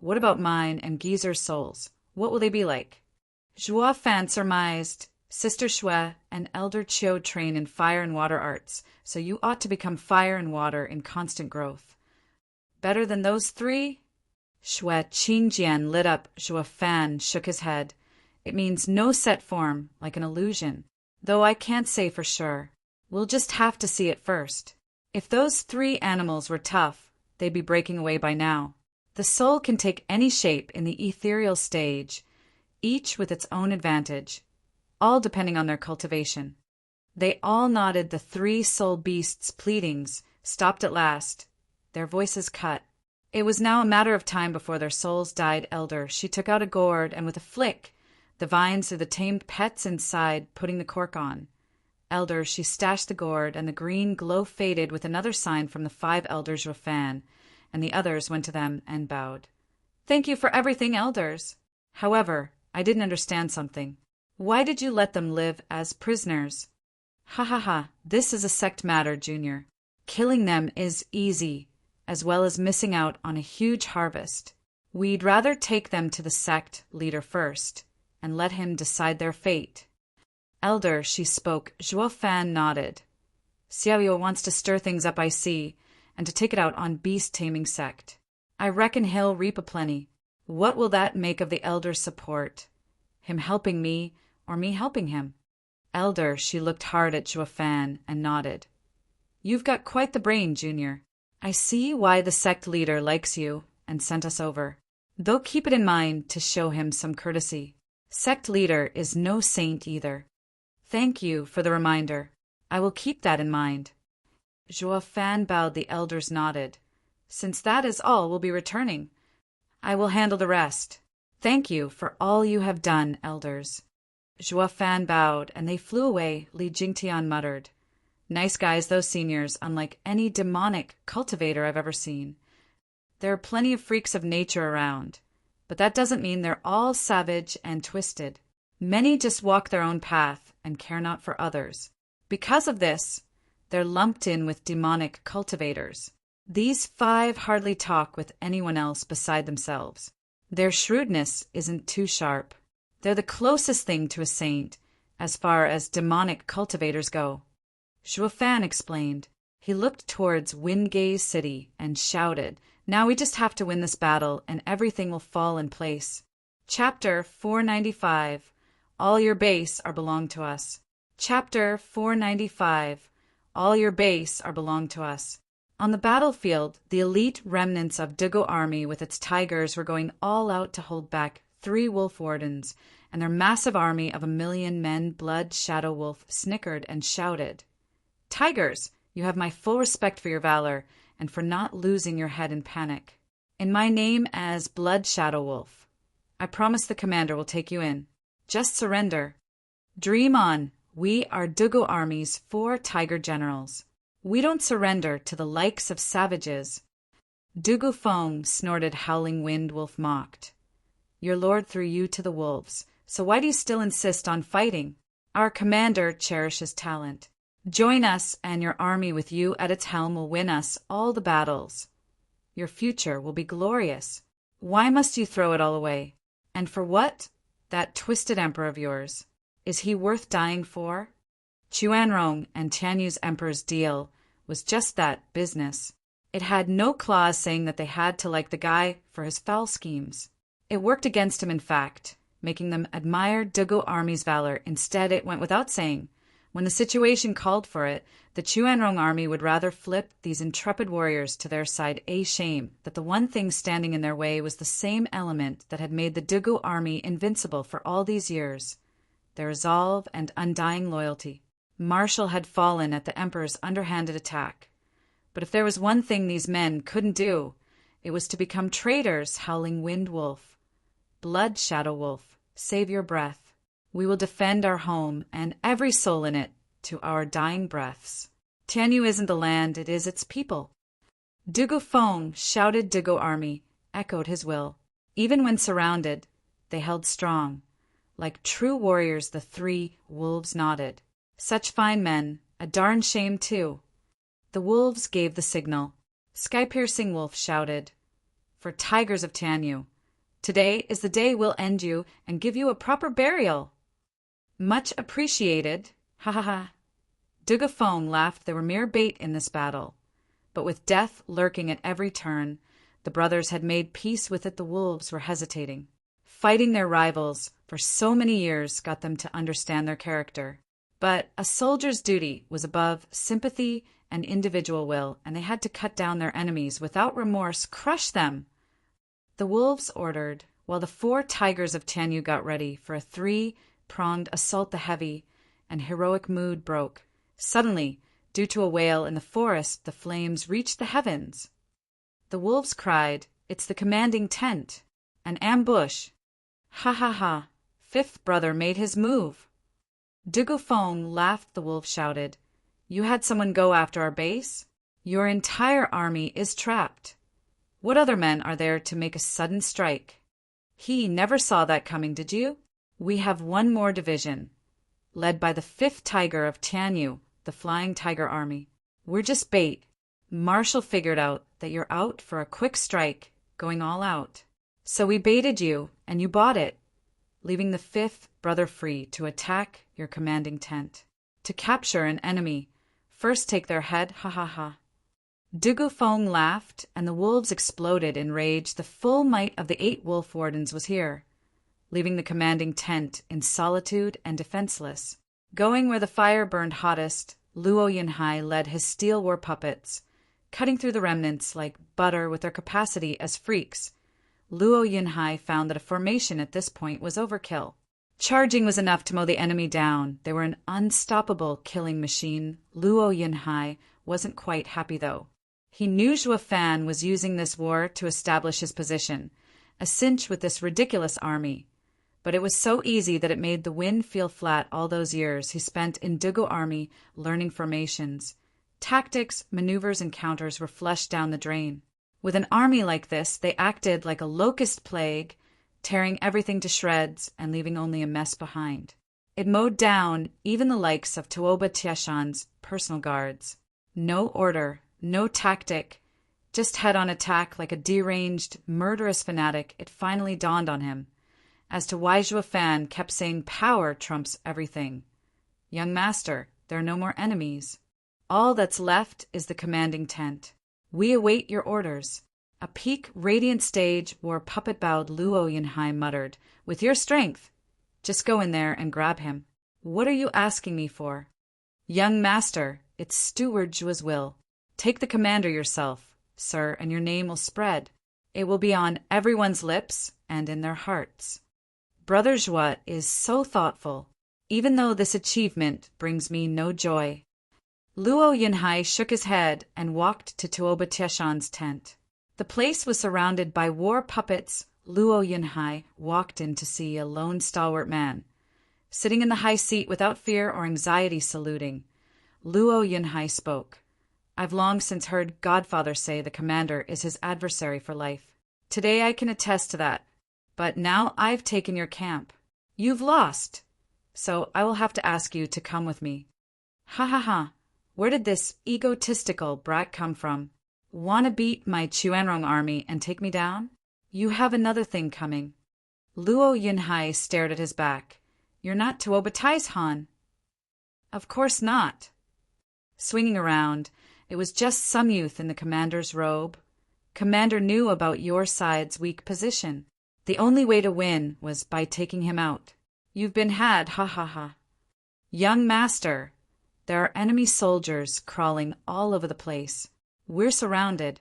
what about mine and Geezer's souls? What will they be like? Zhuo Fan surmised. Sister Shui and Elder Chiu train in fire and water arts, so you ought to become fire and water in constant growth. Better than those three? Shui Qingjian lit up. Zhuo Fan shook his head. It means no set form, like an illusion. Though I can't say for sure. We'll just have to see it first. If those three animals were tough, they'd be breaking away by now. The soul can take any shape in the ethereal stage, each with its own advantage, all depending on their cultivation. They all nodded. The three soul beasts' pleadings stopped at last, their voices cut. It was now a matter of time before their souls died. Elder, she took out a gourd, and with a flick, the vines of the tamed pets inside, putting the cork on. Elder, she stashed the gourd, and the green glow faded with another sign from the five elders. Rafan and the others went to them and bowed. Thank you for everything, elders. However, I didn't understand something. Why did you let them live as prisoners? Ha ha ha, this is a sect matter, Junior. Killing them is easy. as well as missing out on a huge harvest. We'd rather take them to the sect leader first and let him decide their fate. Elder, she spoke. Zhuo Fan nodded. Xiaoyu wants to stir things up, I see, and to take it out on beast-taming sect. I reckon he'll reap a plenty. What will that make of the elder's support? Him helping me, or me helping him? Elder, she looked hard at Zhuo Fan and nodded. You've got quite the brain, Junior. I see why the sect leader likes you and sent us over. Though keep it in mind to show him some courtesy. Sect leader is no saint either. Thank you for the reminder. I will keep that in mind. Zhuo Fan bowed. The elders nodded. Since that is all, we'll be returning. I will handle the rest. Thank you for all you have done, elders. Zhuo Fan bowed, and they flew away. Li Jingtian muttered. Nice guys, those seniors, unlike any demonic cultivator I've ever seen. There are plenty of freaks of nature around, but that doesn't mean they're all savage and twisted. Many just walk their own path and care not for others. Because of this, they're lumped in with demonic cultivators. These 5 hardly talk with anyone else beside themselves. Their shrewdness isn't too sharp. They're the closest thing to a saint as far as demonic cultivators go. Zhuo Fan explained. He looked towards Windgaze City and shouted, Now we just have to win this battle and everything will fall in place. Chapter 495. All your base are belong to us. Chapter 495. All your base are belong to us. On the battlefield, the elite remnants of Dugu army with its tigers were going all out to hold back 3 wolf wardens, and their massive army of 1,000,000 men. Blood Shadow Wolf snickered and shouted, Tigers, you have my full respect for your valor and for not losing your head in panic. In my name as Blood Shadow Wolf, I promise the commander will take you in. Just surrender. Dream on. We are Dugu Army's 4 tiger generals. We don't surrender to the likes of savages. Dugu Fong, snorted Howling Wind Wolf mocked. Your lord threw you to the wolves, so why do you still insist on fighting? Our commander cherishes talent. Join us, and your army with you at its helm will win us all the battles. Your future will be glorious. Why must you throw it all away? And for what? That twisted emperor of yours. Is he worth dying for? Chuanrong and Tianyu's emperor's deal was just that, business. It had no clause saying that they had to like the guy for his foul schemes. It worked against him, in fact, making them admire Dugu army's valor. Instead, it went without saying. When the situation called for it, the Chuanrong army would rather flip these intrepid warriors to their side. A shame that the one thing standing in their way was the same element that had made the Dugu army invincible for all these years. Their resolve and undying loyalty. Marshall had fallen at the emperor's underhanded attack. But if there was one thing these men couldn't do, it was to become traitors. Howling Wind Wolf. Blood Shadow Wolf, save your breath. We will defend our home and every soul in it to our dying breaths. Tianyu isn't the land, it is its people. Dugu Fong, shouted Dugu army, echoed his will. Even when surrounded, they held strong. Like true warriors, the 3 wolves nodded. Such fine men, a darn shame too. The wolves gave the signal. Sky-piercing Wolf shouted, For tigers of Tianyu, today is the day we'll end you and give you a proper burial. Much appreciated. Ha ha ha. Dugu Fong laughed. They were mere bait in this battle. But with death lurking at every turn, the brothers had made peace with it. The wolves were hesitating. Fighting their rivals for so many years got them to understand their character. But a soldier's duty was above sympathy and individual will, and they had to cut down their enemies without remorse, crush them. The wolves ordered, while the 4 tigers of Tianyu got ready for a 3-pronged assault. The heavy and heroic mood broke. Suddenly, due to a wail in the forest, the flames reached the heavens. The wolves cried, It's the commanding tent! An ambush! Ha ha ha! 5th brother made his move! Dugu Fong laughed. The wolf shouted, You had someone go after our base? Your entire army is trapped. What other men are there to make a sudden strike? He never saw that coming, did you? We have one more division, led by the 5th tiger of Tianyu, the Flying Tiger Army. We're just bait. Marshall figured out that you're out for a quick strike, going all out. So we baited you, and you bought it, leaving the fifth brother free to attack your commanding tent. To capture an enemy, first take their head, ha ha ha. Dugufong laughed, and the wolves exploded in rage. The full might of the 8 wolf wardens was here, leaving the commanding tent in solitude and defenseless. Going where the fire burned hottest, Luo Yunhai led his steel war puppets, cutting through the remnants like butter with their capacity as freaks. Luo Yunhai found that a formation at this point was overkill. Charging was enough to mow the enemy down. They were an unstoppable killing machine. Luo Yunhai wasn't quite happy, though. He knew Zhuo Fan was using this war to establish his position, a cinch with this ridiculous army. But it was so easy that it made the wind feel flat all those years he spent in Dugu army learning formations. Tactics, maneuvers, and counters were flushed down the drain. With an army like this, they acted like a locust plague, tearing everything to shreds and leaving only a mess behind. It mowed down even the likes of Tuoba Tieshan's personal guards. No order, no tactic, just head-on attack like a deranged, murderous fanatic. It finally dawned on him as to why Zhuo Fan kept saying power trumps everything. Young master, there are no more enemies. All that's left is the commanding tent. We await your orders. A peak radiant stage war puppet-bowed Luo Yunhai muttered, with your strength. Just go in there and grab him. What are you asking me for? Young master, it's Steward Zhuo's will. Take the commander yourself, sir, and your name will spread. It will be on everyone's lips and in their hearts. Brother Zhuo is so thoughtful, even though this achievement brings me no joy. Luo Yunhai shook his head and walked to Tuoba Tieshan's tent. The place was surrounded by war puppets. Luo Yunhai walked in to see a lone stalwart man, sitting in the high seat without fear or anxiety, saluting. Luo Yunhai spoke. I've long since heard Godfather say the commander is his adversary for life. Today I can attest to that. But now I've taken your camp. You've lost. So I will have to ask you to come with me. Ha ha ha. Where did this egotistical brat come from? Want to beat my Chuanrong army and take me down? You have another thing coming. Luo Yunhai stared at his back. You're not Tuoba Han. Of course not. Swinging around, it was just some youth in the commander's robe. Commander knew about your side's weak position. The only way to win was by taking him out. You've been had, ha ha ha. Young master, there are enemy soldiers crawling all over the place. We're surrounded.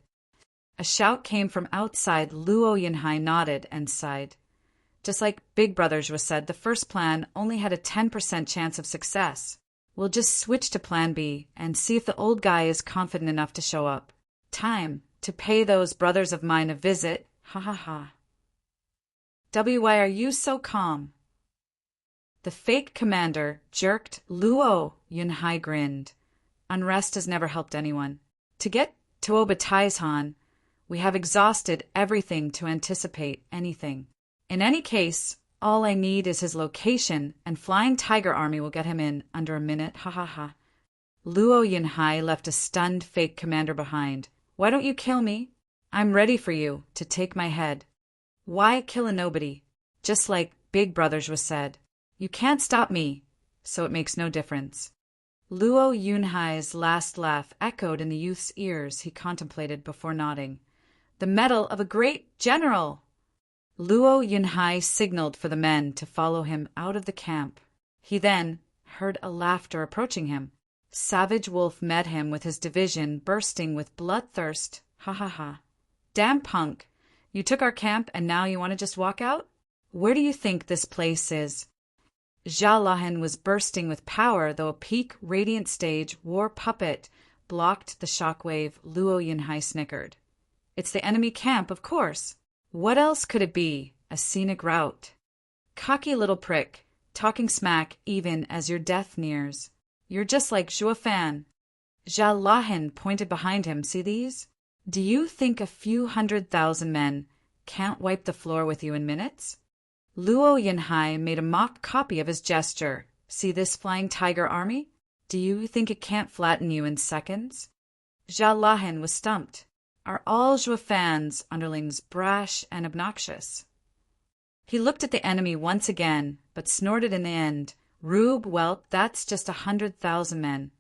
A shout came from outside. Luo Yunhai nodded and sighed. Just like Big Brothers was said, the first plan only had a 10% chance of success. We'll just switch to plan B and see if the old guy is confident enough to show up. Time to pay those brothers of mine a visit. Ha ha ha. Why are you so calm? The fake commander jerked. Luo Yunhai grinned. Unrest has never helped anyone. To get Tuoba Han, we have exhausted everything to anticipate anything. In any case, all I need is his location, and Flying Tiger Army will get him in under a minute. Ha ha ha. Luo Yunhai left a stunned fake commander behind. Why don't you kill me? I'm ready for you to take my head. Why kill a nobody? Just like Big Brothers was said. You can't stop me, so it makes no difference. Luo Yunhai's last laugh echoed in the youth's ears. He contemplated before nodding. The medal of a great general! Luo Yunhai signaled for the men to follow him out of the camp. He then heard a laughter approaching him. Savage Wolf met him with his division bursting with bloodthirst. Ha ha ha. Damn punk. You took our camp and now you want to just walk out? Where do you think this place is? Jia Lahan was bursting with power, though a peak radiant stage war puppet blocked the shockwave. Luo Yunhai snickered. It's the enemy camp, of course. What else could it be? A scenic route. Cocky little prick, talking smack even as your death nears. You're just like Zhuo Fan. Jia Lahan pointed behind him. See these? Do you think a few 100,000 men can't wipe the floor with you in minutes? Luo Yunhai made a mock copy of his gesture. See this Flying Tiger Army? Do you think it can't flatten you in seconds? Lahin was stumped. Are all Juafans underlings brash and obnoxious? He looked at the enemy once again, but snorted in the end, Rube, well, that's just 100,000 men.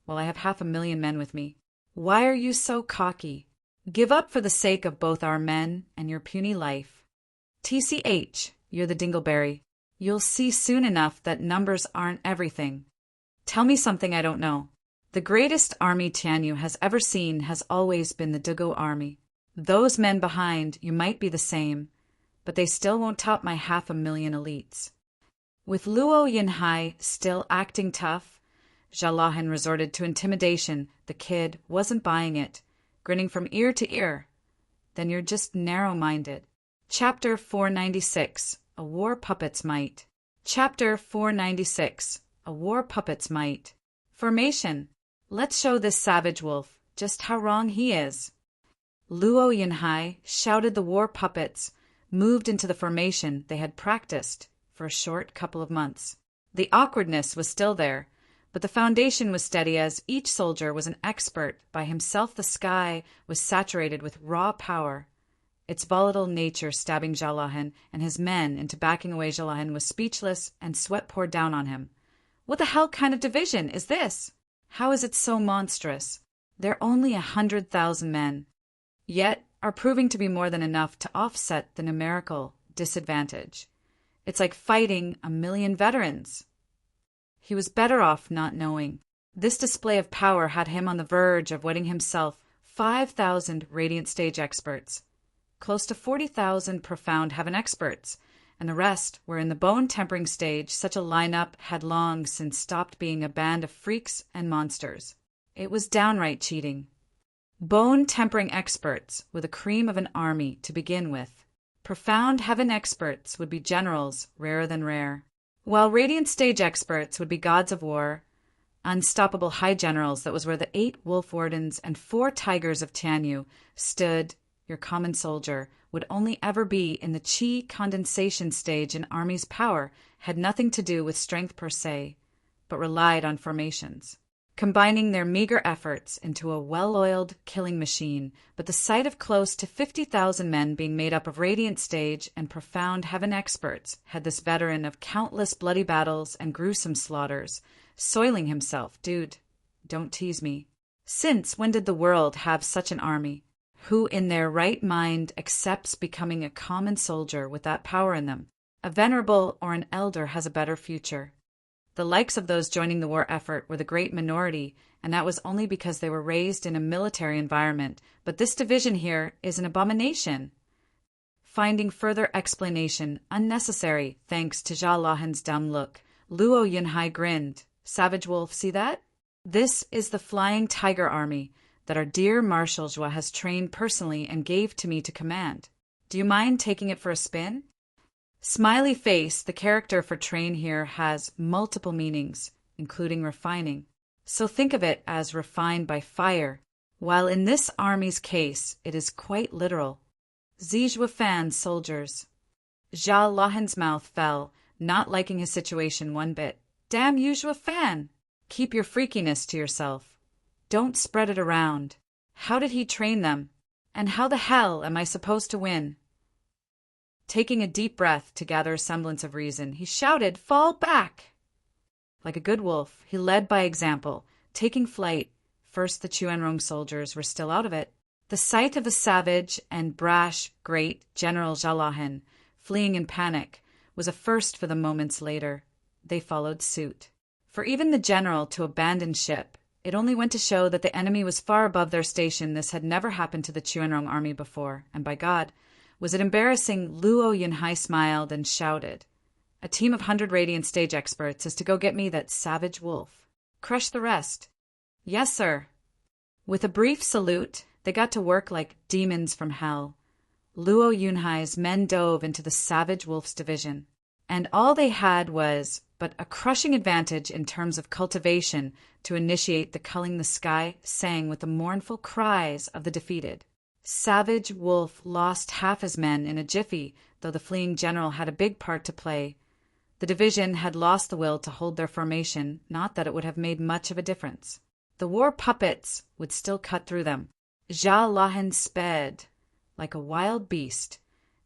Well, I have 500,000 men with me. Why are you so cocky? Give up for the sake of both our men and your puny life. TCH, you're the dingleberry. You'll see soon enough that numbers aren't everything. Tell me something I don't know. The greatest army Tianyu has ever seen has always been the Dugu army. Those men behind you might be the same, but they still won't top my 500,000 elites. With Luo Yinhai still acting tough, Lahin resorted to intimidation. The kid wasn't buying it, grinning from ear to ear. Then you're just narrow-minded. Chapter 496, A War Puppet's Might. Chapter 496, A War Puppet's Might. Formation. Let's show this savage wolf just how wrong he is. Luo Yinhai shouted the war puppets, moved into the formation they had practiced for a short couple of months. The awkwardness was still there, but the foundation was steady as each soldier was an expert by himself. The sky was saturated with raw power, its volatile nature stabbing Lahin and his men into backing away. Lahin was speechless and sweat poured down on him. What the hell kind of division is this? How is it so monstrous? They're only 100,000 men, yet are proving to be more than enough to offset the numerical disadvantage. It's like fighting 1,000,000 veterans. He was better off not knowing. This display of power had him on the verge of wedding himself 5,000 Radiant Stage experts, close to 40,000 Profound Heaven experts, and the rest were in the bone-tempering stage. Such a lineup had long since stopped being a band of freaks and monsters. It was downright cheating. Bone-tempering experts were the cream of an army to begin with. Profound Heaven experts would be generals, rarer than rare, while Radiant Stage experts would be gods of war, unstoppable high generals. That was where the 8 Wolf Wardens and 4 Tigers of Tianyu stood. Your common soldier would only ever be in the chi condensation stage. An army's power had nothing to do with strength per se, but relied on formations, combining their meager efforts into a well-oiled killing machine. But the sight of close to 50,000 men being made up of Radiant Stage and Profound Heaven experts had this veteran of countless bloody battles and gruesome slaughters soiling himself. Dude, don't tease me. Since when did the world have such an army? Who in their right mind accepts becoming a common soldier with that power in them? A venerable or an elder has a better future. The likes of those joining the war effort were the great minority, and that was only because they were raised in a military environment. But this division here is an abomination. Finding further explanation unnecessary thanks to Lahin's dumb look, Luo Yinhai grinned. Savage wolf, see that? This is the Flying Tiger Army that our dear Marshal Joie has trained personally and gave to me to command. Do you mind taking it for a spin? Smiley face, the character for train here, has multiple meanings, including refining. So think of it as refined by fire, while in this army's case it is quite literal. Zijuafan soldiers. Lahin's mouth fell, not liking his situation one bit. Damn you, Juafan! Keep your freakiness to yourself. Don't spread it around. How did he train them? And how the hell am I supposed to win? Taking a deep breath to gather a semblance of reason, he shouted, "Fall back!" Like a good wolf, he led by example, taking flight. First the Chuanrong soldiers were still out of it. The sight of the savage and brash great General Lahin fleeing in panic was a first for them. Moments later, they followed suit. For even the general to abandon ship, it only went to show that the enemy was far above their station. This had never happened to the Chuanrong army before, and by God, was it embarrassing. Luo Yinhai smiled and shouted, "A team of 100 Radiant Stage experts is to go get me that savage wolf. Crush the rest." "Yes, sir." With a brief salute, they got to work like demons from hell. Luo Yinhai's men dove into the savage wolf's division, and all they had was but a crushing advantage in terms of cultivation to initiate. The culling the sky sang with the mournful cries of the defeated. Savage Wolf lost half his men in a jiffy, though the fleeing general had a big part to play. The division had lost the will to hold their formation, not that it would have made much of a difference. The war puppets would still cut through them. Jalahan sped like a wild beast,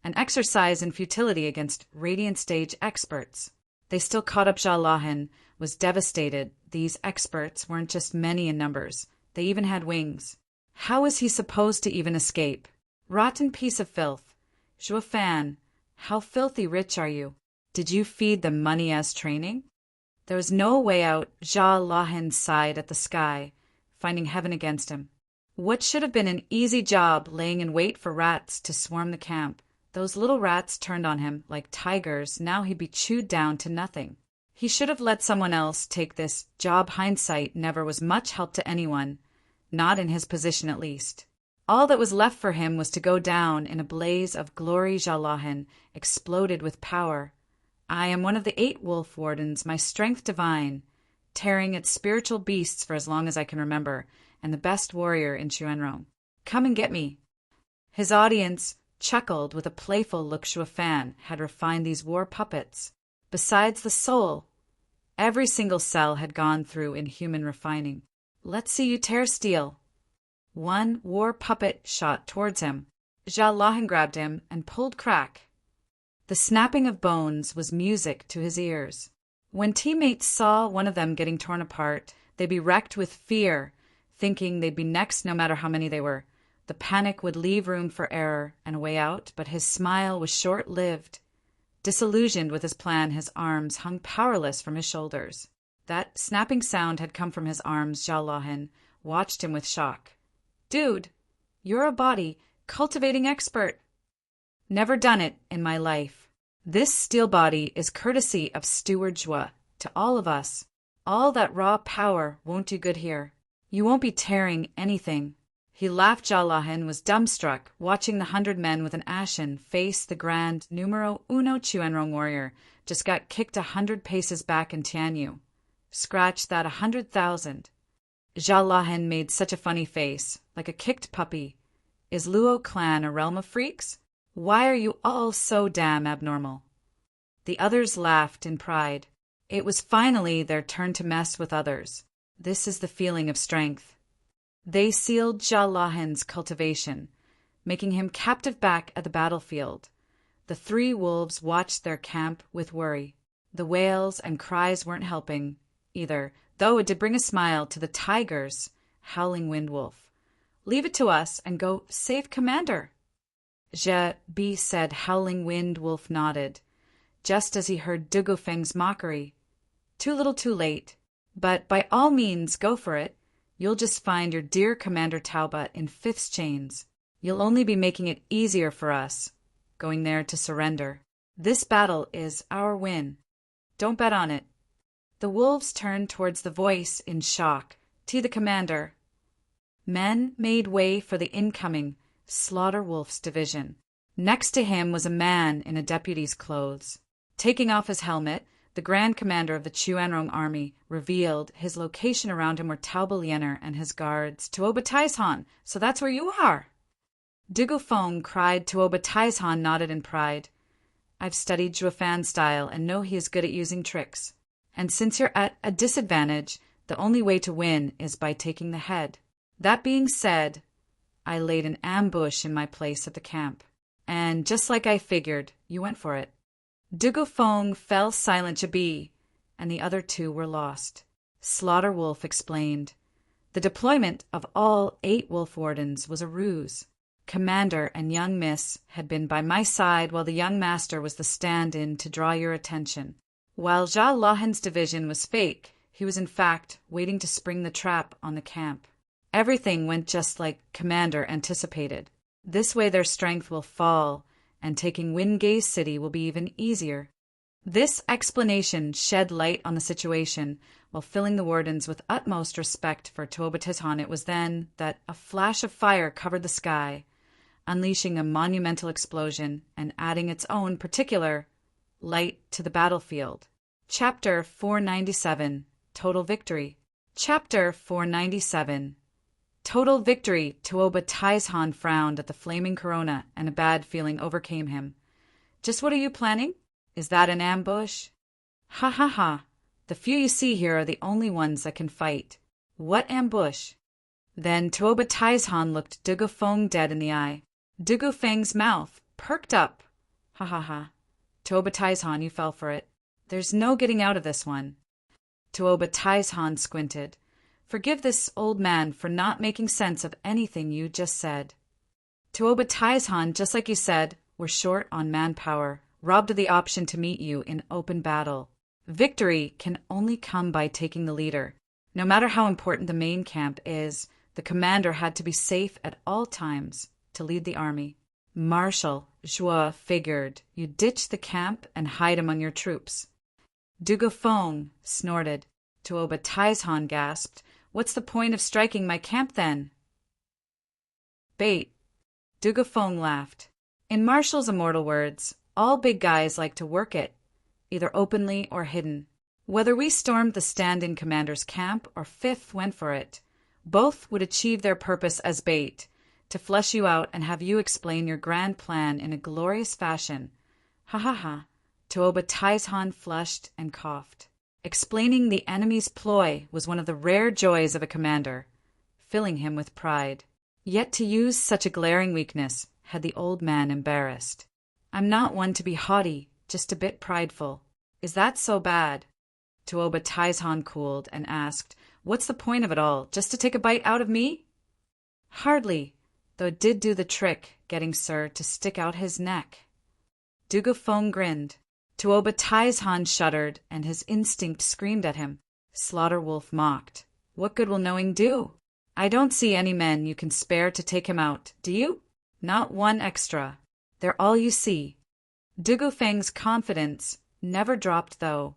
an exercise in futility against radiant stage experts. They still caught up. Jalahan was devastated. These experts weren't just many in numbers. They even had wings. How was he supposed to even escape? Rotten piece of filth. Juafan, how filthy rich are you? Did you feed them money as training? There was no way out. Jalahan sighed at the sky, finding heaven against him. What should have been an easy job, laying in wait for rats to swarm the camp. Those little rats turned on him like tigers. Now he'd be chewed down to nothing. He should have let someone else take this job. Hindsight never was much help to anyone, not in his position at least. All that was left for him was to go down in a blaze of glory. Jalahan exploded with power. I am one of the 8 wolf wardens, my strength divine, tearing at spiritual beasts for as long as I can remember, and the best warrior in Chuenrong. Come and get me. His audience chuckled with a playful look. Juafan had refined these war puppets. Besides the soul, every single cell had gone through inhuman refining. Let's see you tear steel. One war puppet shot towards him. Jalahan grabbed him and pulled crack. The snapping of bones was music to his ears. When teammates saw one of them getting torn apart, they'd be wrecked with fear, thinking they'd be next no matter how many they were. The panic would leave room for error and a way out, but his smile was short-lived. Disillusioned with his plan, his arms hung powerless from his shoulders. That snapping sound had come from his arms. Jalahan watched him with shock. Dude, you're a body cultivating expert. Never done it in my life. This steel body is courtesy of Steward Jua to all of us. All that raw power won't do good here. You won't be tearing anything. He laughed. Jalahan was dumbstruck, watching the 100 men with an ashen face. The grand numero uno Chuenrong warrior just got kicked 100 paces back in Tianyu. Scratch that, 100,000. Jalahan made such a funny face, like a kicked puppy. Is Luo clan a realm of freaks? Why are you all so damn abnormal? The others laughed in pride. It was finally their turn to mess with others. This is the feeling of strength. They sealed Jalahan's cultivation, making him captive back at the battlefield. The 3 wolves watched their camp with worry. The wails and cries weren't helping either, though it did bring a smile to the tigers. Howling Wind Wolf. Leave it to us and go save Commander. Je Bi said. Howling Wind Wolf nodded, just as he heard Dugofeng's mockery. Too little too late. But by all means, go for it. You'll just find your dear Commander Tauba in 5th chains. You'll only be making it easier for us, going there to surrender. This battle is our win. Don't bet on it. The wolves turned towards the voice in shock. To the commander. Men made way for the incoming Slaughter Wolf's division. Next to him was a man in a deputy's clothes. Taking off his helmet, the Grand Commander of the Chuenrong army revealed his location. Around him were Tauba Liener and his guards. Tuoba Taishan, so that's where you are. Digofong cried. Tuoba Taishan nodded in pride. I've studied Juafan's style and know he is good at using tricks. And since you're at a disadvantage, the only way to win is by taking the head. That being said, I laid an ambush in my place at the camp. And just like I figured, you went for it. Digofong fell silent. Jabi and the other 2 were lost. Slaughter Wolf explained. The deployment of all 8 wolf wardens was a ruse. Commander and young Miss had been by my side while the young master was the stand-in to draw your attention. While Jalahan's division was fake, he was in fact waiting to spring the trap on the camp. Everything went just like Commander anticipated. This way their strength will fall, and taking Wingay City will be even easier. This explanation shed light on the situation while filling the wardens with utmost respect for Tuoba Taishan. It was then that a flash of fire covered the sky, unleashing a monumental explosion and adding its own particular light to the battlefield. Chapter 497, Total Victory. Chapter 497, Total Victory. Tuoba Taishan frowned at the flaming corona, and a bad feeling overcame him. Just what are you planning? Is that an ambush? Ha ha ha. The few you see here are the only ones that can fight. What ambush? Then Tuoba Taizhan looked Dugu Feng dead in the eye. Dugu Feng's mouth perked up. Ha ha ha. Tuoba Taizhan, you fell for it. There's no getting out of this one. Tuoba Taizhan squinted. Forgive this old man for not making sense of anything you just said. Tuoba Taizhan, just like you said, we're short on manpower, robbed of the option to meet you in open battle. Victory can only come by taking the leader. No matter how important the main camp is, the commander had to be safe at all times to lead the army. Marshal Zhuo figured you'd ditch the camp and hide among your troops. Dugu Feng snorted. Tuoba Taizhan gasped, What's the point of striking my camp then? Bait. Dugu Feng laughed. In Marshall's immortal words, all big guys like to work it, either openly or hidden. Whether we stormed the stand-in commander's camp or Fifth went for it, both would achieve their purpose as bait, to flesh you out and have you explain your grand plan in a glorious fashion. Ha ha ha. Tuoba Taizhan flushed and coughed. Explaining the enemy's ploy was one of the rare joys of a commander, filling him with pride. Yet to use such a glaring weakness had the old man embarrassed. I'm not one to be haughty, just a bit prideful. Is that so bad? Tuoba Taizhan cooled and asked, What's the point of it all, just to take a bite out of me? Hardly, though it did do the trick, getting Sir to stick out his neck. Dugu Feng grinned. Tuoba Taizhan shuddered, and his instinct screamed at him. Slaughter Wolf mocked. What good will knowing do? I don't see any men you can spare to take him out, do you? Not one extra. They're all you see. Dugu Feng's confidence never dropped, though.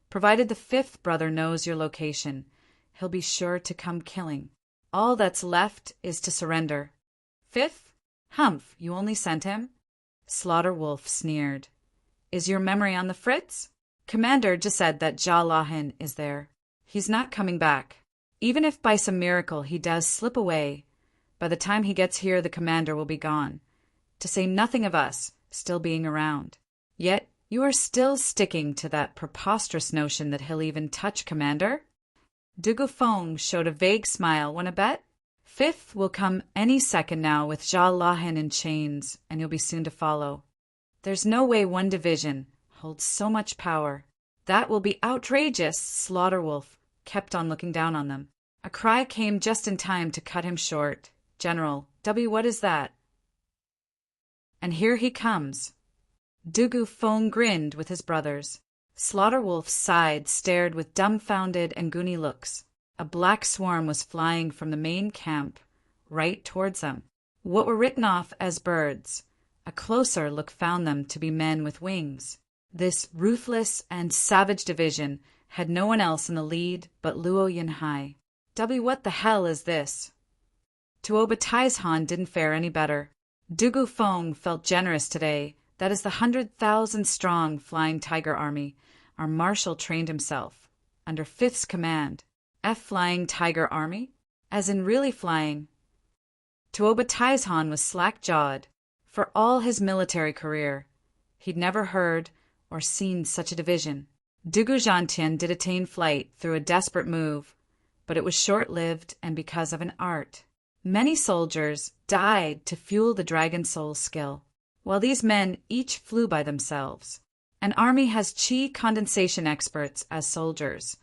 Provided the fifth brother knows your location, he'll be sure to come killing. All that's left is to surrender. Fifth? Humph, you only sent him? Slaughter Wolf sneered. Is your memory on the fritz? Commander just said that Jia Lahin is there. He's not coming back. Even if by some miracle he does slip away, by the time he gets here the commander will be gone, to say nothing of us still being around. Yet you are still sticking to that preposterous notion that he'll even touch Commander? Dugu Feng showed a vague smile. Wanna bet? Fifth will come any second now with Jia Lahin in chains, and you'll be soon to follow. There's no way one division holds so much power. That will be outrageous. Slaughter Wolf kept on looking down on them. A cry came just in time to cut him short. General, what is that? And here he comes. Dugu Feng grinned with his brothers. Slaughter Wolf sighed, stared with dumbfounded and goony looks. A black swarm was flying from the main camp, right towards them. What were written off as birds, a closer look found them to be men with wings. This ruthless and savage division had no one else in the lead but Luo Yinhai. What the hell is this? Tuoba Taizhan didn't fare any better. Dugu Feng felt generous today. That is the 100,000-strong Flying Tiger Army. Our marshal trained himself, under Fifth's command. Flying Tiger Army? As in really flying. Tuoba Taizhan was slack-jawed. For all his military career, he'd never heard or seen such a division. Dugu Zhantian did attain flight through a desperate move, but it was short-lived and because of an art. Many soldiers died to fuel the Dragon Soul's skill, while these men each flew by themselves. An army has chi condensation experts as soldiers,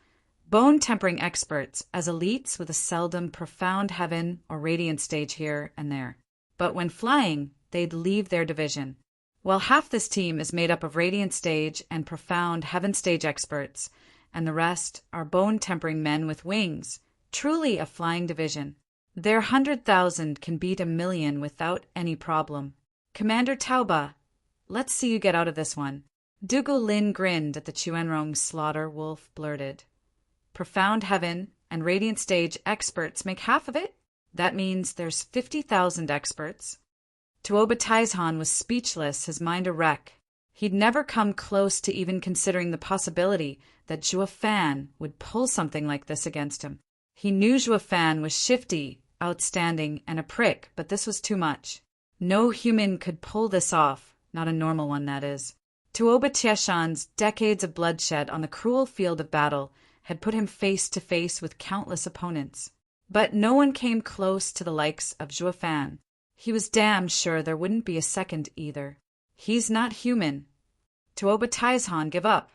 bone-tempering experts as elites with a seldom profound heaven or radiant stage here and there. But when flying, they'd leave their division. While half this team is made up of radiant stage and profound heaven stage experts, and the rest are bone-tempering men with wings, truly a flying division. Their 100,000 can beat 1,000,000 without any problem. Commander Tauba, let's see you get out of this one. Dugu Lin grinned at the Chuanrong. Slaughter Wolf blurted. Profound heaven and radiant stage experts make half of it? That means there's 50,000 experts. Tuoba Taizhan was speechless, his mind a wreck. He'd never come close to even considering the possibility that Zhuo Fan would pull something like this against him. He knew Zhuo Fan was shifty, outstanding, and a prick, but this was too much. No human could pull this off, not a normal one, that is. Tuoba Tieshan's decades of bloodshed on the cruel field of battle had put him face to face with countless opponents. But no one came close to the likes of Zhuo Fan. He was damn sure there wouldn't be a second either. He's not human. Tuoba Taizhan, give up.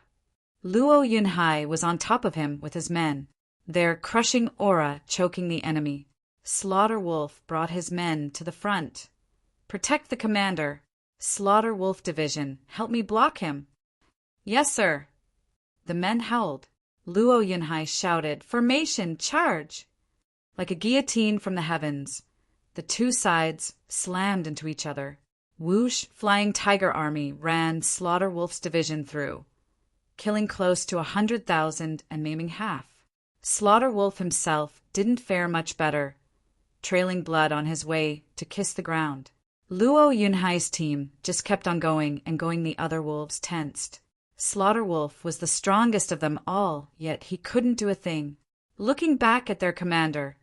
Luo Yunhai was on top of him with his men, their crushing aura choking the enemy. Slaughter Wolf brought his men to the front. Protect the commander. Slaughter Wolf Division, help me block him. Yes, sir. The men howled. Luo Yunhai shouted, Formation, charge! Like a guillotine from the heavens, the two sides slammed into each other. Whoosh, Flying Tiger Army ran Slaughter Wolf's division through, killing close to 100,000 and maiming half. Slaughter Wolf himself didn't fare much better, trailing blood on his way to kiss the ground. Luo Yunhai's team just kept on going, and going the other wolves tensed. Slaughter Wolf was the strongest of them all, yet he couldn't do a thing. Looking back at their commander,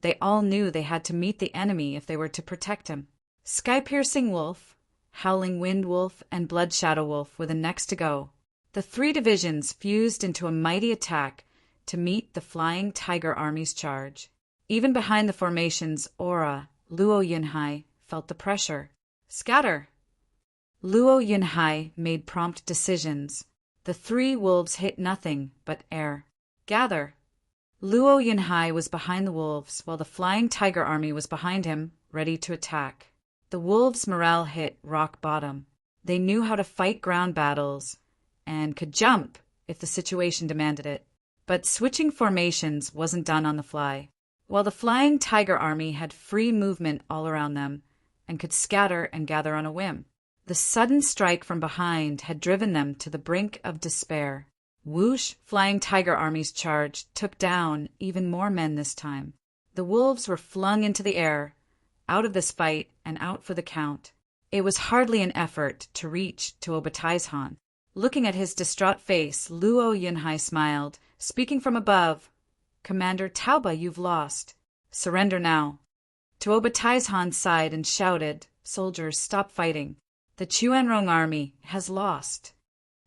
they all knew they had to meet the enemy if they were to protect him. Sky-Piercing Wolf, Howling Wind Wolf, and Blood Shadow Wolf were the next to go. The three divisions fused into a mighty attack to meet the Flying Tiger Army's charge. Even behind the formation's aura, Luo Yunhai felt the pressure. Scatter! Luo Yunhai made prompt decisions. The three wolves hit nothing but air. Gather! Luo Yunhai was behind the wolves, while the Flying Tiger Army was behind him, ready to attack. The wolves' morale hit rock bottom. They knew how to fight ground battles, and could jump if the situation demanded it. But switching formations wasn't done on the fly. While the Flying Tiger Army had free movement all around them, and could scatter and gather on a whim, the sudden strike from behind had driven them to the brink of despair. Whoosh, Flying Tiger Army's charge took down even more men this time. The wolves were flung into the air, out of this fight and out for the count. It was hardly an effort to reach Tuoba Taizhan. Looking at his distraught face, Luo Yunhai smiled, speaking from above. Commander Taoba, you've lost. Surrender now. Tuoba Taizhan sighed and shouted, Soldiers, stop fighting. The Chuanrong army has lost.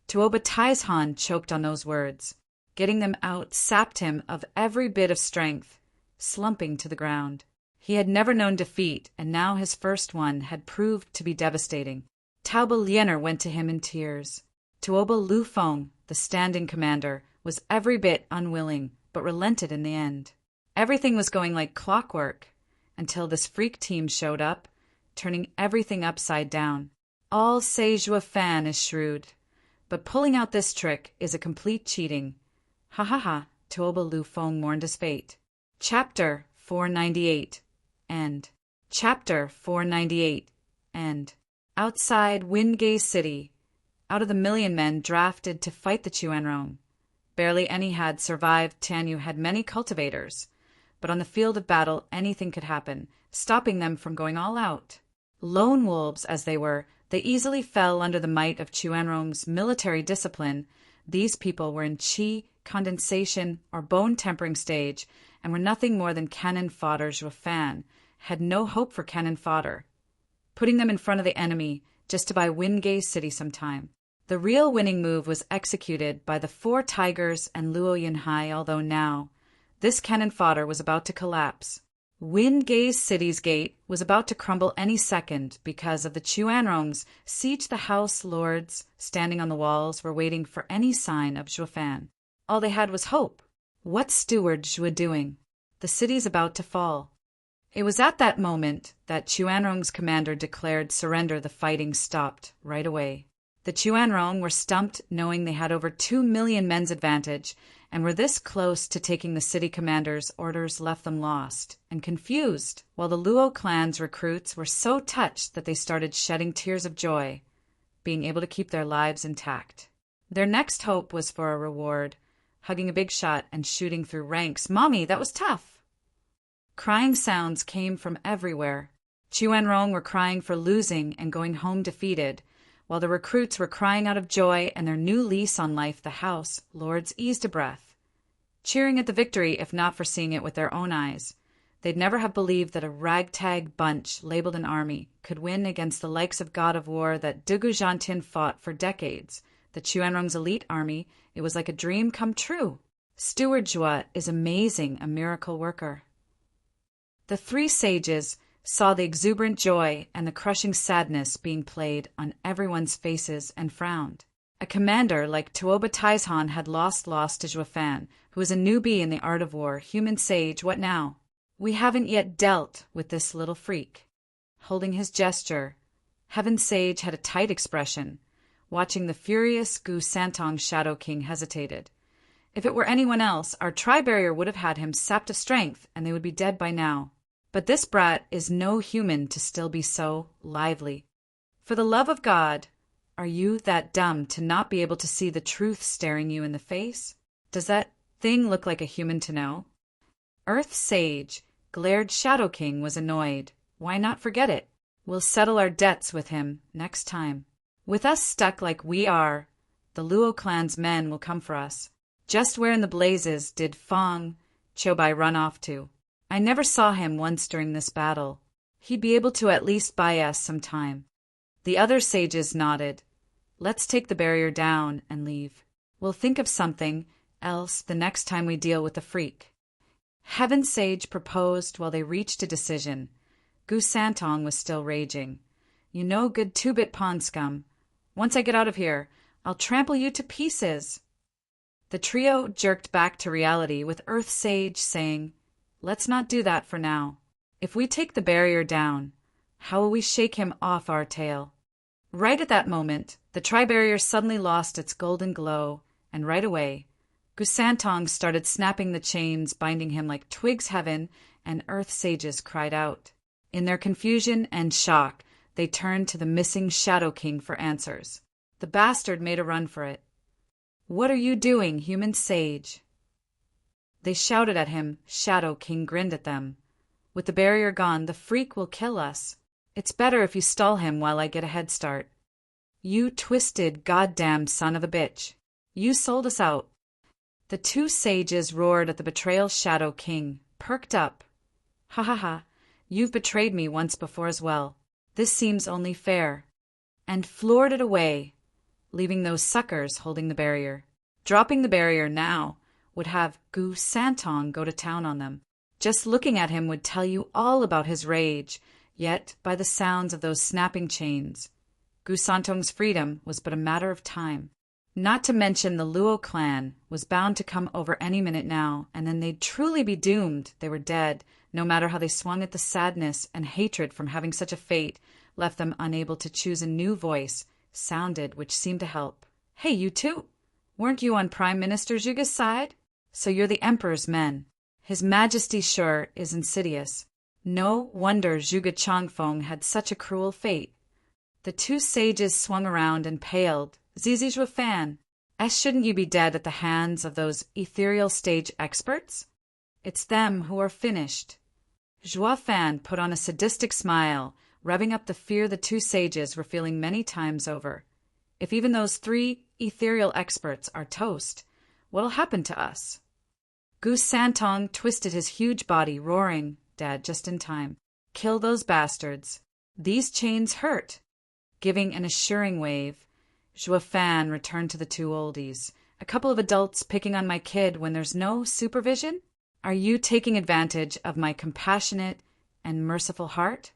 Tuoba Taizhan choked on those words. Getting them out sapped him of every bit of strength, slumping to the ground. He had never known defeat, and now his first one had proved to be devastating. Taoba Liener went to him in tears. Tuoba Lufeng, the standing commander, was every bit unwilling, but relented in the end. Everything was going like clockwork, until this freak team showed up, turning everything upside down. All say Zhuo Fan is shrewd, but pulling out this trick is a complete cheating. Ha ha ha, Tuoba Lufeng mourned his fate. Chapter 498. End. Chapter 498. End. Outside Wingay City, out of the million men drafted to fight the Chuanrong, barely any had survived. Tanyu had many cultivators, but on the field of battle anything could happen, stopping them from going all out. Lone wolves as they were, they easily fell under the might of Chuanrong's military discipline. These people were in qi, condensation, or bone-tempering stage, and were nothing more than cannon fodder. Zhuo Fan had no hope for cannon fodder, putting them in front of the enemy just to buy Wingay City some time. The real winning move was executed by the four tigers and Luo Yunhai, although now this cannon fodder was about to collapse. Wingay City's gate was about to crumble any second because of the Chuanrongs. Siege the house lords standing on the walls were waiting for any sign of Zhuo Fan. All they had was hope. What's Steward Zhuo doing? The city's about to fall. It was at that moment that Chuanrong's commander declared surrender. The fighting stopped right away. The Chuanrong were stumped, knowing they had over 2 million men's advantage, and were this close to taking the city commander's orders left them lost and confused, while the Luo clan's recruits were so touched that they started shedding tears of joy, being able to keep their lives intact. Their next hope was for a reward, hugging a big shot and shooting through ranks. Mommy, that was tough! Crying sounds came from everywhere. Chuanrong were crying for losing and going home defeated, while the recruits were crying out of joy and their new lease on life. The house lords eased a breath, cheering at the victory if not for seeing it with their own eyes. They'd never have believed that a ragtag bunch labeled an army could win against the likes of God of War that Dugu Zhantian fought for decades. The Chuanrong's elite army, it was like a dream come true. Steward Jua is amazing, a miracle worker. The three sages saw the exuberant joy and the crushing sadness being played on everyone's faces and frowned. A commander like Tuoba Taizhan had lost to Juefan, who was a newbie in the art of war. Human sage, what now? We haven't yet dealt with this little freak. Holding his gesture, Heaven Sage had a tight expression. Watching the furious Gu Santong Shadow King hesitated. If it were anyone else, our tri-barrier would have had him sapped of strength, and they would be dead by now. But this brat is no human to still be so lively. For the love of God, are you that dumb to not be able to see the truth staring you in the face? Does that thing look like a human to know? Earth Sage, glared Shadow King, was annoyed. Why not forget it? We'll settle our debts with him next time. With us stuck like we are, the Luo clan's men will come for us. Just where in the blazes did Fong Chobai run off to? I never saw him once during this battle. He'd be able to at least buy us some time. The other sages nodded. Let's take the barrier down and leave. We'll think of something else the next time we deal with the freak. Heaven Sage proposed while they reached a decision. Gu Santong was still raging. You no good two-bit pond scum. Once I get out of here, I'll trample you to pieces. The trio jerked back to reality with Earth Sage saying, Let's not do that for now. If we take the barrier down, how will we shake him off our tail? Right at that moment, the tri-barrier suddenly lost its golden glow, and right away, Gu Santong started snapping the chains binding him like twigs. Heaven and Earth Sages cried out. In their confusion and shock, they turned to the missing Shadow King for answers. The bastard made a run for it. What are you doing, human sage? They shouted at him. Shadow King grinned at them. With the barrier gone, the freak will kill us. It's better if you stall him while I get a head start. You twisted goddamned son of a bitch. You sold us out. The two sages roared at the betrayal. Shadow King perked up. Ha ha ha, you've betrayed me once before as well. This seems only fair. And floored it away, leaving those suckers holding the barrier. Dropping the barrier now would have Gu Santong go to town on them. Just looking at him would tell you all about his rage, yet by the sounds of those snapping chains, Gu Santong's freedom was but a matter of time. Not to mention the Luo clan was bound to come over any minute now, and then they'd truly be doomed. They were dead, no matter how they swung at the sadness and hatred from having such a fate left them unable to choose. A new voice sounded which seemed to help. Hey, you two! Weren't you on Prime Minister Zhuge's side? So you're the Emperor's men. His Majesty sure is insidious. No wonder Zhuge Changfeng had such a cruel fate. The two sages swung around and paled. Zizi Zhuefan, shouldn't you be dead at the hands of those ethereal stage experts? It's them who are finished. Zhuefan put on a sadistic smile, revving up the fear the two sages were feeling many times over. If even those three ethereal experts are toast, what'll happen to us? Gu Santong twisted his huge body, roaring, Dad, just in time. Kill those bastards. These chains hurt. Giving an assuring wave, Zhuefan returned to the two oldies. A couple of adults picking on my kid when there's no supervision? Are you taking advantage of my compassionate and merciful heart?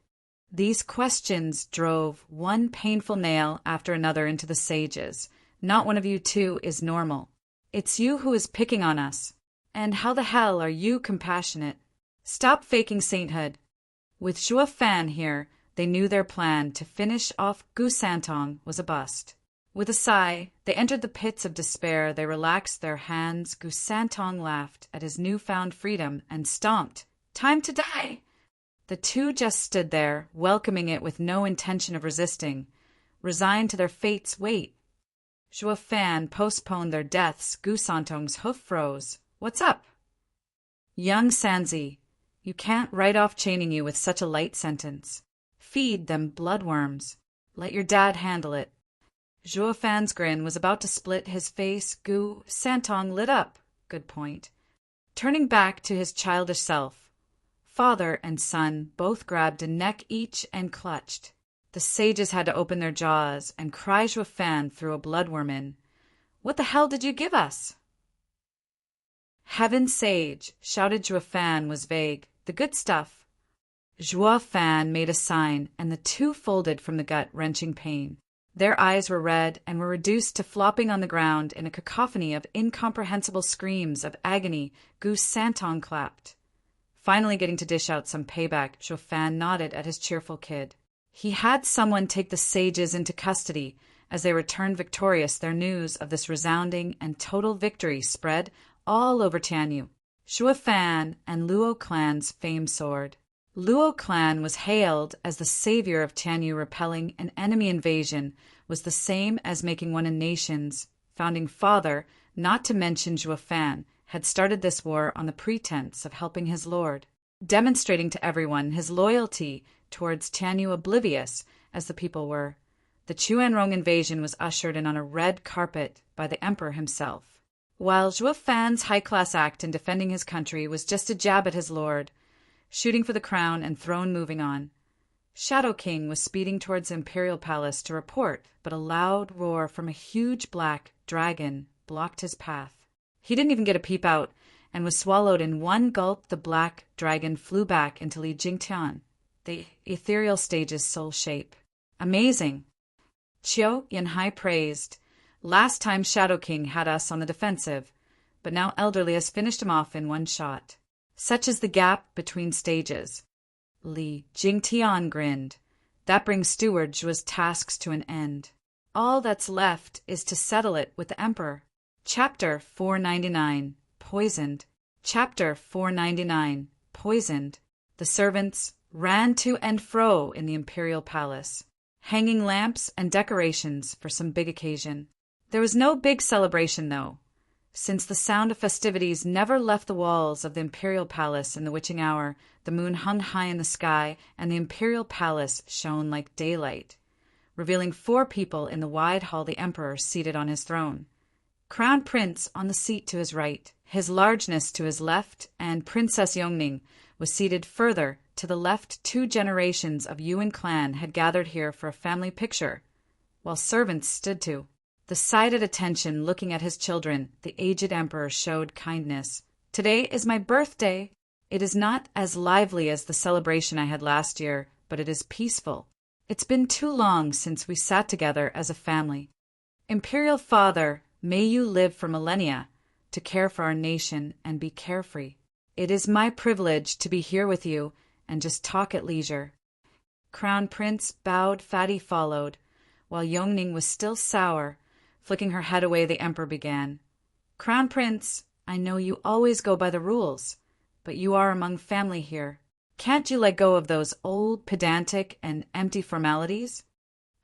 These questions drove one painful nail after another into the sages. Not one of you two is normal. It's you who is picking on us. And how the hell are you compassionate? Stop faking sainthood. With Zhuefan here, they knew their plan to finish off Gu Santong was a bust. With a sigh, they entered the pits of despair. They relaxed their hands. Gu Santong laughed at his newfound freedom and stomped. Time to die! The two just stood there, welcoming it with no intention of resisting, resigned to their fate's weight. Zhuefan postponed their deaths. Gu Santong's hoof froze. What's up? Young Sanzi, you can't write off chaining you with such a light sentence. Feed them bloodworms. Let your dad handle it. Zhuefan's grin was about to split his face. Gu Santong lit up. Good point. Turning back to his childish self, father and son both grabbed a neck each and clutched. The sages had to open their jaws and cry. Zhuefan threw a bloodworm in. What the hell did you give us? Heaven sage, shouted Zhuo Fan was vague. The good stuff. Zhuo Fan made a sign, and the two folded from the gut-wrenching pain. Their eyes were red and were reduced to flopping on the ground in a cacophony of incomprehensible screams of agony. Goose Santon clapped. Finally getting to dish out some payback, Zhuo Fan nodded at his cheerful kid. He had someone take the sages into custody. As they returned victorious, their news of this resounding and total victory spread all over Tianyu. Zhuo Fan and Luo clan's fame soared. Luo clan was hailed as the savior of Tianyu. Repelling an enemy invasion was the same as making one a nation's founding father, not to mention Zhuo Fan, had started this war on the pretense of helping his lord, demonstrating to everyone his loyalty towards Tianyu, oblivious as the people were. The Chuanrong invasion was ushered in on a red carpet by the emperor himself. While Zhuo Fan's high-class act in defending his country was just a jab at his lord, shooting for the crown and throne moving on, Shadow King was speeding towards the imperial palace to report, but a loud roar from a huge black dragon blocked his path. He didn't even get a peep out, and was swallowed in one gulp. The black dragon flew back into Li Jingtian, the ethereal stage's sole shape. Amazing! Qiu Yanhai praised. Last time Shadow King had us on the defensive, but now Elderly has finished him off in one shot. Such is the gap between stages. Li Jingtian grinned. That brings Steward Zhuo's tasks to an end. All that's left is to settle it with the Emperor. Chapter 499. Poisoned. Chapter 499. Poisoned. The servants ran to and fro in the imperial palace, hanging lamps and decorations for some big occasion. There was no big celebration, though, since the sound of festivities never left the walls of the imperial palace. In the witching hour, the moon hung high in the sky, and the imperial palace shone like daylight, revealing 4 people in the wide hall. The emperor seated on his throne, Crown Prince on the seat to his right, his largeness to his left, and Princess Yongning was seated further to the left. 2 generations of Yuan clan had gathered here for a family picture, while servants stood to the side at attention looking at his children. The aged emperor showed kindness. Today is my birthday. It is not as lively as the celebration I had last year, but it is peaceful. It's been too long since we sat together as a family. Imperial Father, may you live for millennia to care for our nation and be carefree. It is my privilege to be here with you and just talk at leisure. Crown Prince bowed. Fatty followed. While Yongning was still sour, flicking her head away, the emperor began. Crown Prince, I know you always go by the rules, but you are among family here. Can't you let go of those old, pedantic, and empty formalities?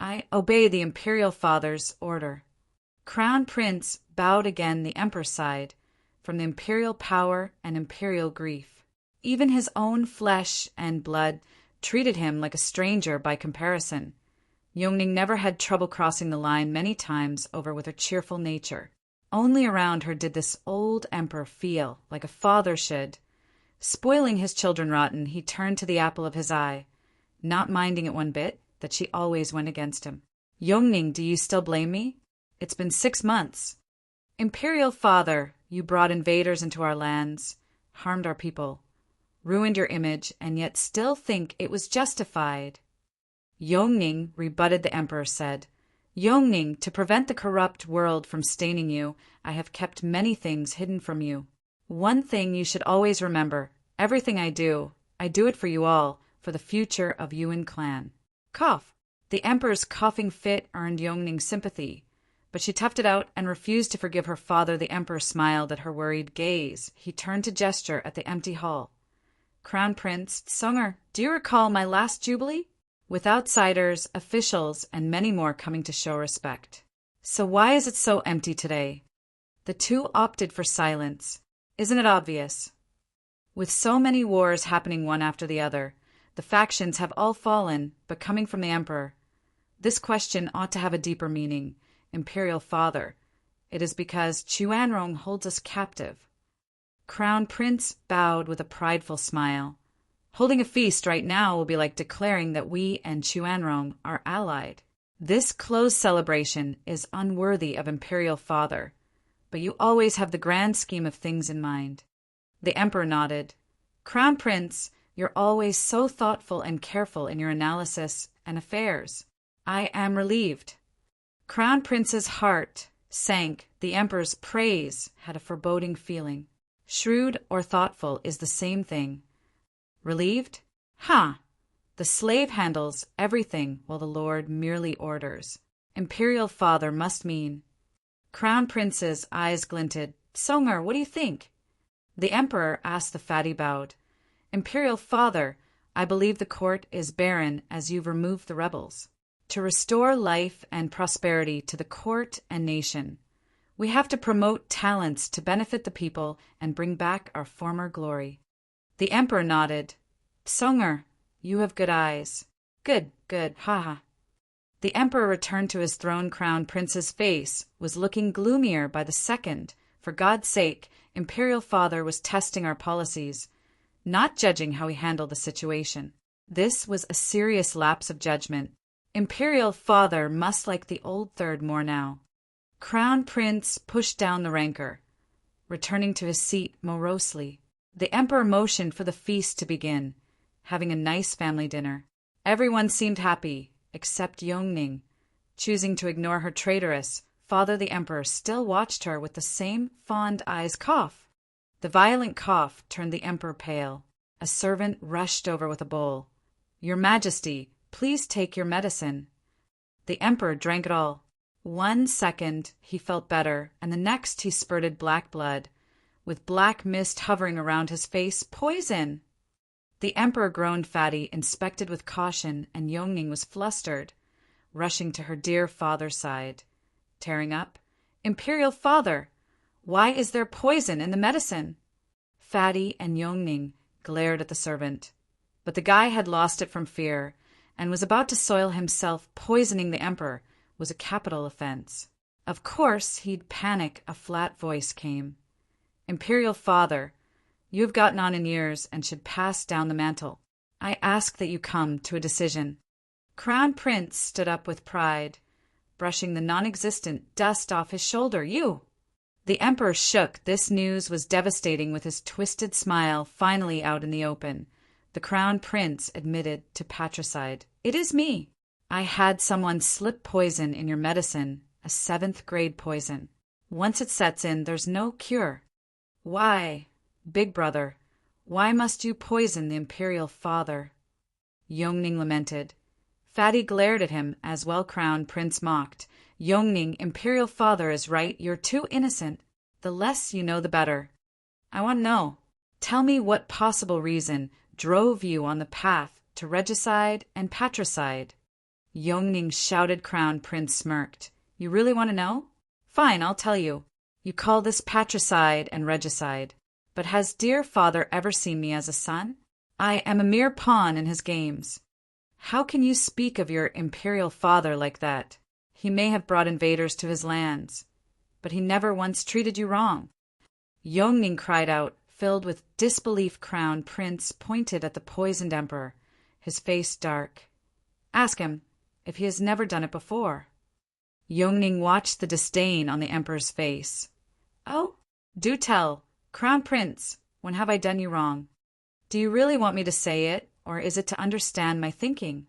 I obey the imperial father's order. Crown Prince bowed again. The emperor sighed. From the imperial power and imperial grief, even his own flesh and blood treated him like a stranger by comparison. Yongning never had trouble crossing the line many times over with her cheerful nature. Only around her did this old emperor feel like a father should. Spoiling his children rotten, he turned to the apple of his eye, not minding it one bit that she always went against him. Yongning, do you still blame me? It's been 6 months. Imperial Father, you brought invaders into our lands, harmed our people, ruined your image, and yet still think it was justified. Yongning, rebutted the emperor, said, Yongning, to prevent the corrupt world from staining you, I have kept many things hidden from you. One thing you should always remember, everything I do it for you all, for the future of Yuan clan. Cough. The emperor's coughing fit earned Yongning sympathy, but she toughed it out and refused to forgive her father. The emperor smiled at her worried gaze. He turned to gesture at the empty hall. Crown Prince, Sunger, do you recall my last jubilee? With outsiders, officials, and many more coming to show respect. So why is it so empty today? The two opted for silence. Isn't it obvious? With so many wars happening one after the other, the factions have all fallen, but coming from the emperor. This question ought to have a deeper meaning. Imperial Father, it is because Chuanrong holds us captive. Crown Prince bowed with a prideful smile. Holding a feast right now will be like declaring that we and Chuanrong are allied. This closed celebration is unworthy of Imperial Father, but you always have the grand scheme of things in mind. The Emperor nodded. Crown Prince, you're always so thoughtful and careful in your analysis and affairs. I am relieved. Crown Prince's heart sank. The Emperor's praise had a foreboding feeling. Shrewd or thoughtful is the same thing. Relieved? Ha! The slave handles everything while the Lord merely orders. Imperial Father must mean. Crown Prince's eyes glinted. Songer, what do you think? The Emperor asked. The fatty bowed. Imperial Father, I believe the court is barren as you've removed the rebels. To restore life and prosperity to the court and nation, we have to promote talents to benefit the people and bring back our former glory. The Emperor nodded. Songer, you have good eyes. Good, ha. The Emperor returned to his throne. Crown Prince's face was looking gloomier by the second. For God's sake, Imperial Father was testing our policies, not judging how we handled the situation. This was a serious lapse of judgment. Imperial Father must like the old third more now. Crown Prince pushed down the rancor, returning to his seat morosely. The Emperor motioned for the feast to begin, having a nice family dinner. Everyone seemed happy, except Yongning, choosing to ignore her traitorous father. The Emperor still watched her with the same fond eyes. Cough. The violent cough turned the Emperor pale. A servant rushed over with a bowl. Your Majesty, please take your medicine. The Emperor drank it all. 1 second he felt better, and the next he spurted black blood, with black mist hovering around his face. Poison! The Emperor groaned. Fatty inspected with caution, and Yongning was flustered, rushing to her dear father's side. Tearing up, Imperial Father, why is there poison in the medicine? Fatty and Yongning glared at the servant, but the guy had lost it from fear, and was about to soil himself. Poisoning the Emperor was a capital offense. Of course he'd panic. A flat voice came. Imperial Father, you have gotten on in years and should pass down the mantle. I ask that you come to a decision. Crown Prince stood up with pride, brushing the non-existent dust off his shoulder. You! The Emperor shook. This news was devastating. With his twisted smile finally out in the open, the Crown Prince admitted to patricide. It is me. I had someone slip poison in your medicine, a 7th-grade poison. Once it sets in, there's no cure. Why, big brother, why must you poison the Imperial Father? Yongning lamented. Fatty glared at him as well. Crown Prince mocked. Yongning, Imperial Father is right. You're too innocent. The less you know, the better. I want to know. Tell me what possible reason drove you on the path to regicide and patricide. Yongning shouted. Crown Prince smirked. You really want to know? Fine, I'll tell you. You call this patricide and regicide. But has dear father ever seen me as a son? I am a mere pawn in his games. How can you speak of your Imperial Father like that? He may have brought invaders to his lands, but he never once treated you wrong. Yongning cried out, filled with disbelief. Crown Prince pointed at the poisoned Emperor, his face dark. Ask him if he has never done it before. Yongning watched the disdain on the Emperor's face. Oh, do tell, Crown Prince, when have I done you wrong? Do you really want me to say it, or is it to understand my thinking?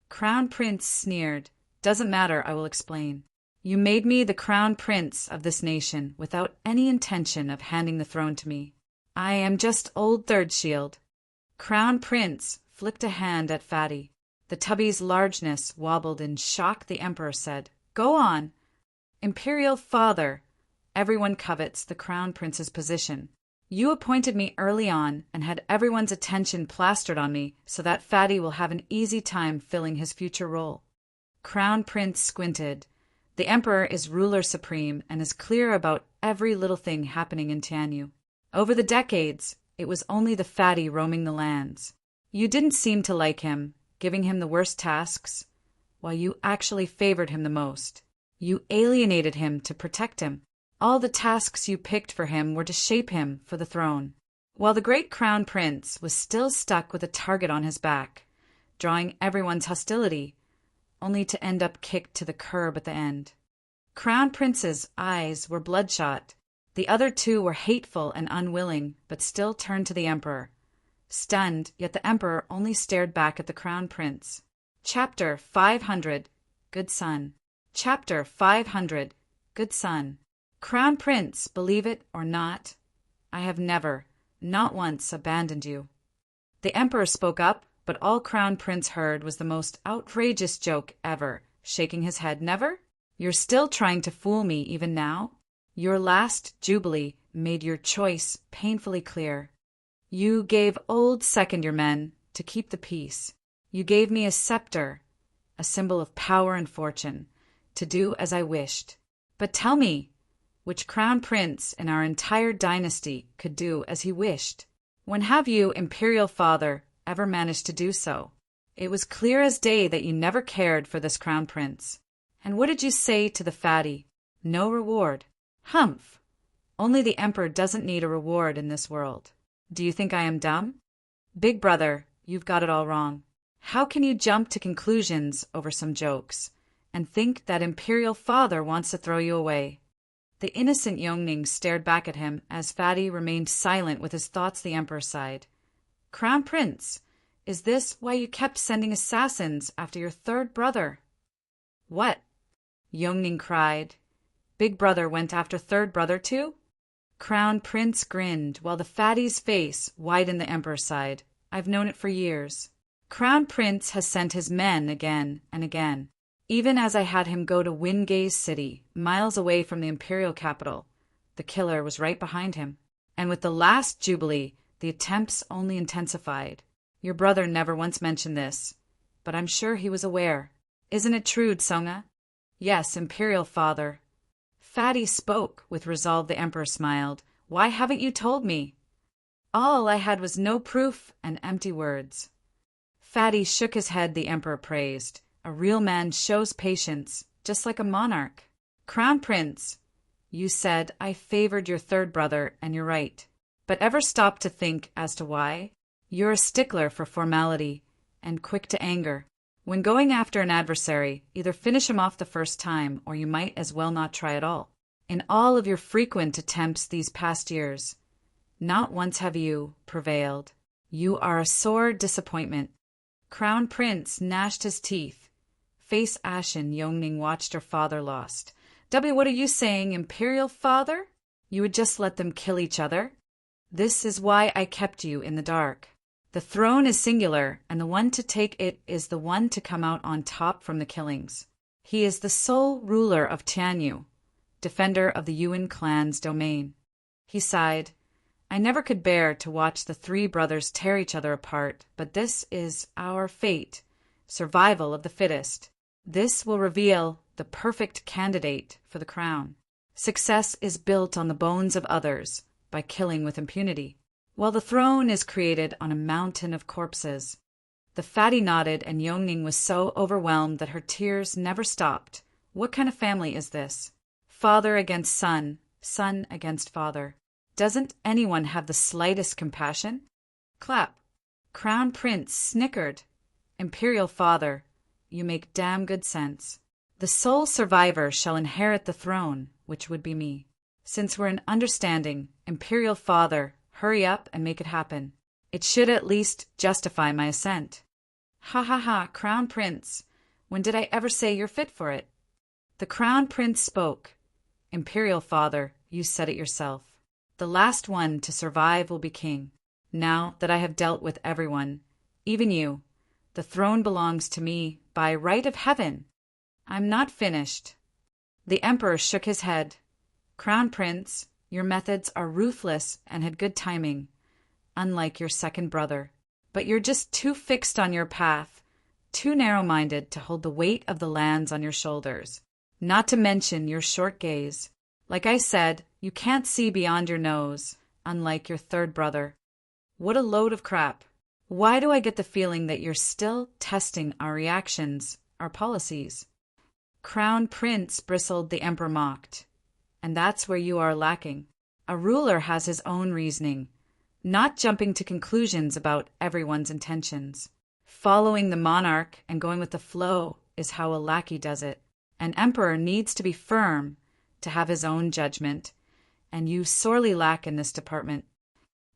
Crown Prince sneered. Doesn't matter, I will explain. You made me the Crown Prince of this nation without any intention of handing the throne to me. I am just old Third Shield. Crown Prince flicked a hand at Fatty. The tubby's largeness wobbled in shock. The Emperor said, Go on. Imperial Father, everyone covets the Crown Prince's position. You appointed me early on and had everyone's attention plastered on me so that Fatty will have an easy time filling his future role. Crown Prince squinted. The Emperor is ruler supreme and is clear about every little thing happening in Tianyu. Over the decades, it was only the Fatty roaming the lands. You didn't seem to like him, giving him the worst tasks, while you actually favored him the most. You alienated him to protect him. All the tasks you picked for him were to shape him for the throne, while the great Crown Prince was still stuck with a target on his back, drawing everyone's hostility, only to end up kicked to the curb at the end. Crown Prince's eyes were bloodshot. The other two were hateful and unwilling, but still turned to the Emperor. Stunned, yet the Emperor only stared back at the Crown Prince. Chapter 500. Good Son. Chapter 500. Good Son. Crown Prince, believe it or not, I have never, not once, abandoned you. The Emperor spoke up, but all Crown Prince heard was the most outrageous joke ever, shaking his head. Never? You're still trying to fool me even now? Your last Jubilee made your choice painfully clear. You gave old Second your men to keep the peace. You gave me a scepter, a symbol of power and fortune, to do as I wished. But tell me, which Crown Prince in our entire dynasty could do as he wished? When have you, Imperial Father, ever managed to do so? It was clear as day that you never cared for this Crown Prince. And what did you say to the fatty? No reward. Humph! Only the Emperor doesn't need a reward in this world. Do you think I am dumb? Big brother, you've got it all wrong. How can you jump to conclusions over some jokes, and think that Imperial Father wants to throw you away? The innocent Yongning stared back at him as Fatty remained silent with his thoughts the Emperor's side. Crown Prince, is this why you kept sending assassins after your third brother? What? Yongning cried. Big brother went after third brother too? Crown Prince grinned while the fatty's face widened the Emperor's side. I've known it for years. Crown Prince has sent his men again and again. Even as I had him go to Wingay's city, miles away from the imperial capital, the killer was right behind him. And with the last Jubilee, the attempts only intensified. Your brother never once mentioned this, but I'm sure he was aware. Isn't it true, Tsonga? Yes, Imperial Father. Fatty spoke with resolve. The Emperor smiled. Why haven't you told me? All I had was no proof and empty words. Fatty shook his head. The Emperor praised. A real man shows patience, just like a monarch. Crown Prince, you said I favored your third brother, and you're right. But ever stop to think as to why? You're a stickler for formality, and quick to anger. When going after an adversary, either finish him off the first time, or you might as well not try at all. In all of your frequent attempts these past years, not once have you prevailed. You are a sore disappointment. Crown Prince gnashed his teeth. Face ashen, Yongning watched her father lost. What are you saying, Imperial Father? You would just let them kill each other? This is why I kept you in the dark. The throne is singular, and the one to take it is the one to come out on top from the killings. He is the sole ruler of Tianyu, defender of the Yuan clan's domain. He sighed. I never could bear to watch the three brothers tear each other apart, but this is our fate, survival of the fittest. This will reveal the perfect candidate for the crown. Success is built on the bones of others by killing with impunity, while the throne is created on a mountain of corpses. The fatty nodded, and Yongning was so overwhelmed that her tears never stopped. What kind of family is this? Father against son, son against father. Doesn't anyone have the slightest compassion? Clap. Crown Prince snickered. Imperial Father, you make damn good sense. The sole survivor shall inherit the throne, which would be me. Since we're in understanding, Imperial Father, hurry up and make it happen. It should at least justify my assent. Ha ha ha, Crown Prince. When did I ever say you're fit for it? The Crown Prince spoke. Imperial Father, you said it yourself. The last one to survive will be king. Now that I have dealt with everyone, even you, the throne belongs to me by right of heaven. I'm not finished. The Emperor shook his head. Crown Prince, your methods are ruthless and had good timing, unlike your second brother. But you're just too fixed on your path, too narrow-minded to hold the weight of the lands on your shoulders, not to mention your short gaze. Like I said, you can't see beyond your nose, unlike your third brother. What a load of crap. Why do I get the feeling that you're still testing our reactions, our policies? Crown Prince, bristled. The Emperor mocked. And that's where you are lacking. A ruler has his own reasoning, not jumping to conclusions about everyone's intentions. Following the monarch and going with the flow is how a lackey does it. An emperor needs to be firm to have his own judgment, and you sorely lack in this department.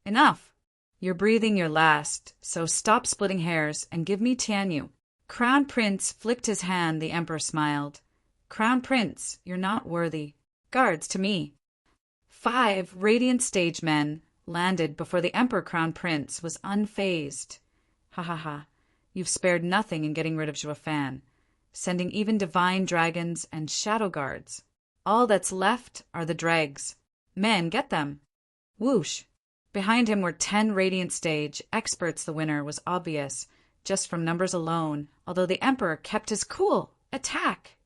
Enough! You're breathing your last, so stop splitting hairs and give me Tianyu. Crown Prince flicked his hand. The emperor smiled. Crown Prince, you're not worthy. Guards, to me. 5 radiant stage men landed before the emperor. Crown Prince was unfazed. Ha ha ha. You've spared nothing in getting rid of Zhuofan, sending even divine dragons and shadow guards. All that's left are the dregs. Men, get them. Whoosh. Behind him were 10 radiant stage experts. The winner was obvious, just from numbers alone, although the emperor kept his cool. Attack!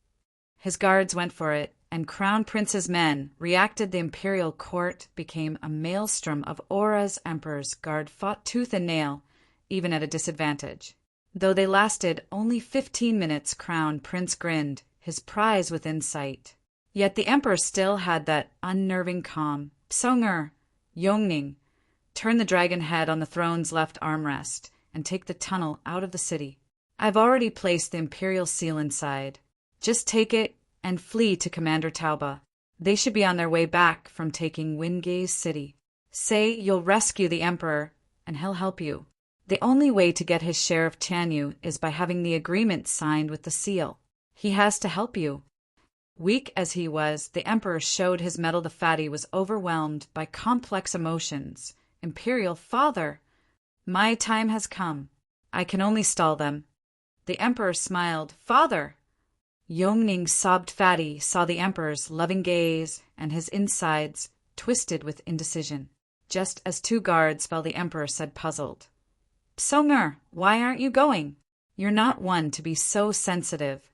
His guards went for it, and Crown Prince's men reacted. The imperial court became a maelstrom of auras. Emperor's guard fought tooth and nail, even at a disadvantage. Though they lasted only 15 minutes, Crown Prince grinned, his prize within sight. Yet the emperor still had that unnerving calm. Psonger, Yongning, turn the dragon head on the throne's left armrest and take the tunnel out of the city. I've already placed the imperial seal inside. Just take it and flee to Commander Tauba. They should be on their way back from taking Wingay's city. Say you'll rescue the emperor, and he'll help you. The only way to get his share of Tianyu is by having the agreement signed with the seal. He has to help you. Weak as he was, the emperor showed his mettle. The fatty was overwhelmed by complex emotions. Imperial father, my time has come. I can only stall them. The emperor smiled. Father! Yongning sobbed. Fatty saw the emperor's loving gaze, and his insides twisted with indecision. Just as 2 guards fell, the emperor said, puzzled, Psonger, why aren't you going? You're not one to be so sensitive.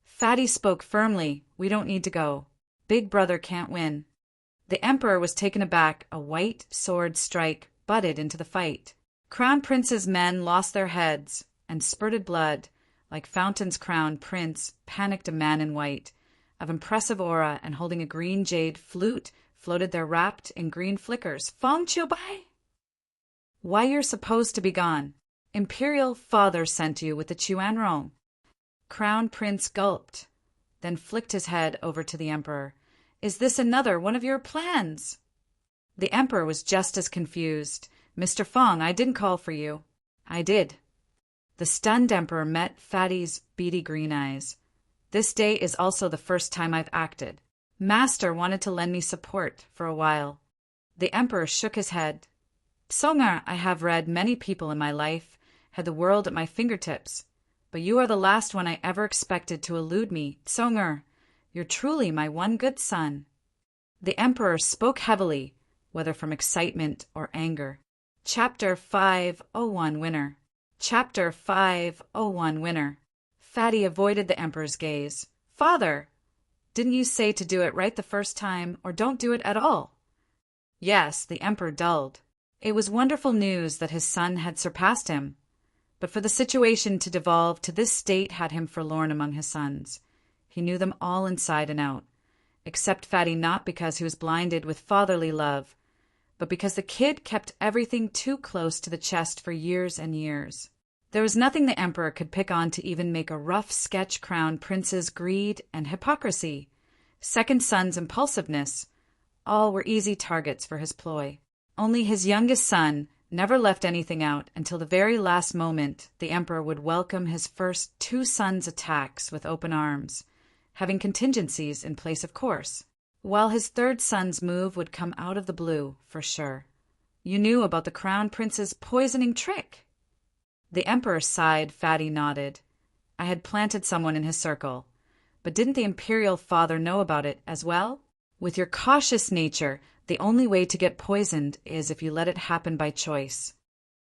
Fatty spoke firmly. We don't need to go. Big brother can't win. The emperor was taken aback. A white sword strike butted into the fight. Crown Prince's men lost their heads and spurted blood. Like fountains, Crown Prince panicked. A man in white, of impressive aura and holding a green jade flute, floated there wrapped in green flickers. Feng Qiubai? Why, you're supposed to be gone. Imperial father sent you with the Chuanrong. Crown Prince gulped, then flicked his head over to the emperor. Is this another one of your plans? The emperor was just as confused. Mr. Feng, I didn't call for you. I did. The stunned emperor met Fatty's beady green eyes. This day is also the first time I've acted. Master wanted to lend me support for a while. The emperor shook his head. Psonger, I have read many people in my life, had the world at my fingertips, but you are the last one I ever expected to elude me. Psonger, you're truly my one good son. The emperor spoke heavily, whether from excitement or anger. Chapter 501 Winner. Chapter 501 Winner. Fatty avoided the emperor's gaze. Father, didn't you say to do it right the first time, or don't do it at all? Yes, the emperor dulled. It was wonderful news that his son had surpassed him, but for the situation to devolve to this state had him forlorn among his sons. He knew them all inside and out, except Fatty, not because he was blinded with fatherly love, but because the kid kept everything too close to the chest for years and years. There was nothing the emperor could pick on to even make a rough sketch. Crown Prince's greed and hypocrisy, second son's impulsiveness, all were easy targets for his ploy. Only his youngest son never left anything out until the very last moment. The emperor would welcome his first 2 sons' attacks with open arms, having contingencies in place, of course, while his 3rd son's move would come out of the blue, for sure. You knew about the Crown Prince's poisoning trick? The emperor sighed. Fatty nodded. I had planted someone in his circle, but didn't the imperial father know about it as well? With your cautious nature, the only way to get poisoned is if you let it happen by choice.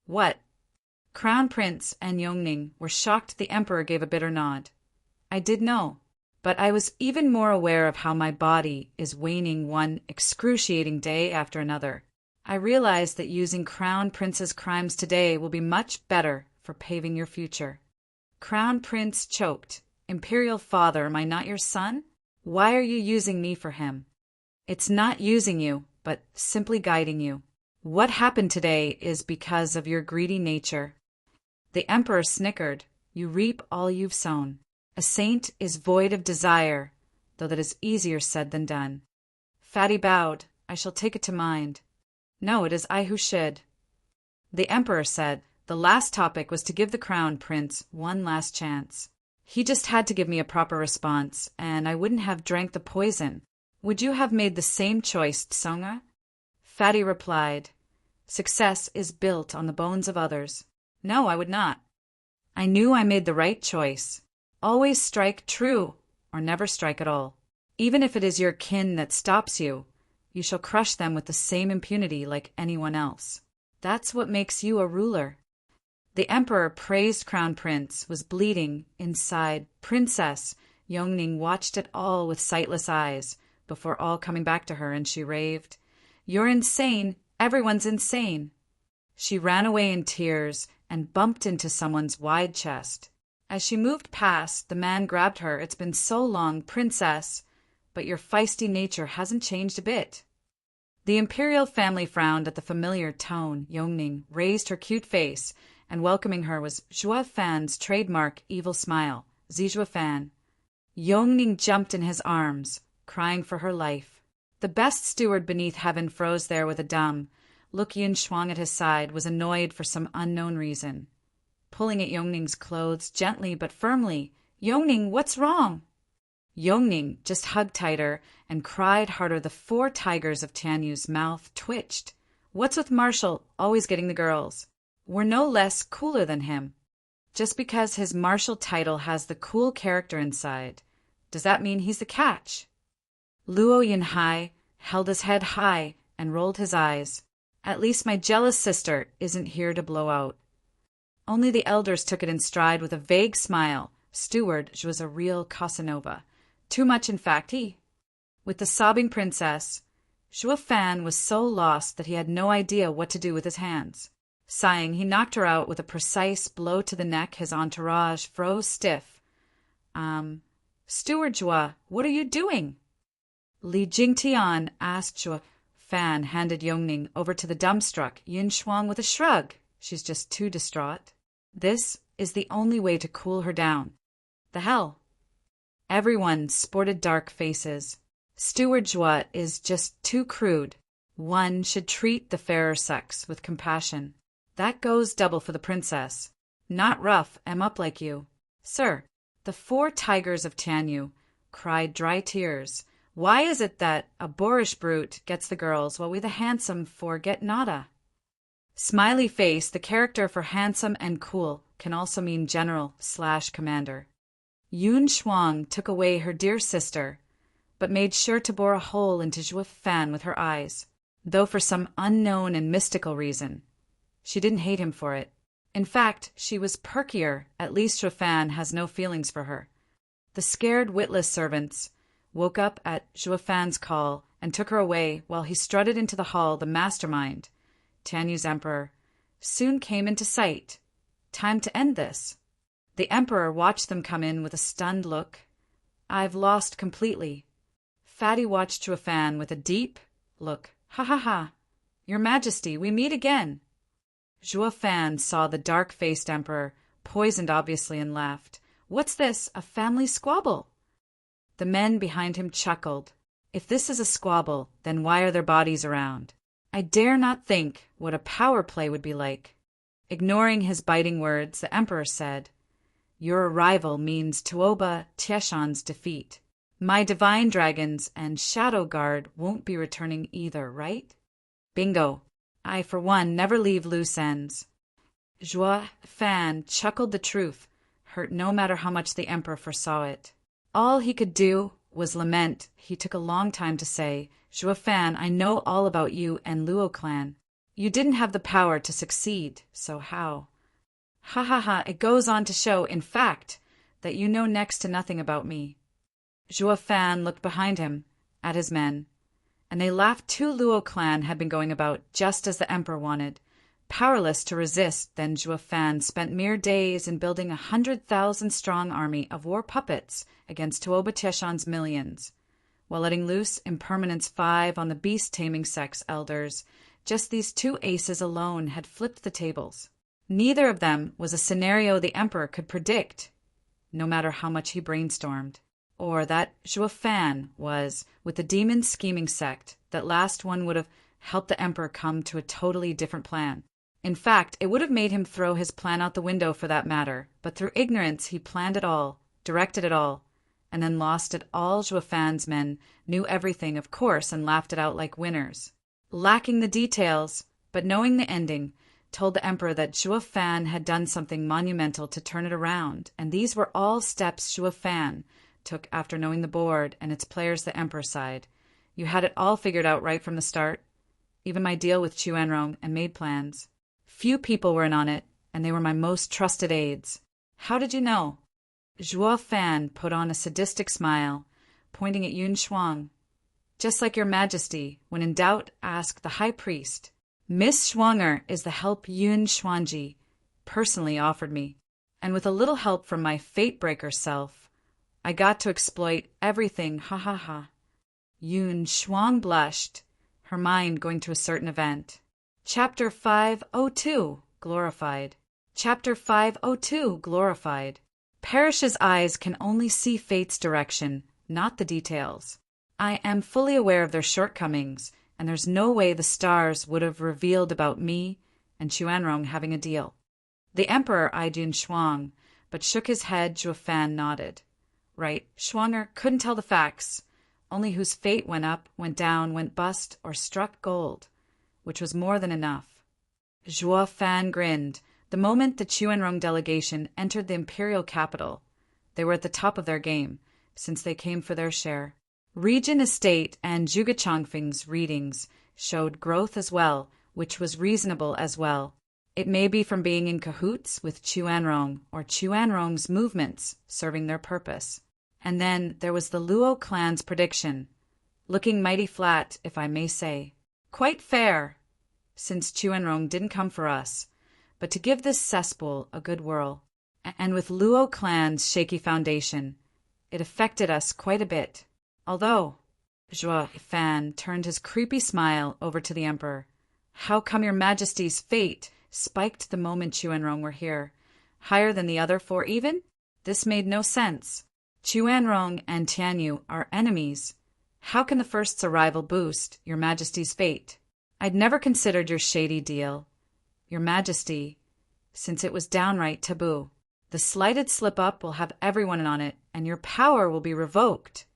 What? Crown Prince and Yongning were shocked. The emperor gave a bitter nod. I did know, but I was even more aware of how my body is waning one excruciating day after another. I realized that using Crown Prince's crimes today will be much better for paving your future. Crown Prince choked. Imperial father, am I not your son? Why are you using me for him? It's not using you, but simply guiding you. What happened today is because of your greedy nature. The emperor snickered. You reap all you've sown. A saint is void of desire, though that is easier said than done. Fatty bowed. I shall take it to mind. No, it is I who should. The emperor said the last topic was to give the crown prince one last chance. He just had to give me a proper response, and I wouldn't have drank the poison. Would you have made the same choice, Tsonga? Fatty replied, Success is built on the bones of others. No, I would not. I knew I made the right choice. Always strike true, or never strike at all. Even if it is your kin that stops you, you shall crush them with the same impunity like anyone else. That's what makes you a ruler. The emperor praised Crown Prince, was bleeding inside. Princess Yongning watched it all with sightless eyes, before all coming back to her, and she raved, You're insane. Everyone's insane. She ran away in tears and bumped into someone's wide chest. As she moved past, the man grabbed her. It's been so long, Princess, but your feisty nature hasn't changed a bit. The imperial family frowned at the familiar tone. Yongning raised her cute face, and welcoming her was Zhua Fan's trademark evil smile, Zhua Fan. Yongning jumped in his arms, crying for her life. The best steward beneath heaven froze there with a dumb look. Yin Shuang at his side was annoyed for some unknown reason. Pulling at Yongning's clothes gently but firmly, Yongning, what's wrong? Yongning just hugged tighter and cried harder. The 4 tigers of Tianyu's mouth twitched. What's with Marshall always getting the girls? We're no less cooler than him. Just because his marshal title has the cool character inside, does that mean he's the catch? Luo Yinhai held his head high and rolled his eyes. At least my jealous sister isn't here to blow out. Only the elders took it in stride with a vague smile. Steward was a real Casanova. Too much, in fact, With the sobbing princess, Zhua Fan was so lost that he had no idea what to do with his hands. Sighing, he knocked her out with a precise blow to the neck. His entourage froze stiff. Steward Zhua, what are you doing? Li Jingtian asked. Zhua Fan handed Yongning over to the dumbstruck Yin Shuang with a shrug. She's just too distraught. This is the only way to cool her down. The hell? Everyone sported dark faces. Steward Zhua is just too crude. One should treat the fairer sex with compassion. That goes double for the princess. Not rough, up like you. Sir, the 4 tigers of Tianyu cried dry tears. Why is it that a boorish brute gets the girls while we the handsome 4 get nada? Smiley face, the character for handsome and cool, can also mean general/commander. Yun Shuang took away her dear sister, but made sure to bore a hole into Zhua Fan with her eyes, though for some unknown and mystical reason. She didn't hate him for it. In fact, she was perkier. At least Zhua Fan has no feelings for her. The scared, witless servants woke up at Zhua Fan's call and took her away while he strutted into the hall. The mastermind, Tianyu's emperor, soon came into sight. Time to end this. The emperor watched them come in with a stunned look. I've lost completely. Fatty watched Zhua Fan with a deep look. Ha ha ha. Your Majesty, we meet again. Zhua Fan saw the dark-faced emperor, poisoned obviously, and laughed. What's this, a family squabble? The men behind him chuckled. If this is a squabble, then why are their bodies around? I dare not think what a power play would be like. Ignoring his biting words, the emperor said, Your arrival means Tuoba Tieshan's defeat. My divine dragons and shadow guard won't be returning either, right? Bingo. I, for one, never leave loose ends. Zhua Fan chuckled. The truth hurt no matter how much the emperor foresaw it. All he could do was lament. He took a long time to say, Zhua Fan, I know all about you and Luo clan. You didn't have the power to succeed, so how? Ha ha ha, it goes on to show, in fact, that you know next to nothing about me. Zhua Fan looked behind him, at his men, and they laughed. 2 Luo clan had been going about just as the emperor wanted. Powerless to resist, then Zhua Fan spent mere days in building 100,000-strong army of war puppets against Tuoba Tieshan's millions, while letting loose impermanence 5 on the beast-taming sex elders. Just these 2 aces alone had flipped the tables. Neither of them was a scenario the emperor could predict. no matter how much he brainstormed. Or that Zhuo Fan was, with the demon scheming sect, that last one would have helped the emperor come to a totally different plan. In fact, it would have made him throw his plan out the window for that matter, but through ignorance he planned it all, directed it all, and then lost it all. Zhuo Fan's men knew everything, of course, and laughed it out like winners. Lacking the details, but knowing the ending, told the emperor that Zhuo Fan had done something monumental to turn it around, and these were all steps Zhuo Fan took after knowing the board and its players the emperor's side. You had it all figured out right from the start, even my deal with Chu Anrong, and made plans. Few people were in on it, and they were my most trusted aides. How did you know? Zhuo Fan put on a sadistic smile, pointing at Yun Shuang. Just like your majesty, when in doubt, ask the high priest. Miss Schwanger is the help Yun Xuanji personally offered me, and with a little help from my fate-breaker self, I got to exploit everything, ha ha ha. Yun Shuang blushed, her mind going to a certain event. Chapter 502, Glorified. Chapter 502, Glorified. Parrish's eyes can only see fate's direction, not the details. I am fully aware of their shortcomings, and there's no way the stars would have revealed about me and Chuanrong having a deal. The emperor eyed Yun Shuang, but shook his head. Zhuo Fan nodded. Right, Schwanger couldn't tell the facts, only whose fate went up, went down, went bust, or struck gold, which was more than enough. Zhuo Fan grinned. The moment the Chuanrong delegation entered the imperial capital, they were at the top of their game, since they came for their share. Regent Estate and Zhuge Changfeng's readings showed growth as well, which was reasonable as well. It may be from being in cahoots with Chuanrong, or Chuanrong's movements serving their purpose. And then there was the Luo clan's prediction, looking mighty flat, if I may say. Quite fair, since Chuanrong didn't come for us, but to give this cesspool a good whirl. And with Luo clan's shaky foundation, it affected us quite a bit. Although, Zhuo Fan turned his creepy smile over to the emperor. How come your majesty's fate spiked the moment Chuanrong were here, higher than the other four even? This made no sense. Chuanrong and Tianyu are enemies. How can the first's arrival boost your majesty's fate? I'd never considered your shady deal, your majesty, since it was downright taboo. The slightest slip-up will have everyone in on it, and your power will be revoked.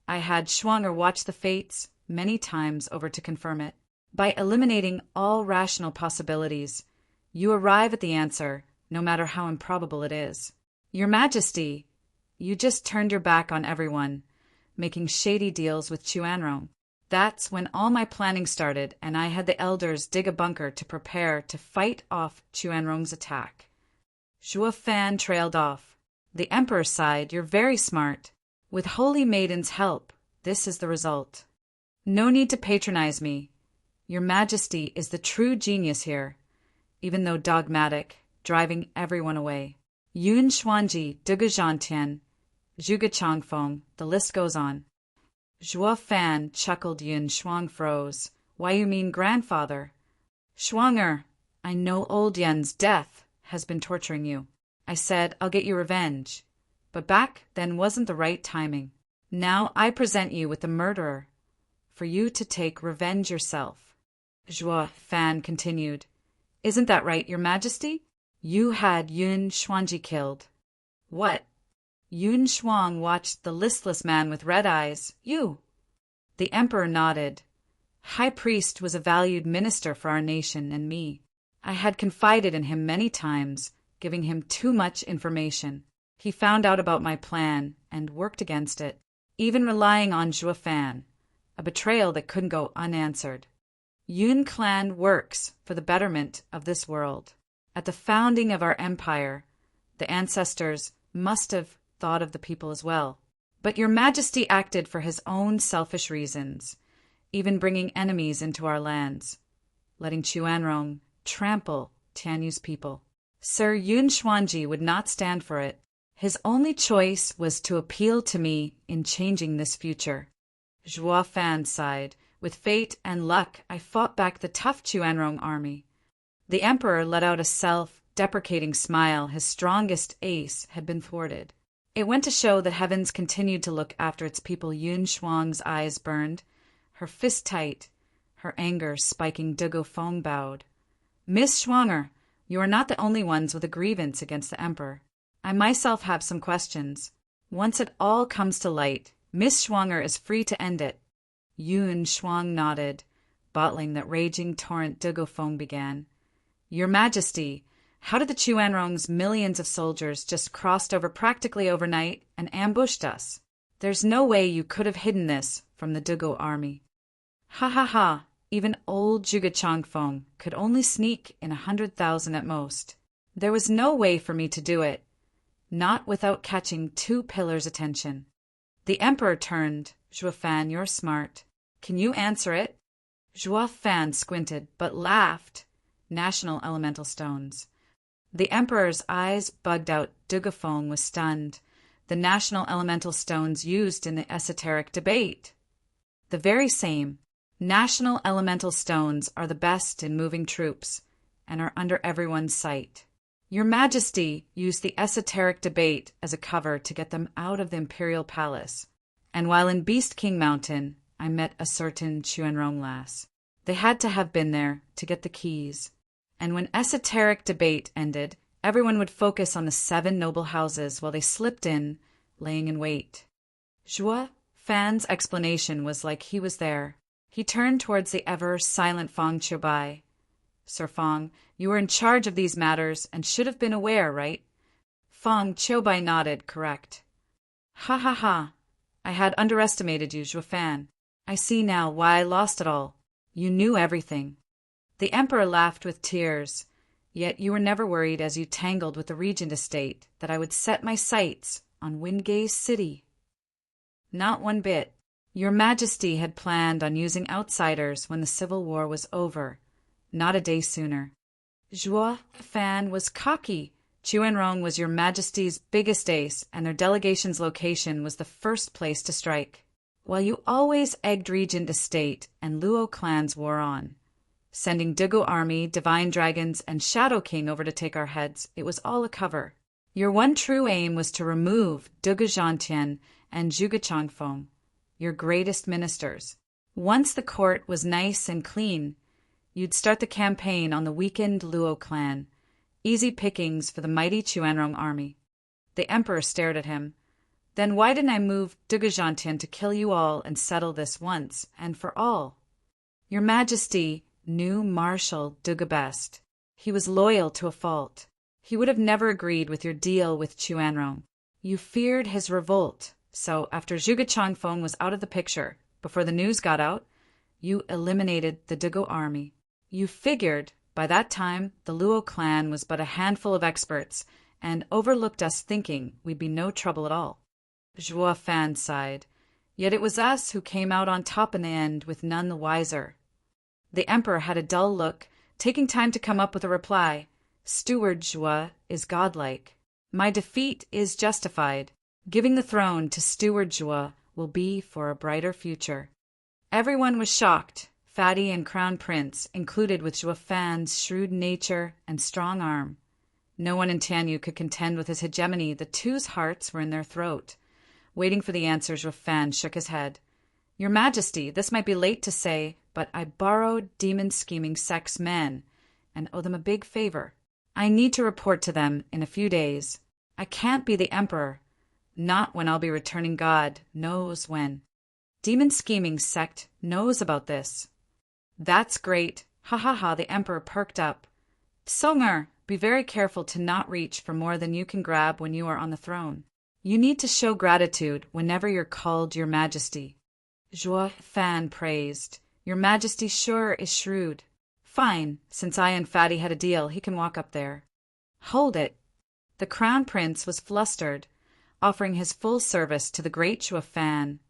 I had Schwanger watch the fates many times over to confirm it. By eliminating all rational possibilities, you arrive at the answer, no matter how improbable it is. Your Majesty, you just turned your back on everyone, making shady deals with Chuanrong. That's when all my planning started, and I had the elders dig a bunker to prepare to fight off Chuanrong's attack. Zhuo Fan trailed off. The emperor sighed. You're very smart. With Holy Maiden's help, this is the result. No need to patronize me. Your Majesty is the true genius here, even though dogmatic, driving everyone away. Yun Xuanji, Duge Zhantian, Zhuge Changfeng, the list goes on. Zhuo Fan chuckled. Yun Shuang froze. Why, you mean grandfather? Schwanger, I know old Yen's death has been torturing you. I said, I'll get you revenge. But back then wasn't the right timing. Now I present you with the murderer, for you to take revenge yourself. Zhuo Fan continued. Isn't that right, your majesty? You had Yun Xuanji killed. What? Yun Shuang watched the listless man with red eyes. You. The emperor nodded. High priest was a valued minister for our nation and me. I had confided in him many times, giving him too much information. He found out about my plan and worked against it, even relying on Zhuo Fan, a betrayal that couldn't go unanswered. Yun clan works for the betterment of this world. At the founding of our empire, the ancestors must have thought of the people as well. But your majesty acted for his own selfish reasons, even bringing enemies into our lands, letting Chuanrong trample Tianyu's people. Sir Yun Xuanji would not stand for it. His only choice was to appeal to me in changing this future. Zhuo Fan sighed. With fate and luck, I fought back the tough Chuanrong army. The emperor let out a self-deprecating smile. His strongest ace had been thwarted. It went to show that heavens continued to look after its people. Yun Shuang's eyes burned, her fist tight, her anger spiking. Dugo Feng bowed. Miss Schwanger, you are not the only ones with a grievance against the emperor. I myself have some questions. Once it all comes to light, Miss Schwanger is free to end it. Yun Shuang nodded, bottling that raging torrent. Dugo Feng began. Your Majesty, how did the Chuanrong's millions of soldiers just crossed over practically overnight and ambushed us? There's no way you could have hidden this from the Dugo army. Ha ha ha, even old Zhuge Changfeng could only sneak in 100,000 at most. There was no way for me to do it, not without catching 2 pillars' attention. The emperor turned. Zhuo Fan, you're smart. Can you answer it? Zhuo Fan squinted, but laughed. National elemental stones. The emperor's eyes bugged out. Dugo Feng was stunned. The national elemental stones used in the esoteric debate. The very same. National elemental stones are the best in moving troops and are under everyone's sight. Your Majesty used the esoteric debate as a cover to get them out of the imperial palace. And while in Beast King Mountain, I met a certain Chuanrong lass. They had to have been there to get the keys. And when esoteric debate ended, everyone would focus on the 7 noble houses while they slipped in, laying in wait. Zhuo Fan's explanation was like he was there. He turned towards the ever-silent Feng Qiubai. Sir Feng, you were in charge of these matters and should have been aware, right? Feng Qiubai nodded, correct. Ha ha ha. I had underestimated you, Zhuo Fan. I see now why I lost it all. You knew everything. The emperor laughed with tears, yet you were never worried as you tangled with the regent estate that I would set my sights on Wingay City. Not one bit. Your Majesty had planned on using outsiders when the civil war was over, not a day sooner. Zhuo Fan was cocky. Chuanrong was your Majesty's biggest ace, and their delegation's location was the first place to strike. While you always egged Regent Estate and Luo clans wore on, sending Dugo Army, Divine Dragons, and Shadow King over to take our heads, it was all a cover. Your one true aim was to remove Duge Zhantian and Zhuge Changfeng, your greatest ministers. Once the court was nice and clean, you'd start the campaign on the weakened Luo clan. Easy pickings for the mighty Chuanrong army. The emperor stared at him. Then why didn't I move Duge Zhantian to kill you all and settle this once and for all? Your Majesty knew Marshal Duge best. He was loyal to a fault. He would have never agreed with your deal with Chuanrong. You feared his revolt, so after Zhuge Changfeng was out of the picture, before the news got out, you eliminated the Dugo army. You figured, by that time, the Luo clan was but a handful of experts, and overlooked us thinking we'd be no trouble at all. Zhuo Fan sighed. Yet it was us who came out on top in the end, with none the wiser. The emperor had a dull look, taking time to come up with a reply. Steward Zhuo is godlike. My defeat is justified. Giving the throne to Steward Zhuo will be for a brighter future. Everyone was shocked, Fatty and Crown Prince included, with Zhuo Fan's shrewd nature and strong arm. No one in Tianyu could contend with his hegemony. The two's hearts were in their throat. Waiting for the answer, Zhuo Fan shook his head. Your Majesty, this might be late to say, but I borrowed Demon Scheming Sect's men and owe them a big favor. I need to report to them in a few days. I can't be the emperor. Not when I'll be returning God knows when. Demon Scheming Sect knows about this. That's great. Ha ha ha, the emperor perked up. Songer, be very careful to not reach for more than you can grab when you are on the throne. You need to show gratitude whenever you're called Your Majesty. Zhuo Fan praised. Your Majesty sure is shrewd. Fine, since I and Fatty had a deal, he can walk up there. Hold it. The Crown Prince was flustered, offering his full service to the great Zhuo Fan.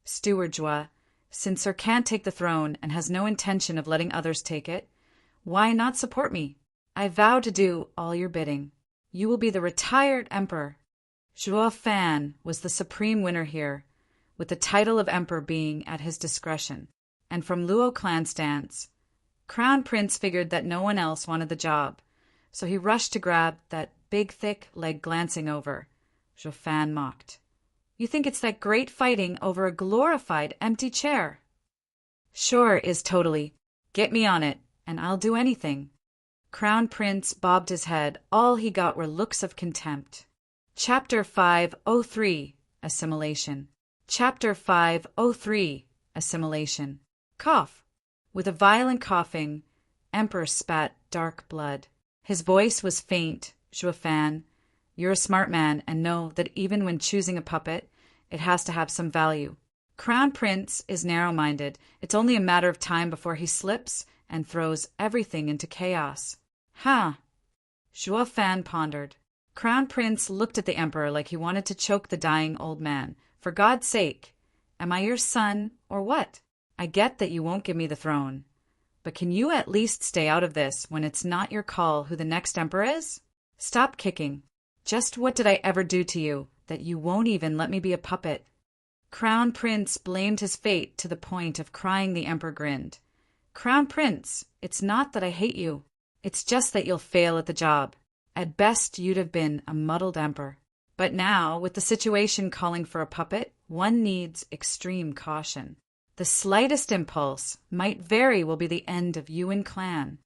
Steward Zhuo, since Sir can't take the throne and has no intention of letting others take it, why not support me? I vow to do all your bidding. You will be the retired emperor. Zhuo Fan was the supreme winner here, with the title of emperor being at his discretion. And from Luo clan stance, Crown Prince figured that no one else wanted the job, so he rushed to grab that big thick leg glancing over. Zhuo Fan mocked. You think it's that great fighting over a glorified empty chair? Sure is totally. Get me on it, and I'll do anything. Crown Prince bobbed his head. All he got were looks of contempt. Chapter 503 Assimilation. Chapter 503 Assimilation. Cough. With a violent coughing, Emperor spat dark blood. His voice was faint. Zhuo Fan, you're a smart man and know that even when choosing a puppet, it has to have some value. Crown Prince is narrow-minded. It's only a matter of time before he slips and throws everything into chaos. Huh. Zhuo Fan pondered. Crown Prince looked at the Emperor like he wanted to choke the dying old man. For God's sake, am I your son or what? I get that you won't give me the throne, but can you at least stay out of this when it's not your call who the next emperor is? Stop kicking. Just what did I ever do to you that you won't even let me be a puppet? Crown Prince blamed his fate to the point of crying. The Emperor grinned. Crown Prince, it's not that I hate you. It's just that you'll fail at the job. At best, you'd have been a muddled emperor. But now, with the situation calling for a puppet, one needs extreme caution. The slightest impulse might very well be the end of Yuan clan.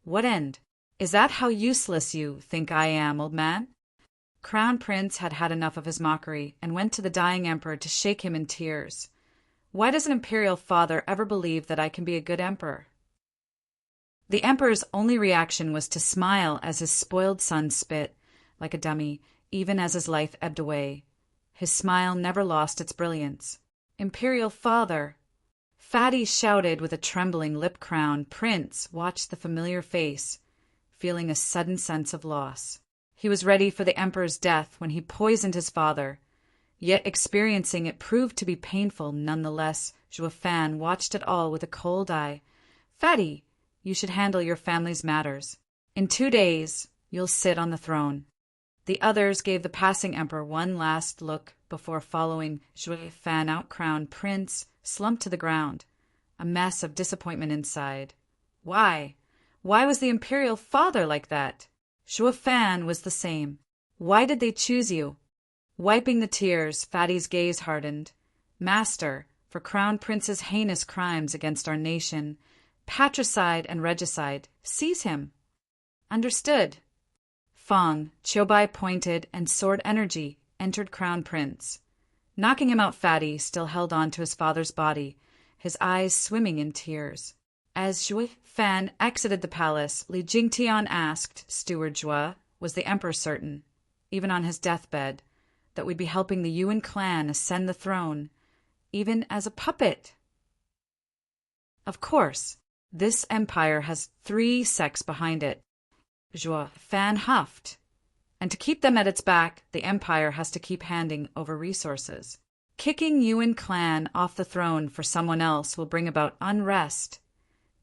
What end? Is that how useless you think I am, old man? Crown Prince had had enough of his mockery and went to the dying emperor to shake him in tears. Why does an imperial father ever believe that I can be a good emperor? The emperor's only reaction was to smile as his spoiled son spit, like a dummy, even as his life ebbed away. His smile never lost its brilliance. Imperial father! Fatty shouted with a trembling lip. Crown Prince watched the familiar face, feeling a sudden sense of loss. He was ready for the emperor's death when he poisoned his father, yet experiencing it proved to be painful nonetheless. Zhuo Fan watched it all with a cold eye. Fatty, you should handle your family's matters. In 2 days, you'll sit on the throne. The others gave the passing emperor one last look before following Zhuo Fan out. Crown Prince slumped to the ground, a mess of disappointment inside. Why? Why was the imperial father like that? Zhuo Fan was the same. Why did they choose you? Wiping the tears, Fatty's gaze hardened. Master, for Crown Prince's heinous crimes against our nation, patricide and regicide, seize him. Understood. Fong, Chiobai pointed, and sword energy entered Crown Prince. Knocking him out, Fatty still held on to his father's body, his eyes swimming in tears. As Zhuo Fan exited the palace, Li Jingtian asked Steward Zhuo, was the emperor certain, even on his deathbed, that we'd be helping the Yuan clan ascend the throne, even as a puppet? Of course, this empire has 3 sects behind it. Zhuo Fan huffed. And to keep them at its back, the empire has to keep handing over resources. Kicking Yuan clan off the throne for someone else will bring about unrest,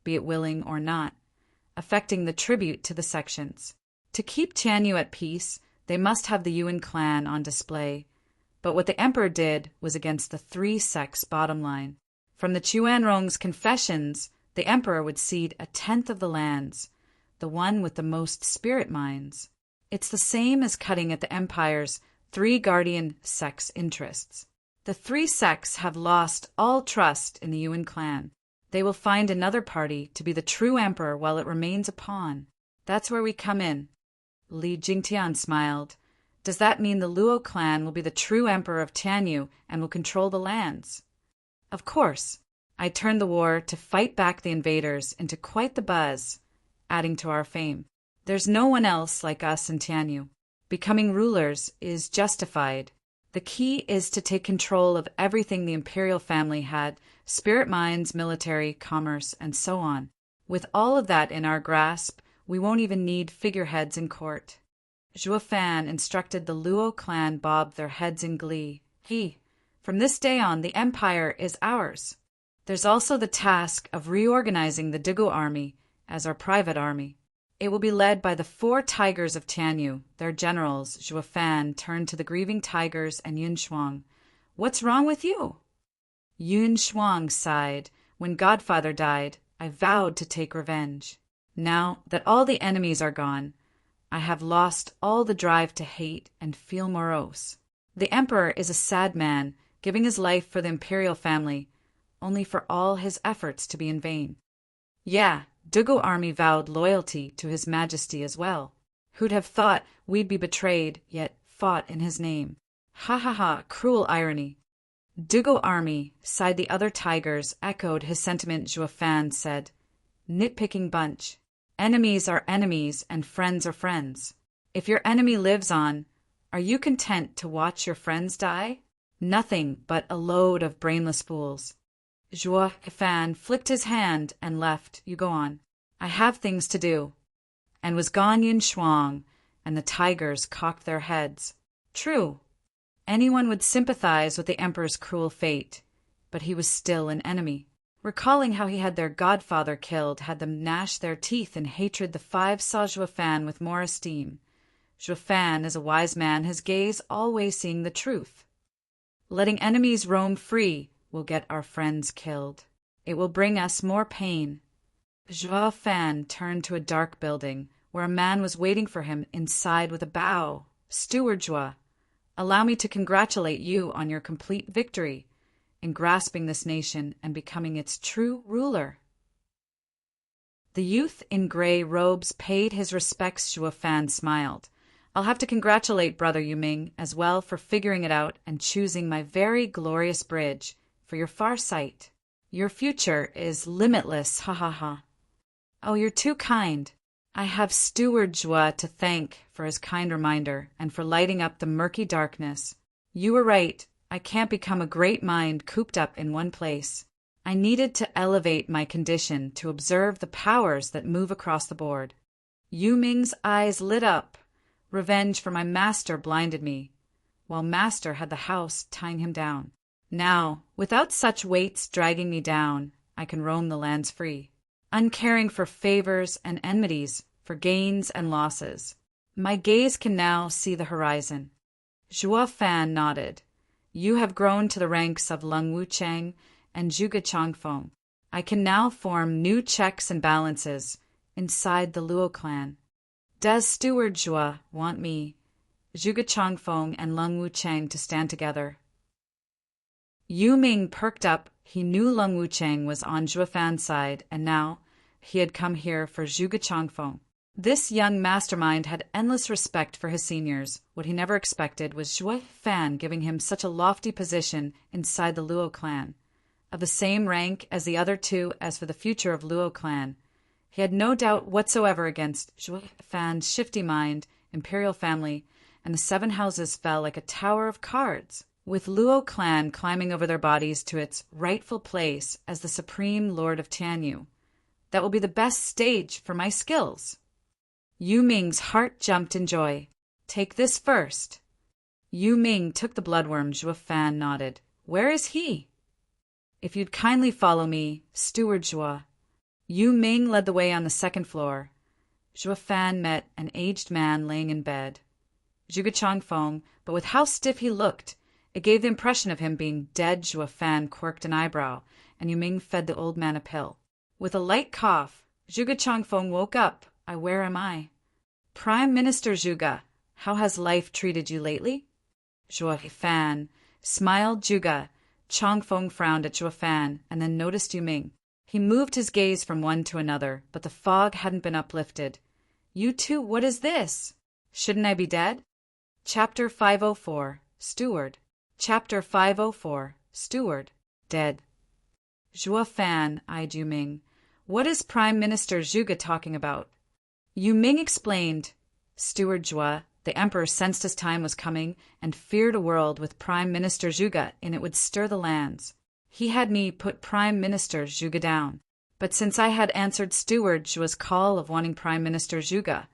be it willing or not, affecting the tribute to the sections. To keep Tianyu at peace, they must have the Yuan clan on display. But what the emperor did was against the 3 sects' bottom line. From the Chuanrong's confessions, the emperor would cede 1/10 of the lands, the one with the most spirit mines. It's the same as cutting at the empire's 3 guardian sects' interests. The 3 sects have lost all trust in the Yuan clan. They will find another party to be the true emperor while it remains a pawn. That's where we come in. Li Jingtian smiled. Does that mean the Luo clan will be the true emperor of Tianyu and will control the lands? Of course. I turned the war to fight back the invaders into quite the buzz, adding to our fame. There's no one else like us in Tianyu. Becoming rulers is justified. The key is to take control of everything the imperial family had, spirit mines, military, commerce, and so on. With all of that in our grasp, we won't even need figureheads in court. Zhuo Fan instructed the Luo clan bob their heads in glee. From this day on, the empire is ours. There's also the task of reorganizing the Digu army as our private army. It will be led by the 4 tigers of Tianyu, their generals. Zhuo Fan turned to the grieving tigers and Yun Shuang. What's wrong with you? Yun Shuang sighed. When Godfather died, I vowed to take revenge. Now that all the enemies are gone, I have lost all the drive to hate and feel morose. The emperor is a sad man, giving his life for the imperial family, only for all his efforts to be in vain. Yeah, Dugo army vowed loyalty to his majesty as well. Who'd have thought we'd be betrayed, yet fought in his name? Ha ha ha, cruel irony. Dugo army, sighed the other tigers, echoed his sentiment. Juefan said, nitpicking bunch. Enemies are enemies and friends are friends. If your enemy lives on, are you content to watch your friends die? Nothing but a load of brainless fools. Juefan flicked his hand and left. You go on. I have things to do. And was gone Yin Shuang, and the tigers cocked their heads. True. Anyone would sympathize with the emperor's cruel fate, but he was still an enemy. Recalling how he had their godfather killed had them gnash their teeth in hatred, the five saw Juefan with more esteem. Juefan, as a wise man, his gaze always seeing the truth. Letting enemies roam free will get our friends killed. It will bring us more pain. Juefan turned to a dark building, where a man was waiting for him inside with a bow. Steward Jua, allow me to congratulate you on your complete victory in grasping this nation and becoming its true ruler. The youth in gray robes paid his respects. Juefan smiled. I'll have to congratulate Brother Yuming as well for figuring it out and choosing my very glorious bridge for your far sight. Your future is limitless, ha ha ha. Oh, you're too kind. I have Steward Jua to thank for his kind reminder and for lighting up the murky darkness. You were right. I can't become a great mind cooped up in one place. I needed to elevate my condition to observe the powers that move across the board. Yu Ming's eyes lit up. Revenge for my master blinded me, while master had the house tying him down. Now, without such weights dragging me down, I can roam the lands free, uncaring for favors and enmities, for gains and losses. My gaze can now see the horizon. Juefan nodded. You have grown to the ranks of Lung Wuchang and Zhuge Changfeng. I can now form new checks and balances inside the Luo clan. Does Steward Jua want me, Zhuge Changfeng and Lung Wuchang to stand together? Yu Ming perked up. He knew Lung Wuchang was on Juefan's side, and now he had come here for Zhuge Changfeng. This young mastermind had endless respect for his seniors. What he never expected was Juefan giving him such a lofty position inside the Luo clan, of the same rank as the other two as for the future of Luo clan. He had no doubt whatsoever against Juefan's shifty mind, imperial family, and the 7 houses fell like a tower of cards, with Luo clan climbing over their bodies to its rightful place as the supreme lord of Tianyu. That will be the best stage for my skills. Yu Ming's heart jumped in joy. Take this first. Yu Ming took the bloodworm. Juefan nodded. Where is he? If you'd kindly follow me, Steward Jua. Yu Ming led the way on the 2nd floor. Juefan met an aged man laying in bed. Zhuge Changfeng, but with how stiff he looked, it gave the impression of him being dead. Juefan quirked an eyebrow, and Yu Ming fed the old man a pill. With a light cough, Zhuge Changfeng woke up. Where am I? Prime Minister Zhuge, how has life treated you lately? Juefan smiled. Zhuge Changfeng frowned at Juefan and then noticed Yu Ming. He moved his gaze from one to another, but the fog hadn't been uplifted. You two, what is this? Shouldn't I be dead? Chapter 504, Steward. Chapter 504, Steward. Dead. Juefan eyed Yu Ming. What is Prime Minister Zhuge talking about? Yu Ming explained. Steward Jua, the emperor sensed his time was coming and feared a world with Prime Minister Zhuge in it would stir the lands. He had me put Prime Minister Zhuge down. But since I had answered Steward Jua's call of wanting Prime Minister Zhuge,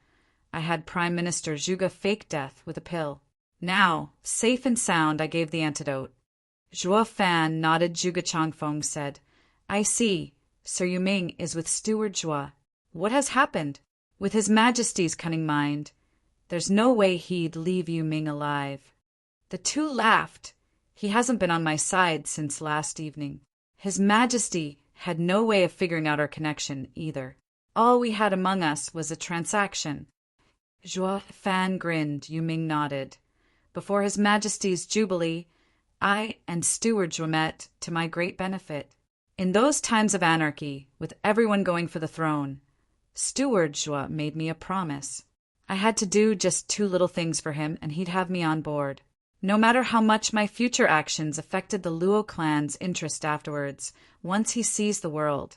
I had Prime Minister Zhuge fake death with a pill. Now, safe and sound, I gave the antidote. Juefan nodded. Zhuge Changfeng said, I see. Sir Yu Ming is with Steward Jua. What has happened? With His Majesty's cunning mind, there's no way he'd leave Yu Ming alive. The two laughed. He hasn't been on my side since last evening. His Majesty had no way of figuring out our connection either. All we had among us was a transaction. Juefan grinned. Yu Ming nodded. Before His Majesty's Jubilee, I and Steward Jua met to my great benefit. In those times of anarchy, with everyone going for the throne, Steward Jua made me a promise. I had to do just 2 little things for him and he'd have me on board. No matter how much my future actions affected the Luo clan's interest afterwards, once he sees the world,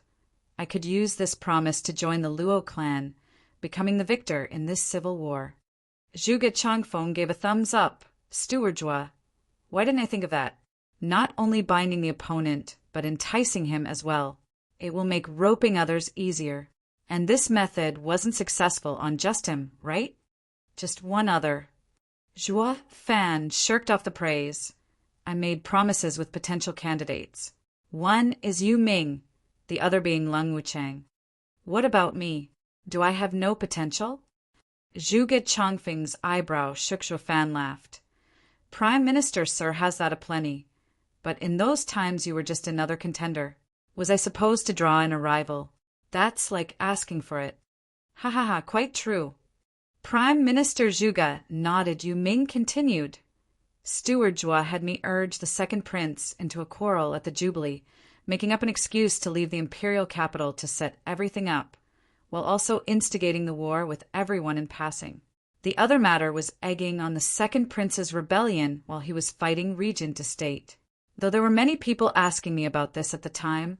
I could use this promise to join the Luo clan, becoming the victor in this civil war. Zhuge Changfeng gave a thumbs up. Steward Jua. Why didn't I think of that? Not only binding the opponent, but enticing him as well. It will make roping others easier. And this method wasn't successful on just him, right? Just one other. Zhuo Fan shirked off the praise. I made promises with potential candidates. One is Yu Ming, the other being Leng Wuchang. What about me? Do I have no potential? Zhuge Changfeng's eyebrow shook. Zhuo Fan laughed. Prime Minister, sir, has that aplenty. But in those times you were just another contender. Was I supposed to draw in a rival? That's like asking for it. Ha ha ha, quite true. Prime Minister Zhuge nodded. Yu Ming continued. Steward Jua had me urge the second prince into a quarrel at the Jubilee, making up an excuse to leave the imperial capital to set everything up, while also instigating the war with everyone in passing. The other matter was egging on the second prince's rebellion while he was fighting Regent Estate. Though there were many people asking me about this at the time,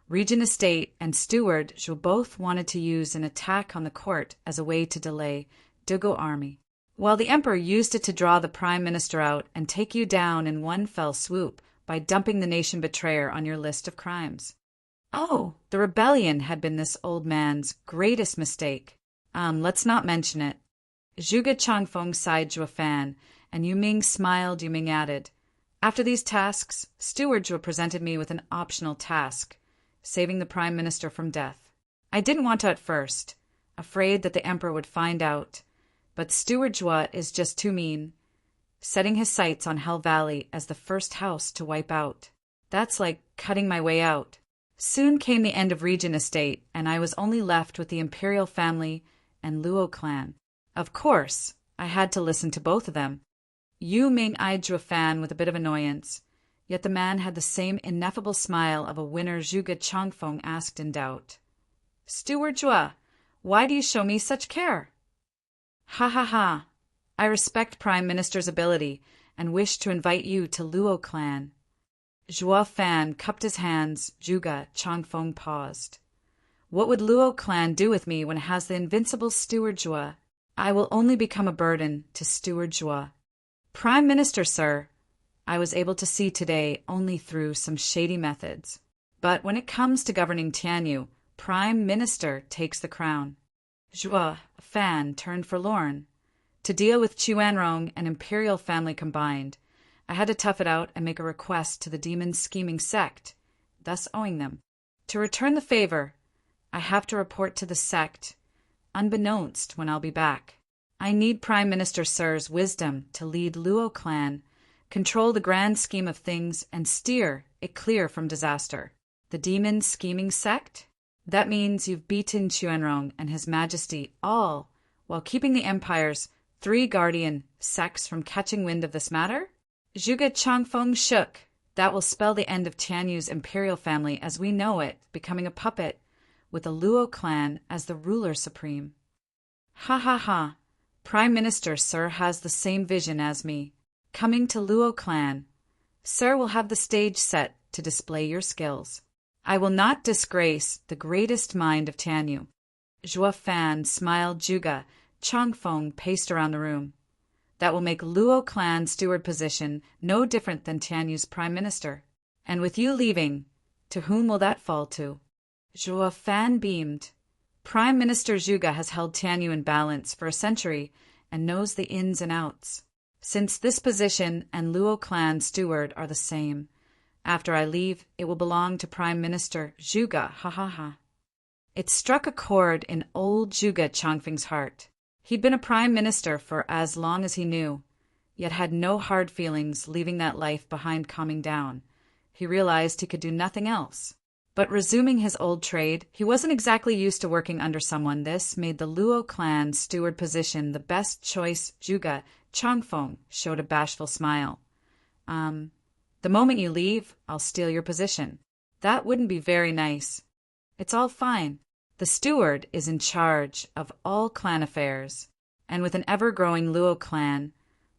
Regent Estate and Steward Zhou both wanted to use an attack on the court as a way to delay Dugo army, while the emperor used it to draw the prime minister out and take you down in one fell swoop by dumping the nation betrayer on your list of crimes. Oh, the rebellion had been this old man's greatest mistake. Let's not mention it. Zhuge Changfeng sighed Zhuo Fan, and Yu Ming smiled. Yu Ming added, after these tasks, Steward Zhuo presented me with an optional task, saving the prime minister from death. I didn't want to at first, afraid that the emperor would find out, but Steward Jua is just too mean, setting his sights on Hell Valley as the first house to wipe out. That's like cutting my way out. Soon came the end of Regent Estate, and I was only left with the imperial family and Luo clan. Of course, I had to listen to both of them. Yu Ming eyed Zhuo Fan with a bit of annoyance, yet the man had the same ineffable smile of a winner. Zhuge Changfeng asked in doubt, Steward Jua, why do you show me such care? Ha ha ha. I respect Prime Minister's ability and wish to invite you to Luo clan. Zhuo Fan cupped his hands. Zhuge Changfeng paused. What would Luo clan do with me when it has the invincible Steward Jua? I will only become a burden to Steward Jua. Prime Minister, sir, I was able to see today only through some shady methods. But when it comes to governing Tianyu, Prime Minister takes the crown. Zhuo Fan turned forlorn. To deal with Chuanrong and imperial family combined, I had to tough it out and make a request to the demon's scheming sect, thus owing them. To return the favor, I have to report to the sect, unbeknownst when I'll be back. I need Prime Minister Sir's wisdom to lead Luo clan, control the grand scheme of things, and steer it clear from disaster. The demon's scheming sect? That means you've beaten Chuanrong and His Majesty all, while keeping the Empire's 3 guardian sects from catching wind of this matter? Zhuge Changfeng shook. That will spell the end of Tianyu's imperial family as we know it, becoming a puppet, with the Luo clan as the ruler supreme. Ha ha ha. Prime Minister Sir has the same vision as me. Coming to Luo clan, Sir will have the stage set to display your skills. I will not disgrace the greatest mind of Tianyu. Zhuo Fan smiled. Zhuge Changfeng paced around the room. That will make Luo clan steward position no different than Tianyu's prime minister. And with you leaving, to whom will that fall to? Zhuo Fan beamed. Prime Minister Zhuge has held Tianyu in balance for a century and knows the ins and outs. Since this position and Luo clan steward are the same, after I leave, it will belong to Prime Minister Zhuge. Ha ha ha. It struck a chord in old Zhuge Changfeng's heart. He'd been a prime minister for as long as he knew, yet had no hard feelings leaving that life behind. Calming down, he realized he could do nothing else. But resuming his old trade, he wasn't exactly used to working under someone. This made the Luo clan steward position the best choice. Zhuge Changfeng showed a bashful smile. The moment you leave, I'll steal your position. That wouldn't be very nice. It's all fine. The steward is in charge of all clan affairs, and with an ever-growing Luo clan,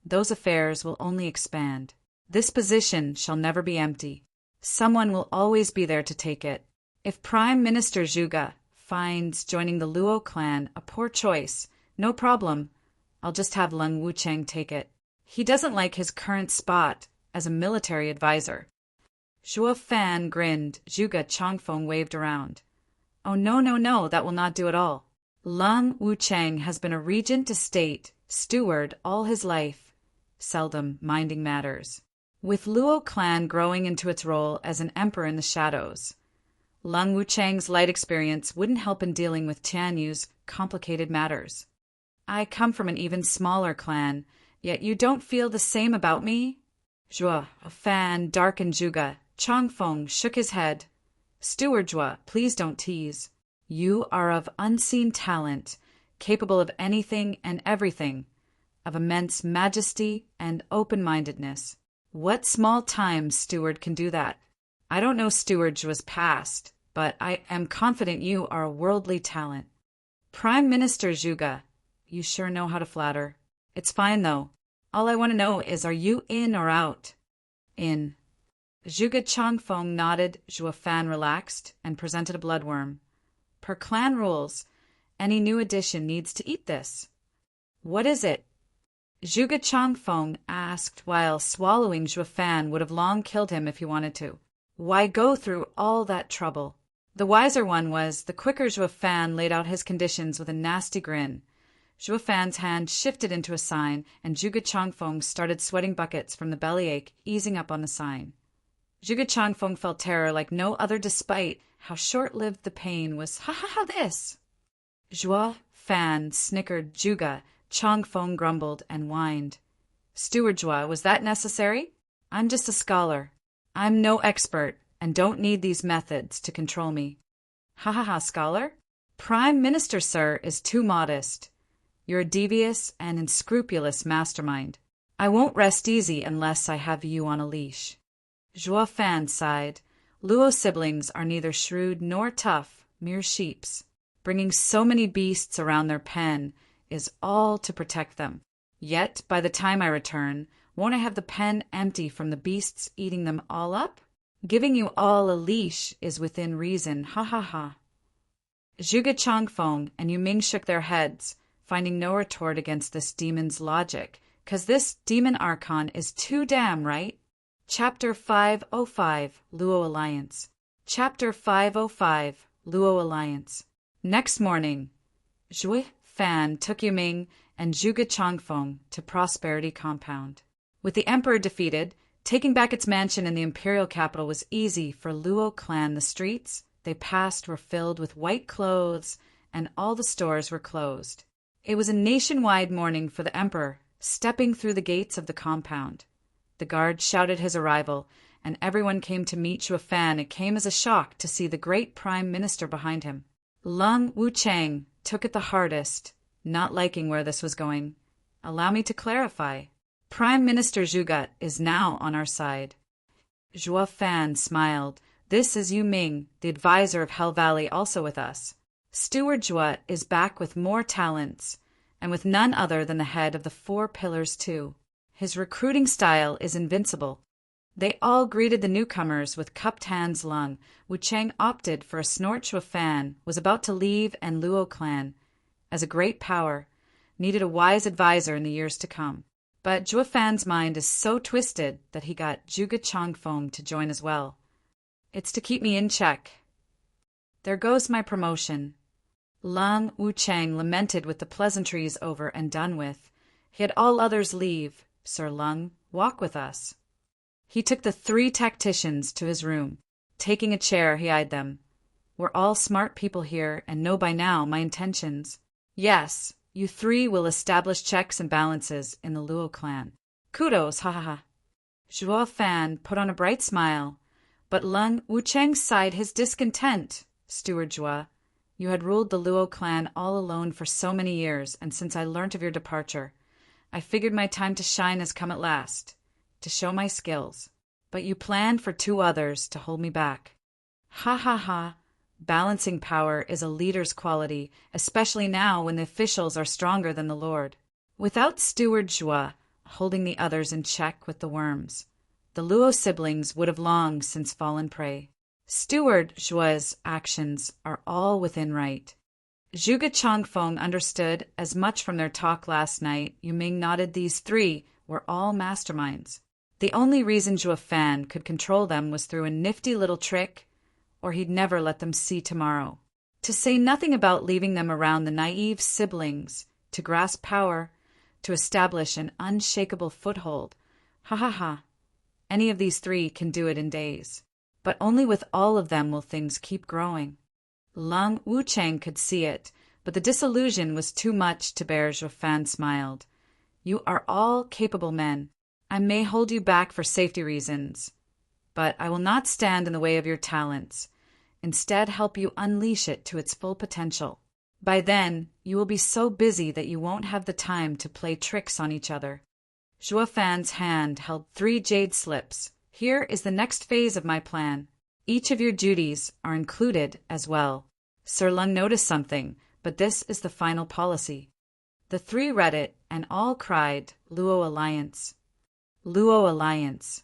those affairs will only expand. This position shall never be empty. Someone will always be there to take it. If Prime Minister Zhuge finds joining the Luo clan a poor choice, no problem. I'll just have Lung Wucheng take it. He doesn't like his current spot as a military advisor. Zhuo Fan grinned. Zhuge Changfeng waved around. Oh, no, that will not do at all. Lung Wucheng has been a regent to state, steward all his life, seldom minding matters. With Luo clan growing into its role as an emperor in the shadows, Lung Wucheng's light experience wouldn't help in dealing with Tian Yu's complicated matters. I come from an even smaller clan, yet you don't feel the same about me? Zhuo Fan darkened Zhuge. Changfeng shook his head. Steward Zhuo, please don't tease. You are of unseen talent, capable of anything and everything, of immense majesty and open-mindedness. What small time steward can do that? I don't know Steward Zhuo's past, but I am confident you are a worldly talent. Prime Minister Zhuge, you sure know how to flatter. It's fine, though. All I want to know is, are you in or out? In. Zhuge Changfeng nodded. Zhuo Fan relaxed and presented a bloodworm. Per clan rules, any new addition needs to eat this. What is it? Zhuge Changfeng asked while swallowing. Zhuo Fan would have long killed him if he wanted to. Why go through all that trouble? The wiser one was, the quicker Zhuo Fan laid out his conditions with a nasty grin. Zhuo Fan's hand shifted into a sign, and Zhuge Changfeng started sweating buckets from the bellyache, easing up on the sign. Zhuge Changfeng felt terror like no other despite how short-lived the pain was. Ha, this! Zhuo Fan snickered. Zhuge Changfeng grumbled and whined. Steward Zhuo, was that necessary? I'm just a scholar. I'm no expert, and don't need these methods to control me. Ha, scholar? Prime Minister, sir, is too modest. You're a devious and unscrupulous mastermind. I won't rest easy unless I have you on a leash. Zhuo Fan sighed. Luo siblings are neither shrewd nor tough, mere sheeps. Bringing so many beasts around their pen is all to protect them. Yet, by the time I return, won't I have the pen empty from the beasts eating them all up? Giving you all a leash is within reason. Ha. Zhuge Changfeng and Yu Ming shook their heads, finding no retort against this demon's logic, 'cause this demon archon is too damn right. Chapter 505, Luo Alliance. Chapter 505, Luo Alliance. Next morning, Zhuo Fan took Yu Ming and Zhuge Changfeng to Prosperity Compound. With the emperor defeated, taking back its mansion in the imperial capital was easy for Luo clan. The streets they passed were filled with white clothes, and all the stores were closed. It was a nationwide mourning for the emperor, stepping through the gates of the compound. The guard shouted his arrival, and everyone came to meet Zhuo Fan. It came as a shock to see the great prime minister behind him. Lung Wucheng took it the hardest, not liking where this was going. Allow me to clarify. Prime Minister Zhuge is now on our side. Zhuo Fan smiled. This is Yu Ming, the advisor of Hell Valley, also with us. Steward Zhuo is back with more talents, and with none other than the head of the Four Pillars too. His recruiting style is invincible. They all greeted the newcomers with cupped hands. Lung Wucheng opted for a snort. Zhuo Fan was about to leave, and Luo clan, as a great power, needed a wise advisor in the years to come. But Zhuo Fan's mind is so twisted that he got Zhuge Changfeng to join as well. It's to keep me in check. There goes my promotion. Lung Wucheng lamented with the pleasantries over and done with. He had all others leave. Sir Lung, walk with us. He took the 3 tacticians to his room. Taking a chair, he eyed them. We're all smart people here and know by now my intentions. Yes, you 3 will establish checks and balances in the Luo clan. Kudos, ha. Zhuo Fan put on a bright smile, but Lung Wucheng sighed his discontent. Steward Zhuo, you had ruled the Luo clan all alone for so many years, and since I learnt of your departure, I figured my time to shine has come at last, to show my skills. But you planned for 2 others to hold me back. Ha ha ha. Balancing power is a leader's quality, especially now when the officials are stronger than the Lord. Without Steward Joie holding the others in check with the worms, the Luo siblings would have long since fallen prey. Steward Joie's actions are all within right. Zhuge Changfeng understood as much from their talk last night. Yu Ming nodded. These 3 were all masterminds. The only reason Zhuo Fan could control them was through a nifty little trick, or he'd never let them see tomorrow. To say nothing about leaving them around the naive siblings to grasp power, to establish an unshakable foothold. Ha ha ha. Any of these 3 can do it in days. But only with all of them will things keep growing. Lung Wucheng could see it, but the disillusion was too much to bear. Zhuo Fan smiled. You are all capable men. I may hold you back for safety reasons, but I will not stand in the way of your talents. Instead, help you unleash it to its full potential. By then, you will be so busy that you won't have the time to play tricks on each other. Zhuo Fan's hand held 3 jade slips. Here is the next phase of my plan. Each of your duties are included as well. Sir Lung noticed something, but this is the final policy. The 3 read it, and all cried, Luo Alliance. Luo Alliance.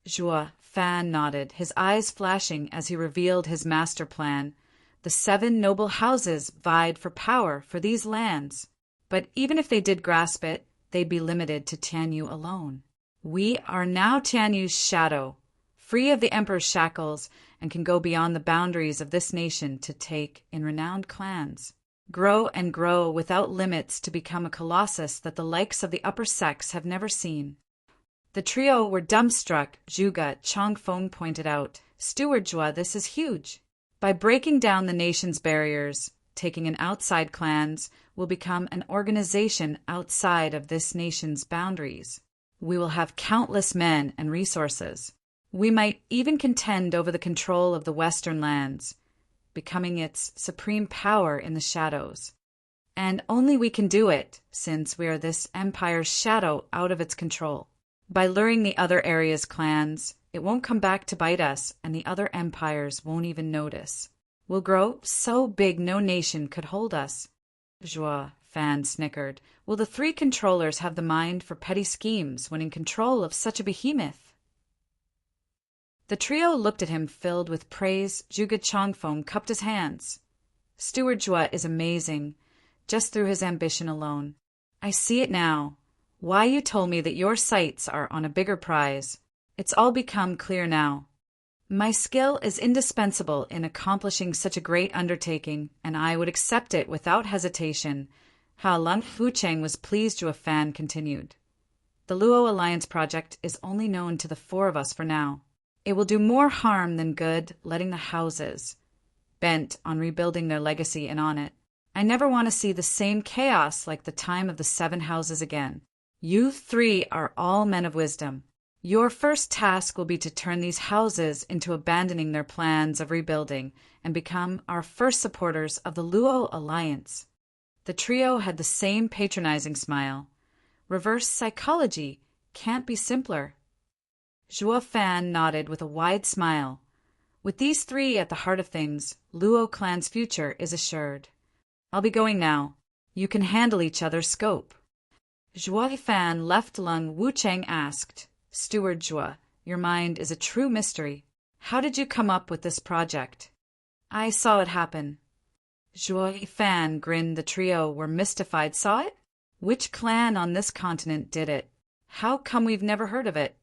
Zhuo Fan nodded, his eyes flashing as he revealed his master plan. The 7 noble houses vied for power for these lands. But even if they did grasp it, they'd be limited to Tianyu alone. We are now Tianyu's shadow, free of the Emperor's shackles, and can go beyond the boundaries of this nation to take in renowned clans. Grow and grow without limits to become a colossus that the likes of the upper sects have never seen. The trio were dumbstruck. Zhuge Changfeng pointed out, Steward Joie, this is huge. By breaking down the nation's barriers, taking in outside clans, will become an organization outside of this nation's boundaries. We will have countless men and resources. We might even contend over the control of the western lands, becoming its supreme power in the shadows. And only we can do it, since we are this empire's shadow out of its control. By luring the other area's clans, it won't come back to bite us, and the other empires won't even notice. We'll grow so big no nation could hold us. Zhuo Fan snickered. Will the 3 controllers have the mind for petty schemes when in control of such a behemoth? The trio looked at him filled with praise. Zhuge Changfeng cupped his hands. Steward Joie is amazing, just through his ambition alone. I see it now. Why you told me that your sights are on a bigger prize. It's all become clear now. My skill is indispensable in accomplishing such a great undertaking, and I would accept it without hesitation. How Lung Wucheng was pleased. Zhuo Fan continued. The Luo Alliance project is only known to the 4 of us for now. It will do more harm than good letting the houses, bent on rebuilding their legacy, in on it. I never want to see the same chaos like the time of the 7 houses again. You 3 are all men of wisdom. Your first task will be to turn these houses into abandoning their plans of rebuilding and become our first supporters of the Luo Alliance. The trio had the same patronizing smile. Reverse psychology can't be simpler. Zhuo Fan nodded with a wide smile. With these 3 at the heart of things, Luo clan's future is assured. I'll be going now. You can handle each other's scope. Zhuo Fan left. Lung Wucheng asked, Steward Joie, your mind is a true mystery. How did you come up with this project? I saw it happen. Zhuo Fan grinned. The trio were mystified. Saw it? Which clan on this continent did it? How come we've never heard of it?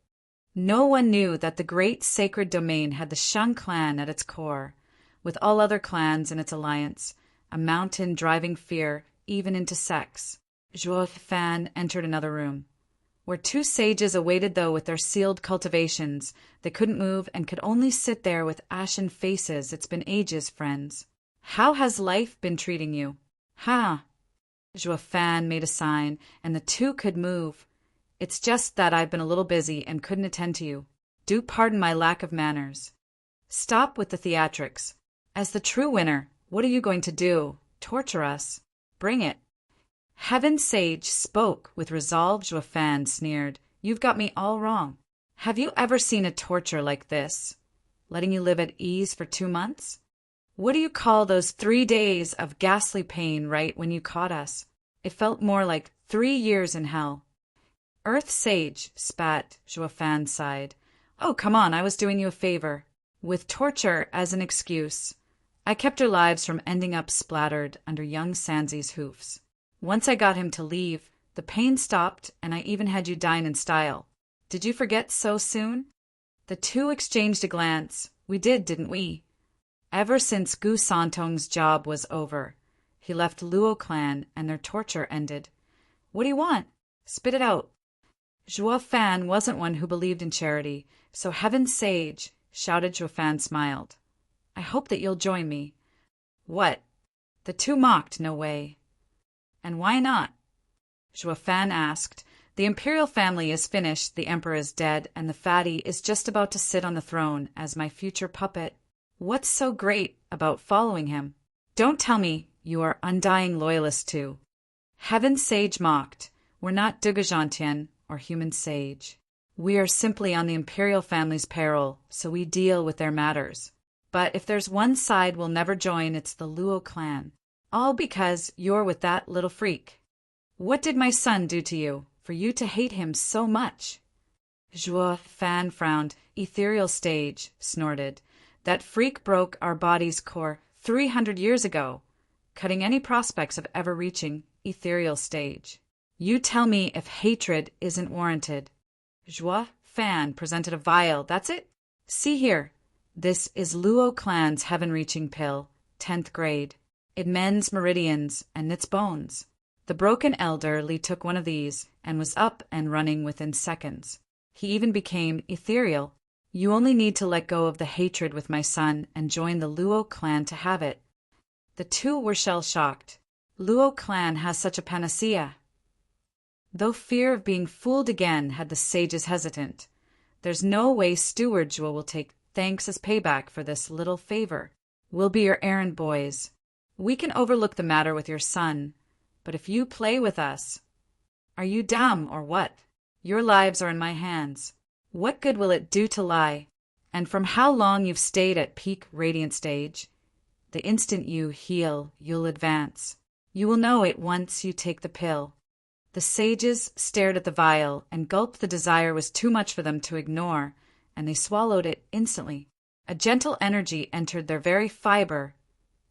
No one knew that the great sacred domain had the Shang clan at its core, with all other clans in its alliance, a mountain driving fear even into sects. Zhuo Fan entered another room, where 2 sages awaited. Though with their sealed cultivations, they couldn't move and could only sit there with ashen faces. It's been ages, friends. How has life been treating you? Ha! Zhuo Fan made a sign, and the 2 could move. It's just that I've been a little busy and couldn't attend to you. Do pardon my lack of manners. Stop with the theatrics. As the true winner, what are you going to do? Torture us? Bring it. Heaven Sage spoke with resolve. Zhuo Fan sneered. You've got me all wrong. Have you ever seen a torture like this? Letting you live at ease for 2 months? What do you call those 3 days of ghastly pain right when you caught us? It felt more like 3 years in hell. Earth Sage, spat. Zhuo Fan sighed. Oh, come on, I was doing you a favor. With torture as an excuse. I kept your lives from ending up splattered under young Sanzi's hoofs. Once I got him to leave, the pain stopped, and I even had you dine in style. Did you forget so soon? The two exchanged a glance. We did, didn't we? Ever since Gu Santong's job was over, he left Luo clan and their torture ended. What do you want? Spit it out. Zhuo Fan wasn't one who believed in charity, so Heaven Sage, shouted. Zhuo Fan smiled. I hope that you'll join me. What? The two mocked. No way. And why not? Zhuo Fan asked. The imperial family is finished, the emperor is dead, and the fatty is just about to sit on the throne as my future puppet. What's so great about following him? Don't tell me you are undying loyalist too. Heaven Sage mocked. We're not Dugajantian or human sage. We are simply on the imperial family's peril, so we deal with their matters. But if there's one side we'll never join, it's the Luo clan. All because you're with that little freak. What did my son do to you, for you to hate him so much? Zhuo Fan frowned. Ethereal stage, snorted. That freak broke our body's core 300 years ago, cutting any prospects of ever reaching ethereal stage. You tell me if hatred isn't warranted. Zhuo Fan presented a vial. That's it? See here. This is Luo clan's heaven-reaching pill, 10th grade. It mends meridians and knits bones. The broken elderly took one of these and was up and running within seconds. He even became ethereal. You only need to let go of the hatred with my son and join the Luo clan to have it. The two were shell-shocked. Luo clan has such a panacea. Though fear of being fooled again had the sages hesitant. There's no way Steward Zhuo will take thanks as payback for this little favor. We'll be your errand boys. We can overlook the matter with your son, but if you play with us... Are you dumb or what? Your lives are in my hands. What good will it do to lie? And from how long you've stayed at peak radiant stage, the instant you heal, you'll advance. You will know it once you take the pill. The sages stared at the vial and gulped. The desire was too much for them to ignore, and they swallowed it instantly. A gentle energy entered their very fiber,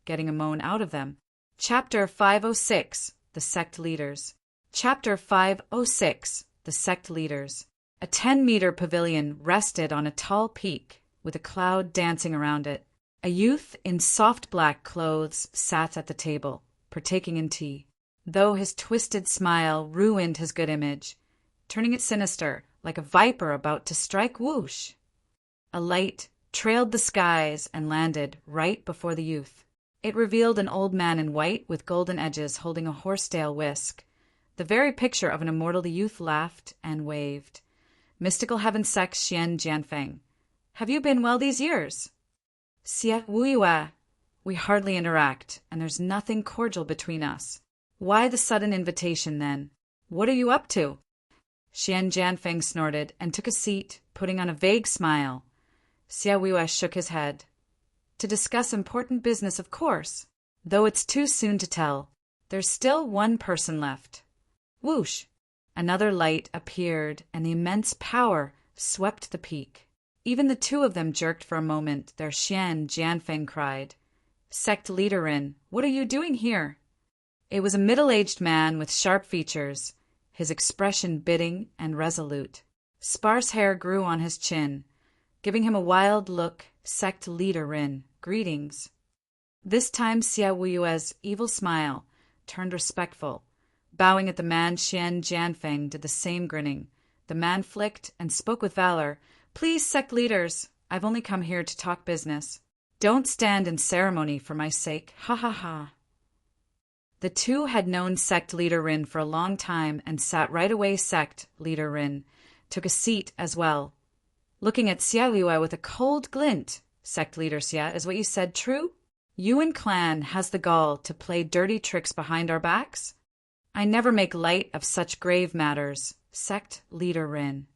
getting a moan out of them. Chapter 506, The Sect Leaders. Chapter 506, The Sect Leaders. A 10-meter pavilion rested on a tall peak, with a cloud dancing around it. A youth in soft black clothes sat at the table, partaking in tea, though his twisted smile ruined his good image, turning it sinister, like a viper about to strike. Whoosh! A light trailed the skies and landed right before the youth. It revealed an old man in white with golden edges holding a horsetail whisk. The very picture of an immortal. The youth laughed and waved. Mystical Heaven Sect Xian Jianfeng. Have you been well these years? Xia Wuyue. We hardly interact, and there's nothing cordial between us. Why the sudden invitation, then? What are you up to? Xian Jianfeng snorted and took a seat, putting on a vague smile. Xia Wuyue shook his head. To discuss important business, of course. Though it's too soon to tell. There's still one person left. Whoosh! Another light appeared, and the immense power swept the peak. Even the two of them jerked for a moment. Their Xian Jianfeng cried. Sect Leaderin, what are you doing here? It was a middle-aged man with sharp features, his expression bidding and resolute. Sparse hair grew on his chin, giving him a wild look. Sect Leaderin, greetings. This time Xia Wuyue's evil smile turned respectful. Bowing at the man, Xian Jianfeng did the same, grinning. The man flicked and spoke with valor. Please, sect leaders, I've only come here to talk business. Don't stand in ceremony for my sake. Ha ha ha. The two had known Sect Leader Rin for a long time and sat right away. Sect Leader Rin took a seat as well, looking at Xia Liuai with a cold glint. Sect Leader Xia, is what you said true? Yuan clan has the gall to play dirty tricks behind our backs? I never make light of such grave matters, sect leader Rin.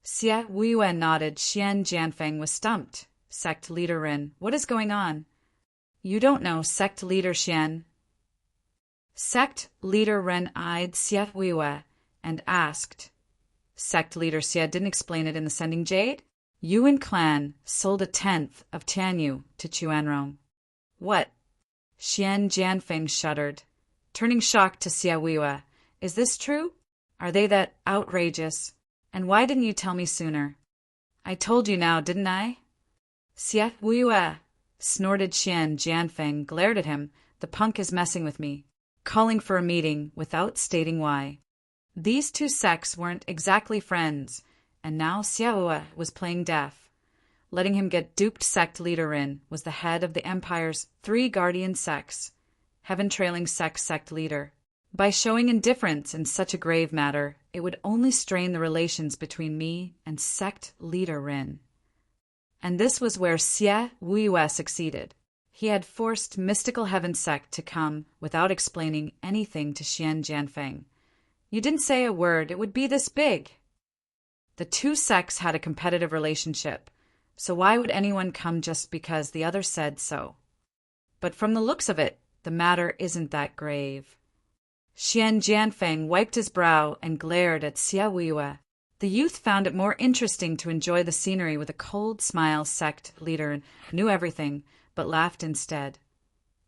Xie Wuiyue nodded. Xian Jianfeng was stumped. Sect leader Rin, what is going on? You don't know, sect leader Xian. Sect leader Ren eyed Xie Wuiyue and asked. Sect leader Xie didn't explain it in the Sending Jade? Yuan clan sold 1/10 of Tianyu to Chuanrong. What? Xian Jianfeng shuddered, turning shocked to Xie Wuiyue. Is this true? Are they that outrageous? And why didn't you tell me sooner? I told you now, didn't I? Xie Wuiyue, snorted Xian Jianfeng, glared at him. The punk is messing with me, calling for a meeting without stating why. These two sects weren't exactly friends, and now Xie Wuiyue was playing deaf. Letting him get duped. Sect leader Rin was the head of the Empire's 3 guardian sects, heaven-trailing sect leader. By showing indifference in such a grave matter, it would only strain the relations between me and sect leader Rin. And this was where Xie Wuiyue succeeded. He had forced Mystical Heaven Sect to come without explaining anything to Xian Jianfeng. You didn't say a word, it would be this big. The two sects had a competitive relationship, so why would anyone come just because the other said so? But from the looks of it, the matter isn't that grave. Xian Jianfeng wiped his brow and glared at Xie Wuiyue. The youth found it more interesting to enjoy the scenery with a cold smile. Sect leader knew everything, but laughed instead.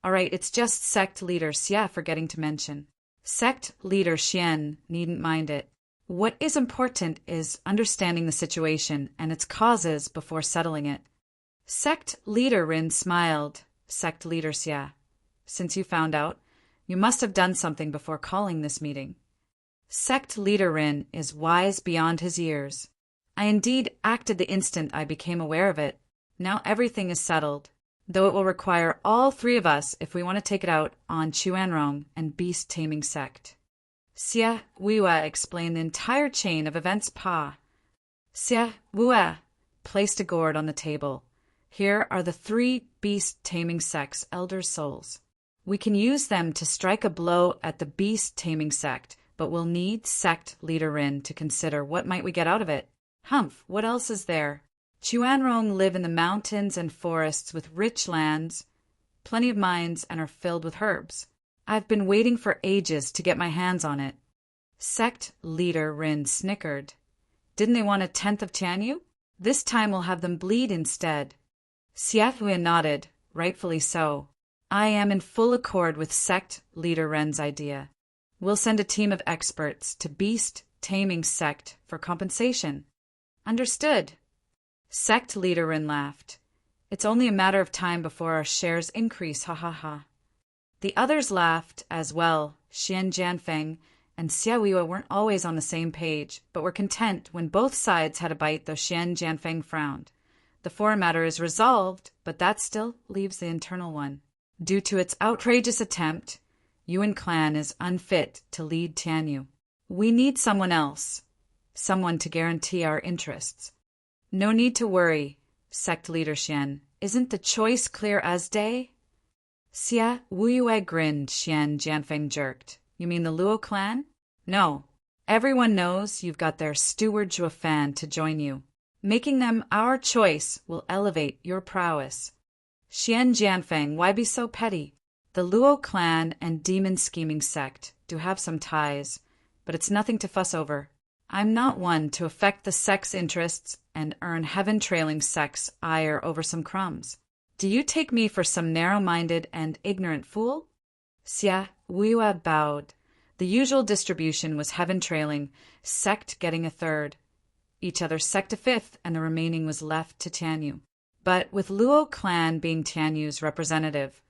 All right, it's just sect leader Xie forgetting to mention. Sect leader Xian needn't mind it. What is important is understanding the situation and its causes before settling it. Sect leader Rin smiled. Sect leader Xie, since you found out, you must have done something before calling this meeting. Sect leader Rin is wise beyond his years. I indeed acted the instant I became aware of it. Now everything is settled, though it will require all 3 of us if we want to take it out on Chuanrong and beast-taming sect. Xie Wuiyue explained the entire chain of events. Xie Wuiyue placed a gourd on the table. Here are the 3 beast-taming sects' elder souls. We can use them to strike a blow at the beast-taming sect, but we'll need sect leader Rin to consider what might we get out of it. Humph, what else is there? Chuanrong live in the mountains and forests with rich lands, plenty of mines, and are filled with herbs. I've been waiting for ages to get my hands on it. Sect leader Rin snickered. Didn't they want 1/10 of Tianyu? This time we'll have them bleed instead. Xie Wuiyue nodded, rightfully so. I am in full accord with sect leader Ren's idea. We'll send a team of experts to beast-taming sect for compensation. Understood. Sect leader Rin laughed. It's only a matter of time before our shares increase, ha ha ha. The others laughed as well. Xian Jianfeng and Xie Wuiyue weren't always on the same page, but were content when both sides had a bite, though Xian Jianfeng frowned. The foreign matter is resolved, but that still leaves the internal one. Due to its outrageous attempt, Yuan clan is unfit to lead Tianyu. We need someone else, someone to guarantee our interests. No need to worry, sect leader Xian. Isn't the choice clear as day? Xie Wuiyue grinned. Xian Jianfeng jerked. You mean the Luo clan? No. Everyone knows you've got their steward Zhuofan to join you. Making them our choice will elevate your prowess. Xian Jianfeng, why be so petty? The Luo clan and demon scheming sect do have some ties, but it's nothing to fuss over. I'm not one to affect the sect's interests and earn heaven-trailing sect's ire over some crumbs. Do you take me for some narrow-minded and ignorant fool? Xie Wuiyue bowed. The usual distribution was heaven-trailing, sect getting 1/3, each other sect 1/5, and the remaining was left to Tianyu. But with Luo clan being Tianyu's representative,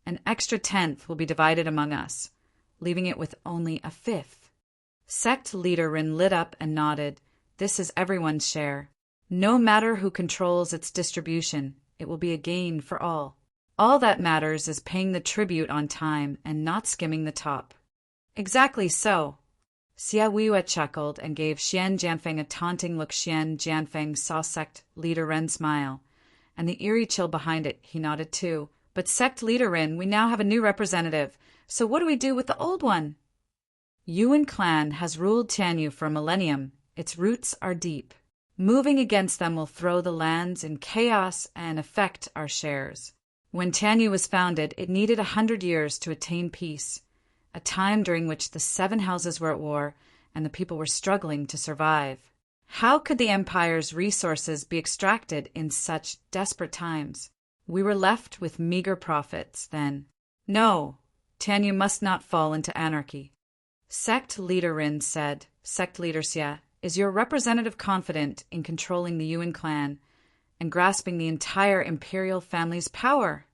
an extra 1/10 will be divided among us, leaving it with only 1/5. Sect leader Rin lit up and nodded. This is everyone's share. No matter who controls its distribution, it will be a gain for all. All that matters is paying the tribute on time and not skimming the top. Exactly so. Xie Wuiyue chuckled and gave Xian Jianfeng a taunting look. Xian Jianfeng saw sect leader Ren smile, and the eerie chill behind it. He nodded too. But sect leader Rin, we now have a new representative, so what do we do with the old one? Yuan clan has ruled Tianyu for a millennium. Its roots are deep. Moving against them will throw the lands in chaos and affect our shares. When Tianyu was founded, it needed 100 years to attain peace, a time during which the 7 houses were at war and the people were struggling to survive. How could the empire's resources be extracted in such desperate times? We were left with meager profits then. No, Tianyu must not fall into anarchy. Sect leader Rin said. Sect leader Xia, is your representative confident in controlling the Yuan clan and grasping the entire imperial family's power?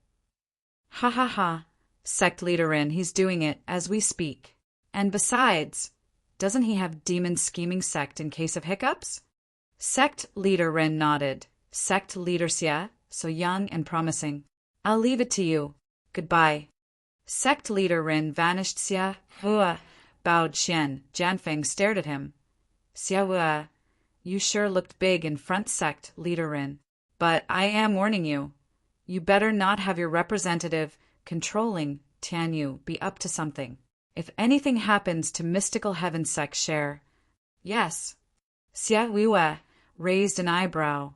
Ha ha ha, sect leader Rin, he's doing it as we speak. And besides, doesn't he have demon scheming sect in case of hiccups? Sect leader Rin nodded. Sect leader Xia, so young and promising. I'll leave it to you. Goodbye. Sect leader Rin vanished. Xia Hua bowed. Xian Jianfeng stared at him. Xia Hua, you sure looked big in front, sect leader Rin. But I am warning you. You better not have your representative controlling Tianyu be up to something. If anything happens to mystical heaven sect share. Yes. Xia Hua raised an eyebrow.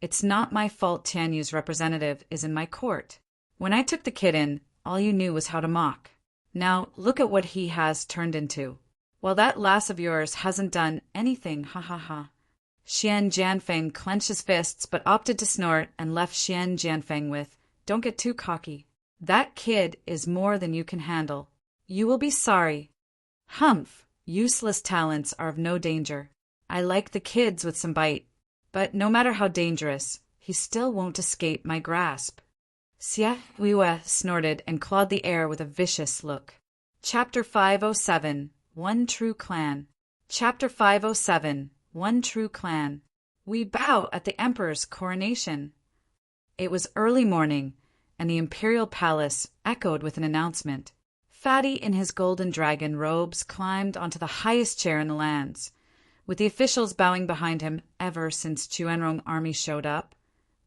It's not my fault Tianyu's representative is in my court. When I took the kid in, all you knew was how to mock. Now look at what he has turned into. Well, that lass of yours hasn't done anything, ha ha ha. Xian Jianfeng clenched his fists but opted to snort and left Xian Jianfeng with, don't get too cocky. That kid is more than you can handle. You will be sorry. Humph, useless talents are of no danger. I like the kids with some bite. But no matter how dangerous, he still won't escape my grasp. Xia Hua snorted and clawed the air with a vicious look. Chapter 507, One True Clan. Chapter 507, One True Clan. We bow at the Emperor's coronation. It was early morning, and the imperial palace echoed with an announcement. Fatty in his golden dragon robes climbed onto the highest chair in the lands, with the officials bowing behind him ever since Chuanrong army showed up.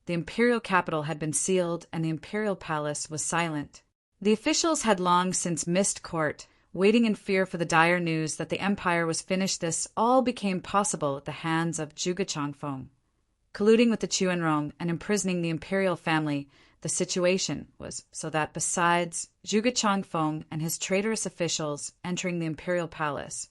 The imperial capital had been sealed and the imperial palace was silent. The officials had long since missed court, waiting in fear for the dire news that the empire was finished. This all became possible at the hands of Zhuge Changfeng. Colluding with the Chuanrong and imprisoning the imperial family, the situation was so that besides Zhuge Changfeng and his traitorous officials entering the imperial palace,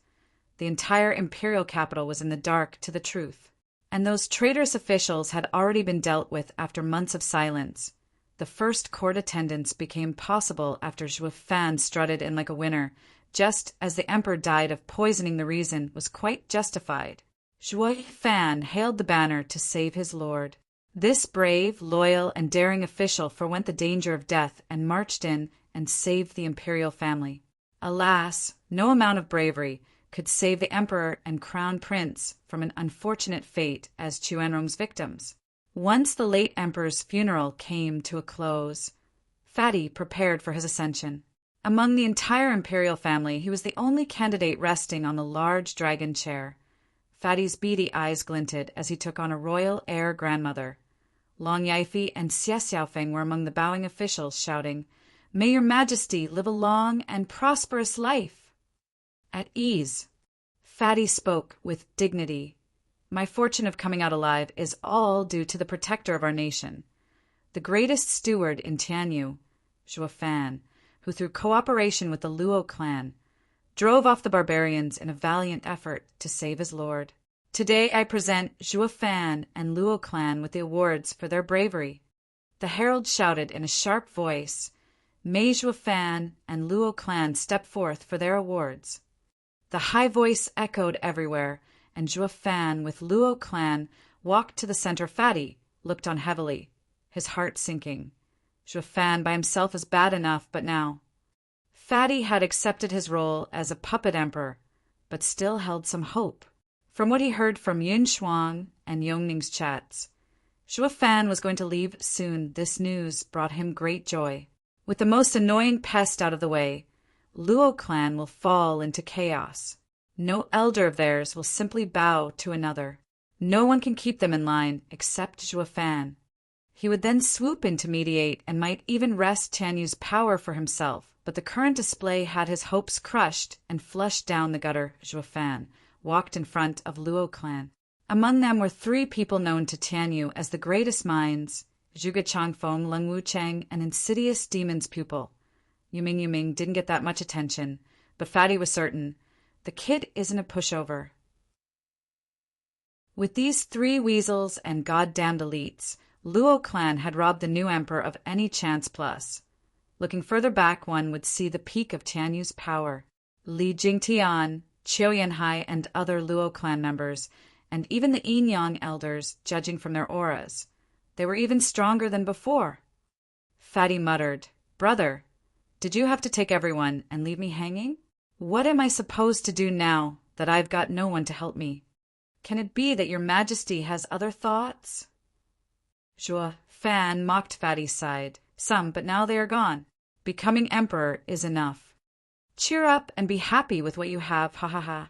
the entire imperial capital was in the dark to the truth. And those traitorous officials had already been dealt with after months of silence. The first court attendance became possible after Zhuo Fan strutted in like a winner, just as the emperor died of poisoning. The reason was quite justified. Zhuo Fan hailed the banner to save his lord. This brave, loyal, and daring official forwent the danger of death and marched in and saved the imperial family. Alas, no amount of bravery could save the emperor and crown prince from an unfortunate fate as Chuanrong's victims. Once the late emperor's funeral came to a close, Fatty prepared for his ascension. Among the entire imperial family, he was the only candidate resting on the large dragon chair. Fatty's beady eyes glinted as he took on a royal heir grandmother. Long Yaifi and Xia Xiaofeng were among the bowing officials, shouting, "May your majesty live a long and prosperous life." At ease, Fatty spoke with dignity. My fortune of coming out alive is all due to the protector of our nation, the greatest steward in Tianyu, Zhuo Fan, who through cooperation with the Luo clan, drove off the barbarians in a valiant effort to save his lord. Today I present Zhuo Fan and Luo clan with the awards for their bravery. The herald shouted in a sharp voice, "May Zhuo Fan and Luo clan step forth for their awards." The high voice echoed everywhere, and Zhuo Fan with Luo clan walked to the center. Fatty looked on heavily, his heart sinking. Zhuo Fan by himself was bad enough, but now Fatty had accepted his role as a puppet emperor, but still held some hope. From what he heard from Yun Shuang and Yongning's chats, Zhuo Fan was going to leave soon. This news brought him great joy. With the most annoying pest out of the way, Luo clan will fall into chaos. No elder of theirs will simply bow to another. No one can keep them in line except Zhuo Fan. He would then swoop in to mediate and might even wrest Tianyu's power for himself, but the current display had his hopes crushed, and flushed down the gutter. Zhuofan walked in front of Luo clan. Among them were 3 people known to Tianyu as the greatest minds: Zhuge Changfeng, Leng Wucheng, an insidious demon's pupil. Yuming didn't get that much attention, but Fatty was certain, the kid isn't a pushover. With these 3 weasels and goddamned elites, Luo clan had robbed the new emperor of any chance plus. Looking further back, one would see the peak of Tianyu's power. Li Jingtian, Qiu Yanhai, and other Luo clan members, and even the Yin-Yang elders, judging from their auras. They were even stronger than before. Fatty muttered, "Brother, did you have to take everyone and leave me hanging? What am I supposed to do now that I've got no one to help me? Can it be that your majesty has other thoughts?" Zhuo Fan mocked Fatty's side. "Some, but now they are gone. Becoming emperor is enough. Cheer up and be happy with what you have, ha ha ha."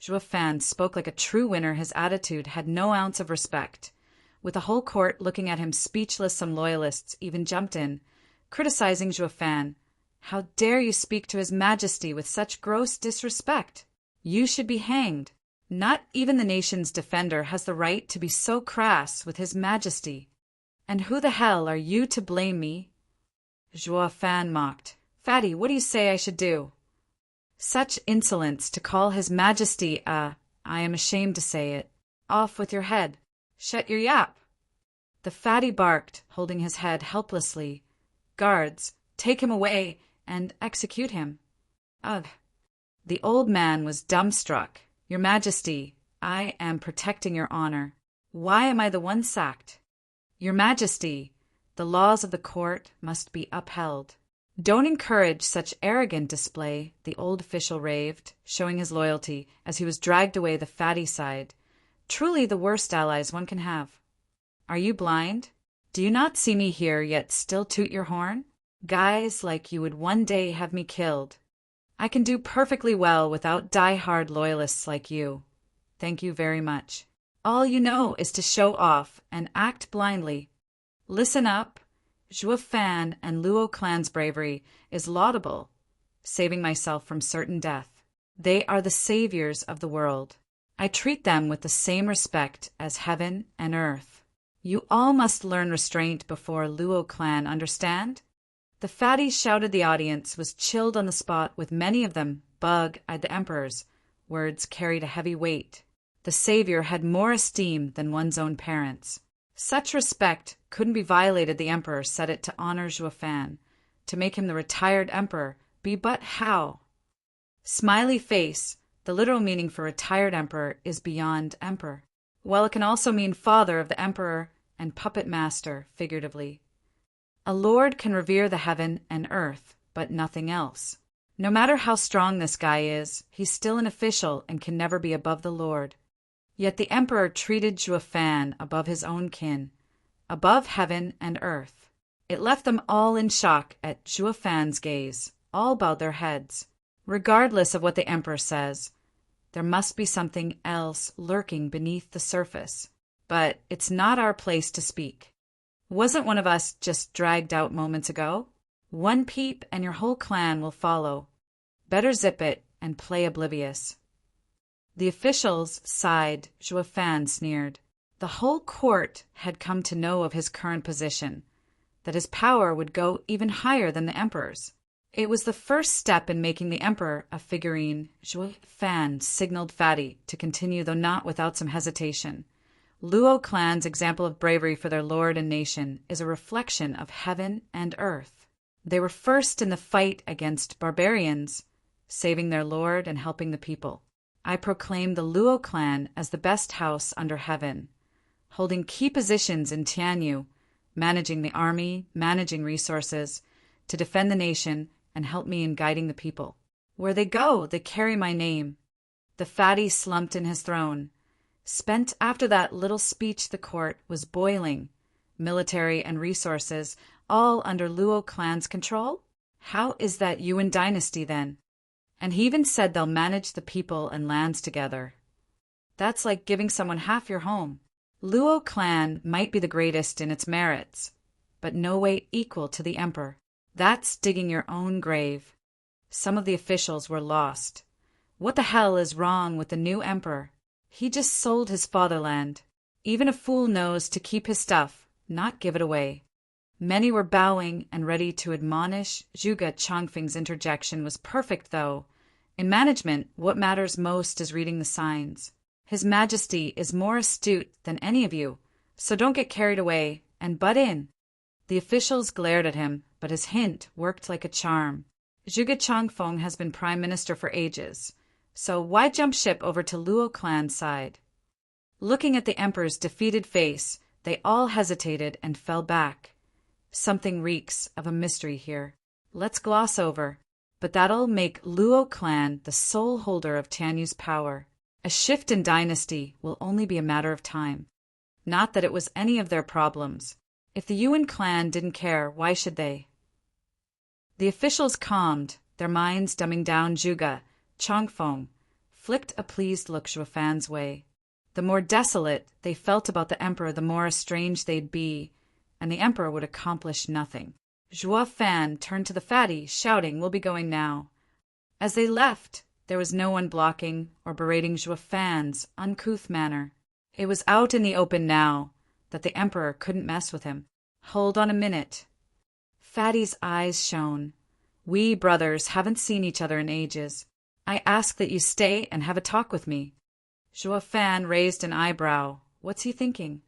Zhuo Fan spoke like a true winner. His attitude had no ounce of respect. With the whole court looking at him speechless, some loyalists even jumped in, criticizing Zhuo Fan. "How dare you speak to His Majesty with such gross disrespect? You should be hanged. Not even the nation's defender has the right to be so crass with His Majesty. And who the hell are you to blame me?" Zhuo Fan mocked. "Fatty, what do you say I should do?" "Such insolence to call His Majesty I am ashamed to say it. Off with your head. Shut your yap." The Fatty barked, holding his head helplessly. "Guards, take him away and execute him." Ugh. The old man was dumbstruck. "Your Majesty, I am protecting your honor. Why am I the one sacked?" "Your Majesty, the laws of the court must be upheld." "Don't encourage such arrogant display," the old official raved, showing his loyalty as he was dragged away the Fatty side. "Truly the worst allies one can have. Are you blind? Do you not see me here yet still toot your horn? Guys like you would one day have me killed. I can do perfectly well without die-hard loyalists like you. Thank you very much. All you know is to show off and act blindly. Listen up. Zhuo Fan and Luo clan's bravery is laudable, saving myself from certain death. They are the saviors of the world. I treat them with the same respect as heaven and earth. You all must learn restraint before Luo clan, understand?" The Fatty shouted. The audience was chilled on the spot, with many of them bug-eyed the emperors. Words carried a heavy weight. The savior had more esteem than one's own parents. Such respect couldn't be violated. The emperor said it to honor Zhuo Fan, to make him the retired emperor. Be but how? Smiley face. The literal meaning for retired emperor is beyond emperor. While it can also mean father of the emperor and puppet master, figuratively. A lord can revere the heaven and earth, but nothing else. No matter how strong this guy is, he's still an official and can never be above the lord. Yet the emperor treated Zhuo Fan above his own kin, above heaven and earth. It left them all in shock at Zhuo Fan's gaze. All bowed their heads. Regardless of what the emperor says, there must be something else lurking beneath the surface. But it's not our place to speak. Wasn't one of us just dragged out moments ago? One peep and your whole clan will follow. Better zip it and play oblivious. The officials sighed. Zhuo Fan sneered. The whole court had come to know of his current position, that his power would go even higher than the emperor's. It was the first step in making the emperor a figurine. Zhuo Fan signaled Fatty to continue, though not without some hesitation. Luo clan's example of bravery for their lord and nation is a reflection of heaven and earth. They were first in the fight against barbarians, saving their lord and helping the people. I proclaim the Luo clan as the best house under heaven, holding key positions in Tianyu, managing the army, managing resources, to defend the nation and help me in guiding the people. Where they go, they carry my name. The Fatty slumped in his throne. Spent after that little speech, the court was boiling. Military and resources, all under Luo clan's control? How is that Yuan dynasty then? And he even said they'll manage the people and lands together. That's like giving someone half your home. Luo clan might be the greatest in its merits, but no way equal to the emperor. That's digging your own grave. Some of the officials were lost. What the hell is wrong with the new emperor? He just sold his fatherland. Even a fool knows to keep his stuff, not give it away. Many were bowing and ready to admonish. Zhuge Changfeng's interjection was perfect, though. In management, what matters most is reading the signs. His Majesty is more astute than any of you, so don't get carried away and butt in. The officials glared at him, but his hint worked like a charm. Zhuge Changfeng has been prime minister for ages, so why jump ship over to Luo clan's side? Looking at the emperor's defeated face, they all hesitated and fell back. Something reeks of a mystery here. Let's gloss over. But that'll make Luo clan the sole holder of Tianyu's power. A shift in dynasty will only be a matter of time. Not that it was any of their problems. If the Yuan clan didn't care, why should they? The officials calmed, their minds dumbing down. Zhuge Changfeng flicked a pleased look Zhuofan's way. The more desolate they felt about the emperor, the more estranged they'd be, and the emperor would accomplish nothing. Zhuofan turned to the fatty, shouting, "We'll be going now." As they left, there was no one blocking or berating Zhuofan's uncouth manner. It was out in the open now that the emperor couldn't mess with him. Hold on a minute. Fatty's eyes shone. We brothers haven't seen each other in ages. I ask that you stay and have a talk with me. Zhuofan raised an eyebrow. What's he thinking?